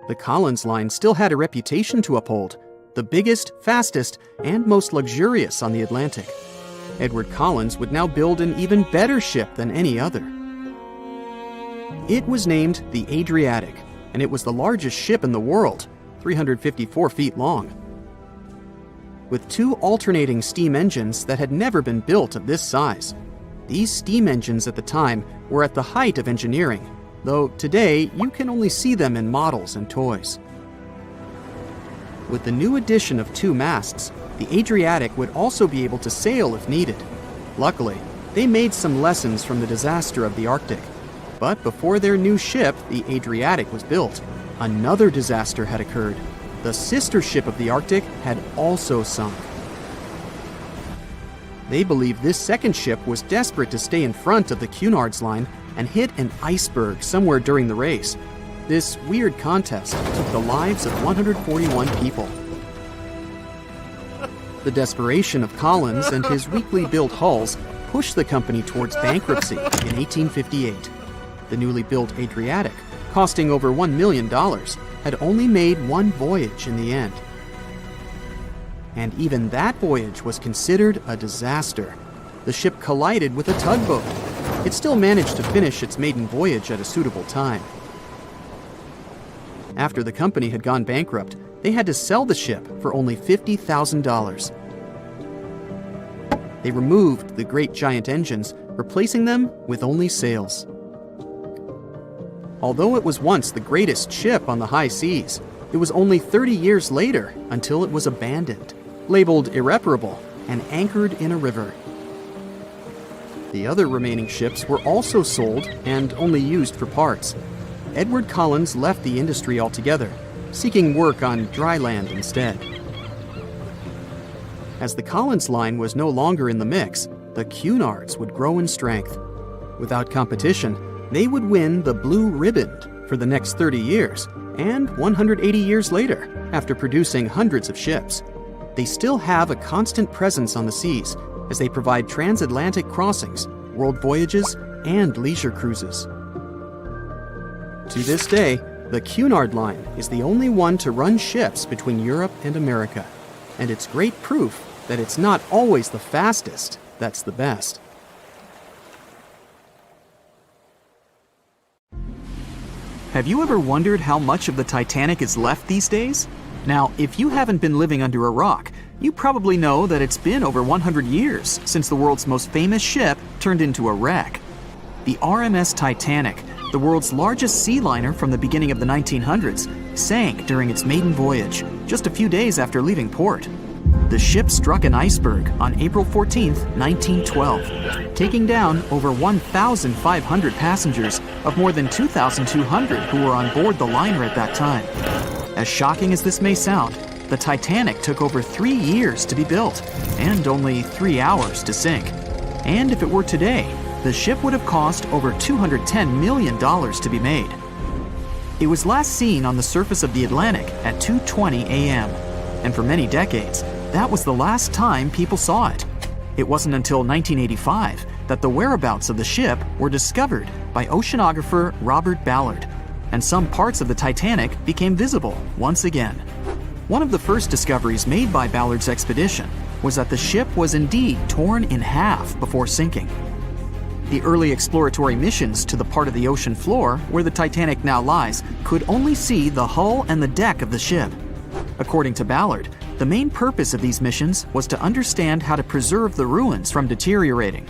Speaker 3: The Collins Line still had a reputation to uphold, the biggest, fastest, and most luxurious on the Atlantic. Edward Collins would now build an even better ship than any other. It was named the Adriatic, and it was the largest ship in the world, 354 feet long. With 2 alternating steam engines that had never been built of this size. These steam engines at the time were at the height of engineering, though today you can only see them in models and toys. With the new addition of 2 masts, the Adriatic would also be able to sail if needed. Luckily, they made some lessons from the disaster of the Arctic. But before their new ship, the Adriatic, was built, another disaster had occurred. The sister ship of the Arctic had also sunk. They believed this second ship was desperate to stay in front of the Cunard's line and hit an iceberg somewhere during the race. This weird contest took the lives of 141 people. The desperation of Collins and his weakly built hulls pushed the company towards bankruptcy in 1858. The newly built Adriatic, costing over $1 million, had only made 1 voyage in the end. And even that voyage was considered a disaster. The ship collided with a tugboat. It still managed to finish its maiden voyage at a suitable time. After the company had gone bankrupt, they had to sell the ship for only $50,000. They removed the great giant engines, replacing them with only sails. Although it was once the greatest ship on the high seas, it was only 30 years later until it was abandoned, labeled irreparable, and anchored in a river. The other remaining ships were also sold and only used for parts. Edward Collins left the industry altogether, seeking work on dry land instead. As the Collins Line was no longer in the mix, the Cunards would grow in strength. Without competition, they would win the Blue Riband for the next 30 years, and 180 years later, after producing hundreds of ships. They still have a constant presence on the seas, as they provide transatlantic crossings, world voyages, and leisure cruises. To this day, the Cunard Line is the only one to run ships between Europe and America, and it's great proof that it's not always the fastest that's the best. Have you ever wondered how much of the Titanic is left these days? Now, if you haven't been living under a rock, you probably know that it's been over 100 years since the world's most famous ship turned into a wreck. The RMS Titanic, the world's largest sea liner from the beginning of the 1900s, sank during its maiden voyage, just a few days after leaving port. The ship struck an iceberg on April 14, 1912, taking down over 1,500 passengers of more than 2,200 who were on board the liner at that time. As shocking as this may sound, the Titanic took over 3 years to be built and only 3 hours to sink. And if it were today, the ship would have cost over $210 million to be made. It was last seen on the surface of the Atlantic at 2:20 a.m., and for many decades, that was the last time people saw it. It wasn't until 1985 that the whereabouts of the ship were discovered by oceanographer Robert Ballard, and some parts of the Titanic became visible once again. One of the first discoveries made by Ballard's expedition was that the ship was indeed torn in half before sinking. The early exploratory missions to the part of the ocean floor where the Titanic now lies could only see the hull and the deck of the ship. According to Ballard, the main purpose of these missions was to understand how to preserve the ruins from deteriorating.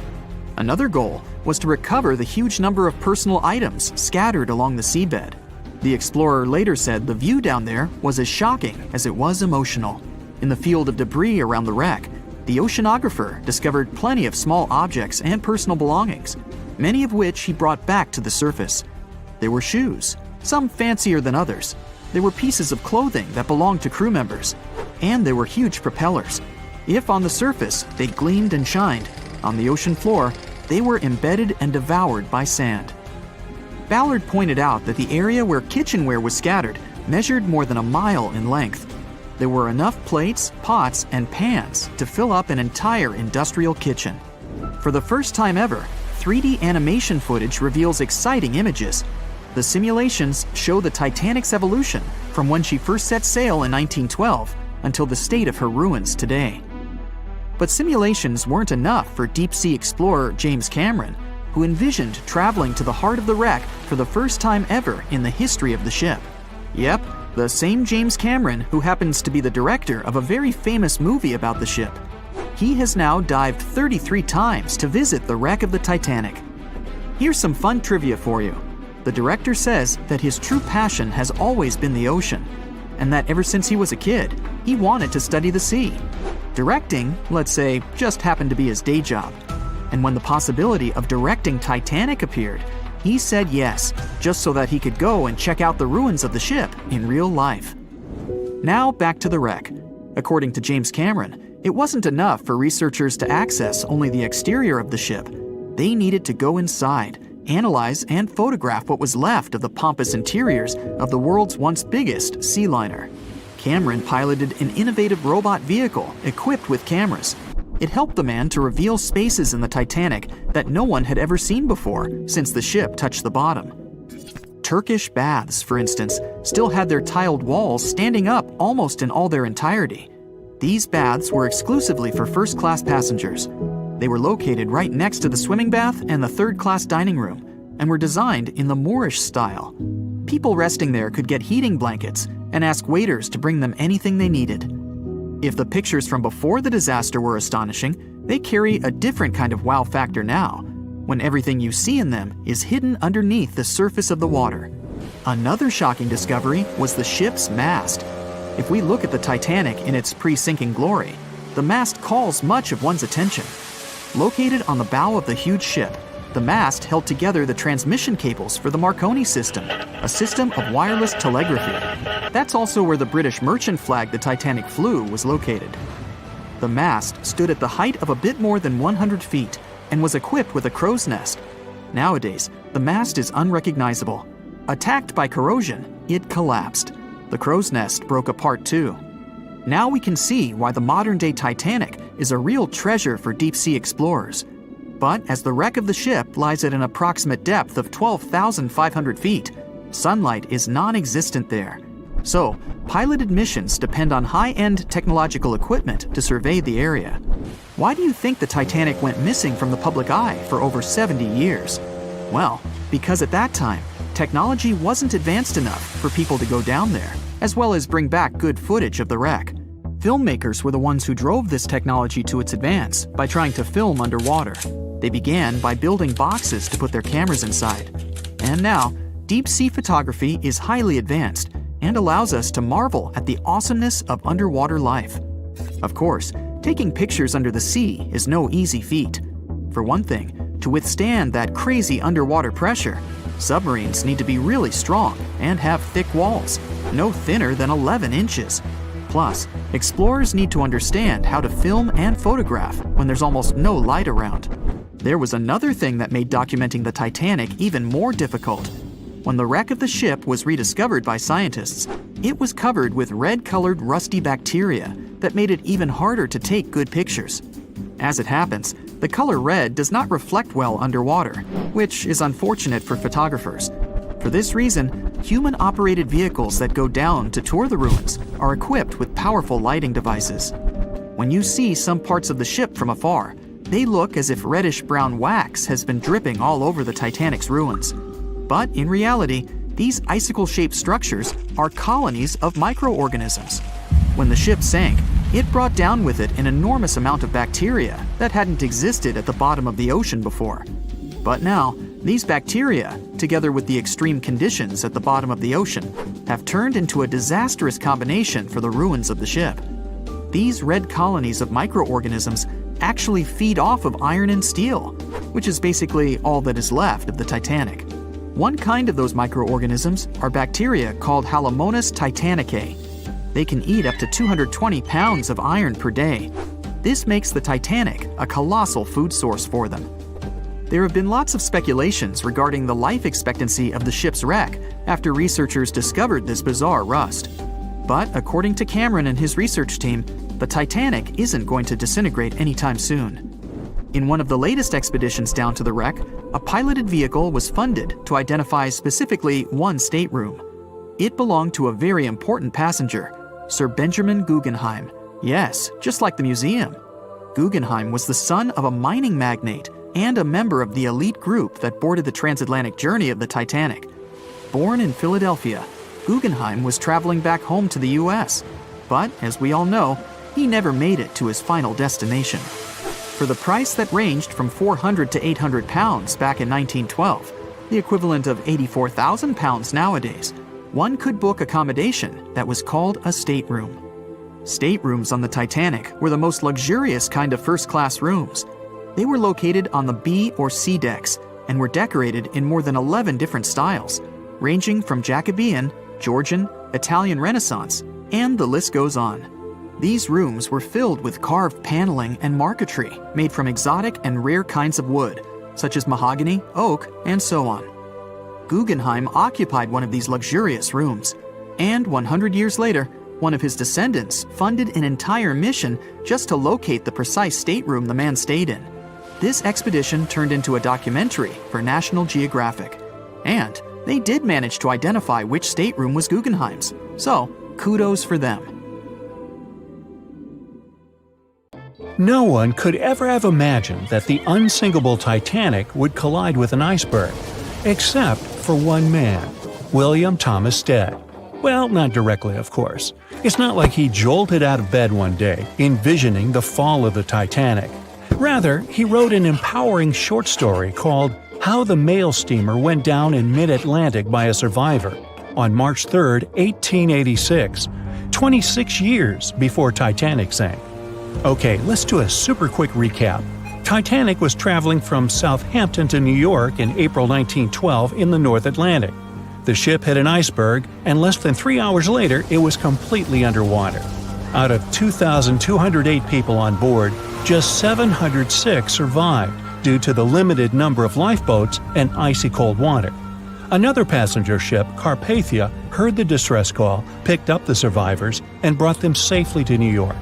Speaker 3: Another goal was to recover the huge number of personal items scattered along the seabed. The explorer later said the view down there was as shocking as it was emotional. In the field of debris around the wreck, the oceanographer discovered plenty of small objects and personal belongings, many of which he brought back to the surface. There were shoes, some fancier than others. There were pieces of clothing that belonged to crew members. And there were huge propellers. If on the surface they gleamed and shined, on the ocean floor they were embedded and devoured by sand. Ballard pointed out that the area where kitchenware was scattered measured more than a mile in length. There were enough plates, pots, and pans to fill up an entire industrial kitchen. For the first time ever, 3D animation footage reveals exciting images. The simulations show the Titanic's evolution from when she first set sail in 1912 until the state of her ruins today. But simulations weren't enough for deep-sea explorer James Cameron, who envisioned traveling to the heart of the wreck for the first time ever in the history of the ship. Yep, the same James Cameron who happens to be the director of a very famous movie about the ship. He has now dived 33 times to visit the wreck of the Titanic. Here's some fun trivia for you. The director says that his true passion has always been the ocean, and that ever since he was a kid, he wanted to study the sea. Directing, let's say, just happened to be his day job. And when the possibility of directing Titanic appeared, he said yes, just so that he could go and check out the ruins of the ship in real life. Now back to the wreck. According to James Cameron, it wasn't enough for researchers to access only the exterior of the ship. They needed to go inside, analyze and photograph what was left of the pompous interiors of the world's once biggest sea liner. Cameron piloted an innovative robot vehicle equipped with cameras. It helped the man to reveal spaces in the Titanic that no one had ever seen before since the ship touched the bottom. Turkish baths, for instance, still had their tiled walls standing up almost in all their entirety. These baths were exclusively for first-class passengers. They were located right next to the swimming bath and the third-class dining room, and were designed in the Moorish style. People resting there could get heating blankets and ask waiters to bring them anything they needed. If the pictures from before the disaster were astonishing, they carry a different kind of wow factor now, when everything you see in them is hidden underneath the surface of the water. Another shocking discovery was the ship's mast. If we look at the Titanic in its pre-sinking glory, the mast calls much of one's attention. Located on the bow of the huge ship, the mast held together the transmission cables for the Marconi system, a system of wireless telegraphy. That's also where the British merchant flag the Titanic flew was located. The mast stood at the height of a bit more than 100 feet and was equipped with a crow's nest. Nowadays, the mast is unrecognizable. Attacked by corrosion, it collapsed. The crow's nest broke apart too. Now we can see why the modern-day Titanic is a real treasure for deep-sea explorers. But as the wreck of the ship lies at an approximate depth of 12,500 feet, sunlight is non-existent there. So, piloted missions depend on high-end technological equipment to survey the area. Why do you think the Titanic went missing from the public eye for over 70 years? Well, because at that time, technology wasn't advanced enough for people to go down there, as well as bring back good footage of the wreck. Filmmakers were the ones who drove this technology to its advance by trying to film underwater. They began by building boxes to put their cameras inside. And now, deep-sea photography is highly advanced and allows us to marvel at the awesomeness of underwater life. Of course, taking pictures under the sea is no easy feat. For one thing, to withstand that crazy underwater pressure, submarines need to be really strong and have thick walls, no thinner than 11 inches. Plus, explorers need to understand how to film and photograph when there's almost no light around. There was another thing that made documenting the Titanic even more difficult. When the wreck of the ship was rediscovered by scientists, it was covered with red-colored rusty bacteria that made it even harder to take good pictures. As it happens, the color red does not reflect well underwater, which is unfortunate for photographers. For this reason, human-operated vehicles that go down to tour the ruins are equipped with powerful lighting devices. When you see some parts of the ship from afar, they look as if reddish-brown wax has been dripping all over the Titanic's ruins. But in reality, these icicle-shaped structures are colonies of microorganisms. When the ship sank, it brought down with it an enormous amount of bacteria that hadn't existed at the bottom of the ocean before. But now, these bacteria, together with the extreme conditions at the bottom of the ocean, have turned into a disastrous combination for the ruins of the ship. These red colonies of microorganisms actually feed off of iron and steel, which is basically all that is left of the Titanic. One kind of those microorganisms are bacteria called Halomonas titanicae. They can eat up to 220 pounds of iron per day. This makes the Titanic a colossal food source for them. There have been lots of speculations regarding the life expectancy of the ship's wreck after researchers discovered this bizarre rust. But according to Cameron and his research team, the Titanic isn't going to disintegrate anytime soon. In one of the latest expeditions down to the wreck, a piloted vehicle was funded to identify specifically one stateroom. It belonged to a very important passenger, Sir Benjamin Guggenheim. Yes, just like the museum. Guggenheim was the son of a mining magnate and a member of the elite group that boarded the transatlantic journey of the Titanic. Born in Philadelphia, Guggenheim was traveling back home to the US. But, as we all know, he never made it to his final destination. For the price that ranged from 400 to 800 pounds back in 1912, the equivalent of 84,000 pounds nowadays, one could book accommodation that was called a stateroom. Staterooms on the Titanic were the most luxurious kind of first-class rooms. They were located on the B or C decks and were decorated in more than 11 different styles, ranging from Jacobean, Georgian, Italian Renaissance, and the list goes on. These rooms were filled with carved paneling and marquetry made from exotic and rare kinds of wood, such as mahogany, oak, and so on. Guggenheim occupied one of these luxurious rooms, and 100 years later, one of his descendants funded an entire mission just to locate the precise stateroom the man stayed in. This expedition turned into a documentary for National Geographic, and they did manage to identify which stateroom was Guggenheim's, so kudos for them.
Speaker 1: No one could ever have imagined that the unsinkable Titanic would collide with an iceberg, except for one man, William Thomas Stead. Well, not directly, of course. It's not like he jolted out of bed one day, envisioning the fall of the Titanic. Rather, he wrote an empowering short story called How the Mail Steamer Went Down in Mid-Atlantic by a Survivor on March 3, 1886, 26 years before Titanic sank. Okay, let's do a super quick recap. Titanic was traveling from Southampton to New York in April 1912 in the North Atlantic. The ship hit an iceberg, and less than 3 hours later, it was completely underwater. Out of 2,208 people on board, just 706 survived due to the limited number of lifeboats and icy cold water. Another passenger ship, Carpathia, heard the distress call, picked up the survivors, and brought them safely to New York.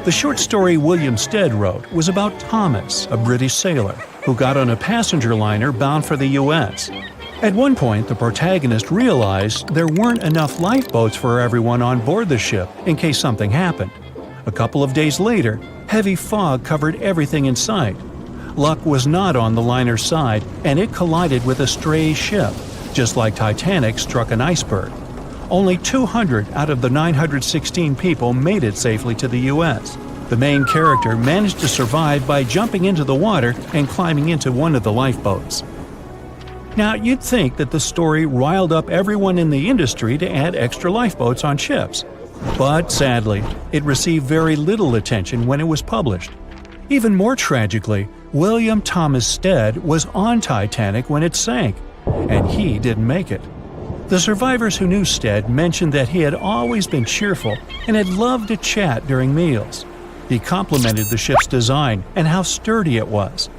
Speaker 1: The short story William Stead wrote was about Thomas, a British sailor, who got on a passenger liner bound for the U.S. At one point, the protagonist realized there weren't enough lifeboats for everyone on board the ship in case something happened. A couple of days later, heavy fog covered everything in sight. Luck was not on the liner's side, and it collided with a stray ship, just like Titanic struck an iceberg. Only 200 out of the 916 people made it safely to the U.S. The main character managed to survive by jumping into the water and climbing into one of the lifeboats. Now, you'd think that the story riled up everyone in the industry to add extra lifeboats on ships. But sadly, it received very little attention when it was published. Even more tragically, William Thomas Stead was on Titanic when it sank, and he didn't make it. The survivors who knew Stead mentioned that he had always been cheerful and had loved to chat during meals. He complimented the ship's design and how sturdy it was.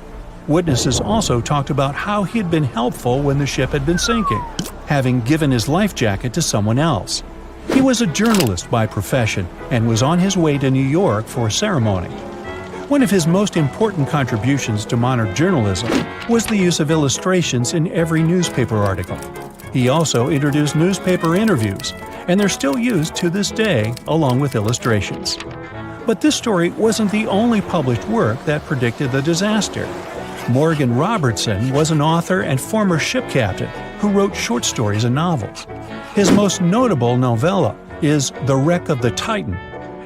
Speaker 1: Witnesses also talked about how he had been helpful when the ship had been sinking, having given his life jacket to someone else. He was a journalist by profession and was on his way to New York for a ceremony. One of his most important contributions to modern journalism was the use of illustrations in every newspaper article. He also introduced newspaper interviews, and they're still used to this day along with illustrations. But this story wasn't the only published work that predicted the disaster. Morgan Robertson was an author and former ship captain who wrote short stories and novels. His most notable novella is The Wreck of the Titan.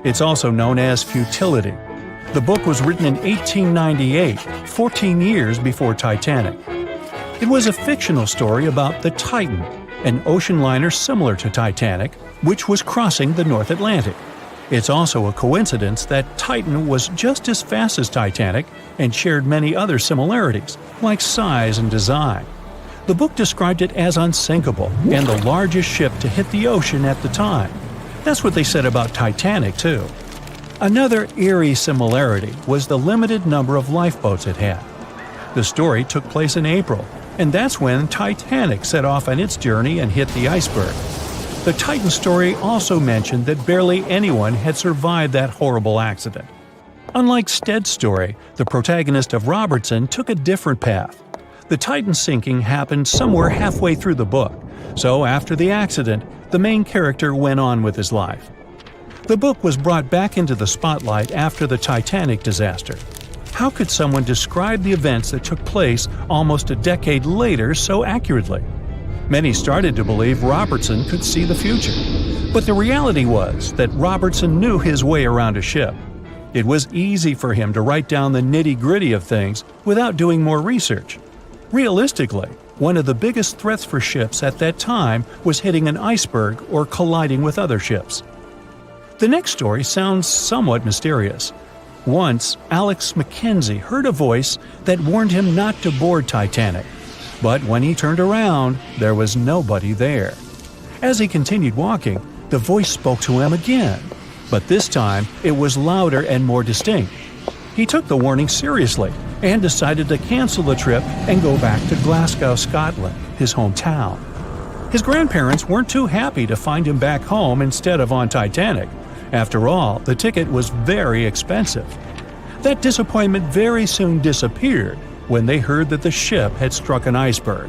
Speaker 1: It's also known as Futility. The book was written in 1898, 14 years before Titanic. It was a fictional story about the Titan, an ocean liner similar to Titanic, which was crossing the North Atlantic. It's also a coincidence that Titan was just as fast as Titanic and shared many other similarities, like size and design. The book described it as unsinkable and the largest ship to hit the ocean at the time. That's what they said about Titanic, too. Another eerie similarity was the limited number of lifeboats it had. The story took place in April, and that's when Titanic set off on its journey and hit the iceberg. The Titan story also mentioned that barely anyone had survived that horrible accident. Unlike Stead's story, the protagonist of Robertson took a different path. The Titan sinking happened somewhere halfway through the book, so after the accident, the main character went on with his life. The book was brought back into the spotlight after the Titanic disaster. How could someone describe the events that took place almost a decade later so accurately? Many started to believe Robertson could see the future. But the reality was that Robertson knew his way around a ship. It was easy for him to write down the nitty-gritty of things without doing more research. Realistically, one of the biggest threats for ships at that time was hitting an iceberg or colliding with other ships. The next story sounds somewhat mysterious. Once, Alex Mackenzie heard a voice that warned him not to board Titanic. But when he turned around, there was nobody there. As he continued walking, the voice spoke to him again, but this time it was louder and more distinct. He took the warning seriously and decided to cancel the trip and go back to Glasgow, Scotland, his hometown. His grandparents weren't too happy to find him back home instead of on Titanic. After all, the ticket was very expensive. That disappointment very soon disappeared when they heard that the ship had struck an iceberg.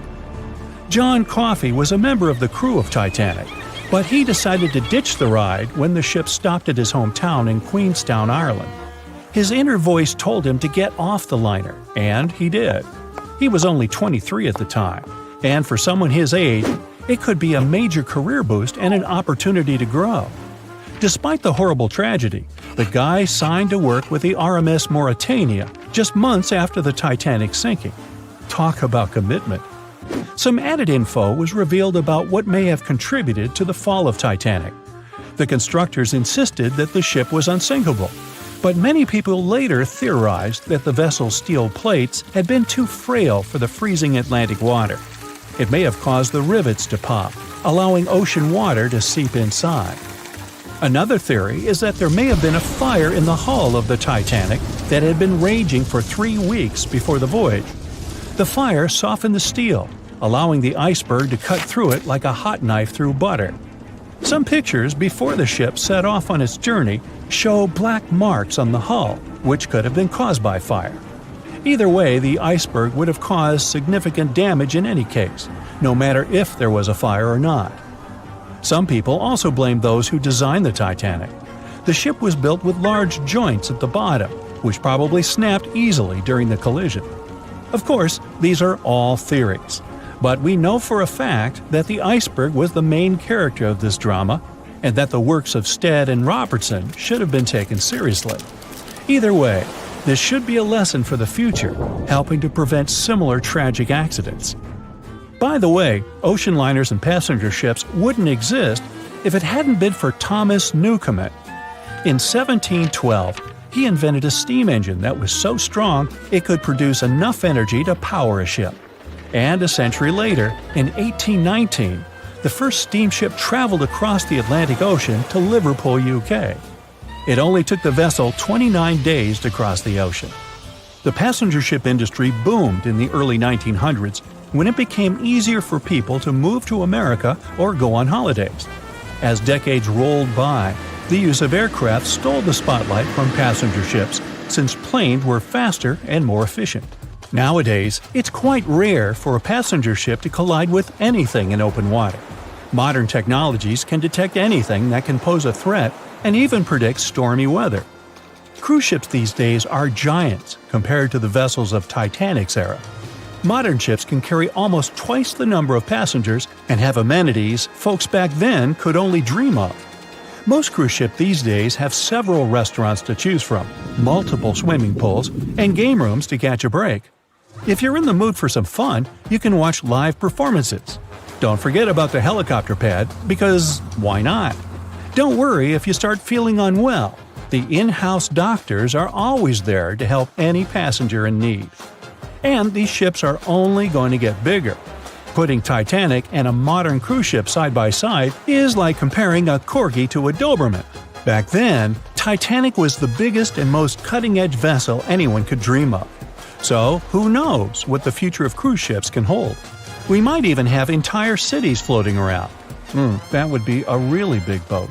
Speaker 1: John Coffey was a member of the crew of Titanic, but he decided to ditch the ride when the ship stopped at his hometown in Queenstown, Ireland. His inner voice told him to get off the liner, and he did. He was only 23 at the time, and for someone his age, it could be a major career boost and an opportunity to grow. Despite the horrible tragedy, the guy signed to work with the RMS Mauritania just months after the Titanic sinking. Talk about commitment. Some added info was revealed about what may have contributed to the fall of Titanic. The constructors insisted that the ship was unsinkable, but many people later theorized that the vessel's steel plates had been too frail for the freezing Atlantic water. It may have caused the rivets to pop, allowing ocean water to seep inside. Another theory is that there may have been a fire in the hull of the Titanic that had been raging for 3 weeks before the voyage. The fire softened the steel, allowing the iceberg to cut through it like a hot knife through butter. Some pictures before the ship set off on its journey show black marks on the hull, which could have been caused by fire. Either way, the iceberg would have caused significant damage in any case, no matter if there was a fire or not. Some people also blame those who designed the Titanic. The ship was built with large joints at the bottom, which probably snapped easily during the collision. Of course, these are all theories, but we know for a fact that the iceberg was the main character of this drama, and that the works of Stead and Robertson should have been taken seriously. Either way, this should be a lesson for the future, helping to prevent similar tragic accidents. By the way, ocean liners and passenger ships wouldn't exist if it hadn't been for Thomas Newcomen. In 1712, he invented a steam engine that was so strong it could produce enough energy to power a ship. And a century later, in 1819, the first steamship traveled across the Atlantic Ocean to Liverpool, UK. It only took the vessel 29 days to cross the ocean. The passenger ship industry boomed in the early 1900s when it became easier for people to move to America or go on holidays. As decades rolled by, the use of aircraft stole the spotlight from passenger ships since planes were faster and more efficient. Nowadays, it's quite rare for a passenger ship to collide with anything in open water. Modern technologies can detect anything that can pose a threat and even predict stormy weather. Cruise ships these days are giants compared to the vessels of Titanic's era. Modern ships can carry almost twice the number of passengers and have amenities folks back then could only dream of. Most cruise ships these days have several restaurants to choose from, multiple swimming pools, and game rooms to catch a break. If you're in the mood for some fun, you can watch live performances. Don't forget about the helicopter pad, because why not? Don't worry if you start feeling unwell. The in-house doctors are always there to help any passenger in need. And these ships are only going to get bigger. Putting Titanic and a modern cruise ship side by side is like comparing a Corgi to a Doberman. Back then, Titanic was the biggest and most cutting-edge vessel anyone could dream of. So, who knows what the future of cruise ships can hold? We might even have entire cities floating around. That would be a really big boat.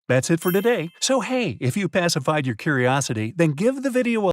Speaker 1: That's it for today. So hey, if you pacified your curiosity, then give the video a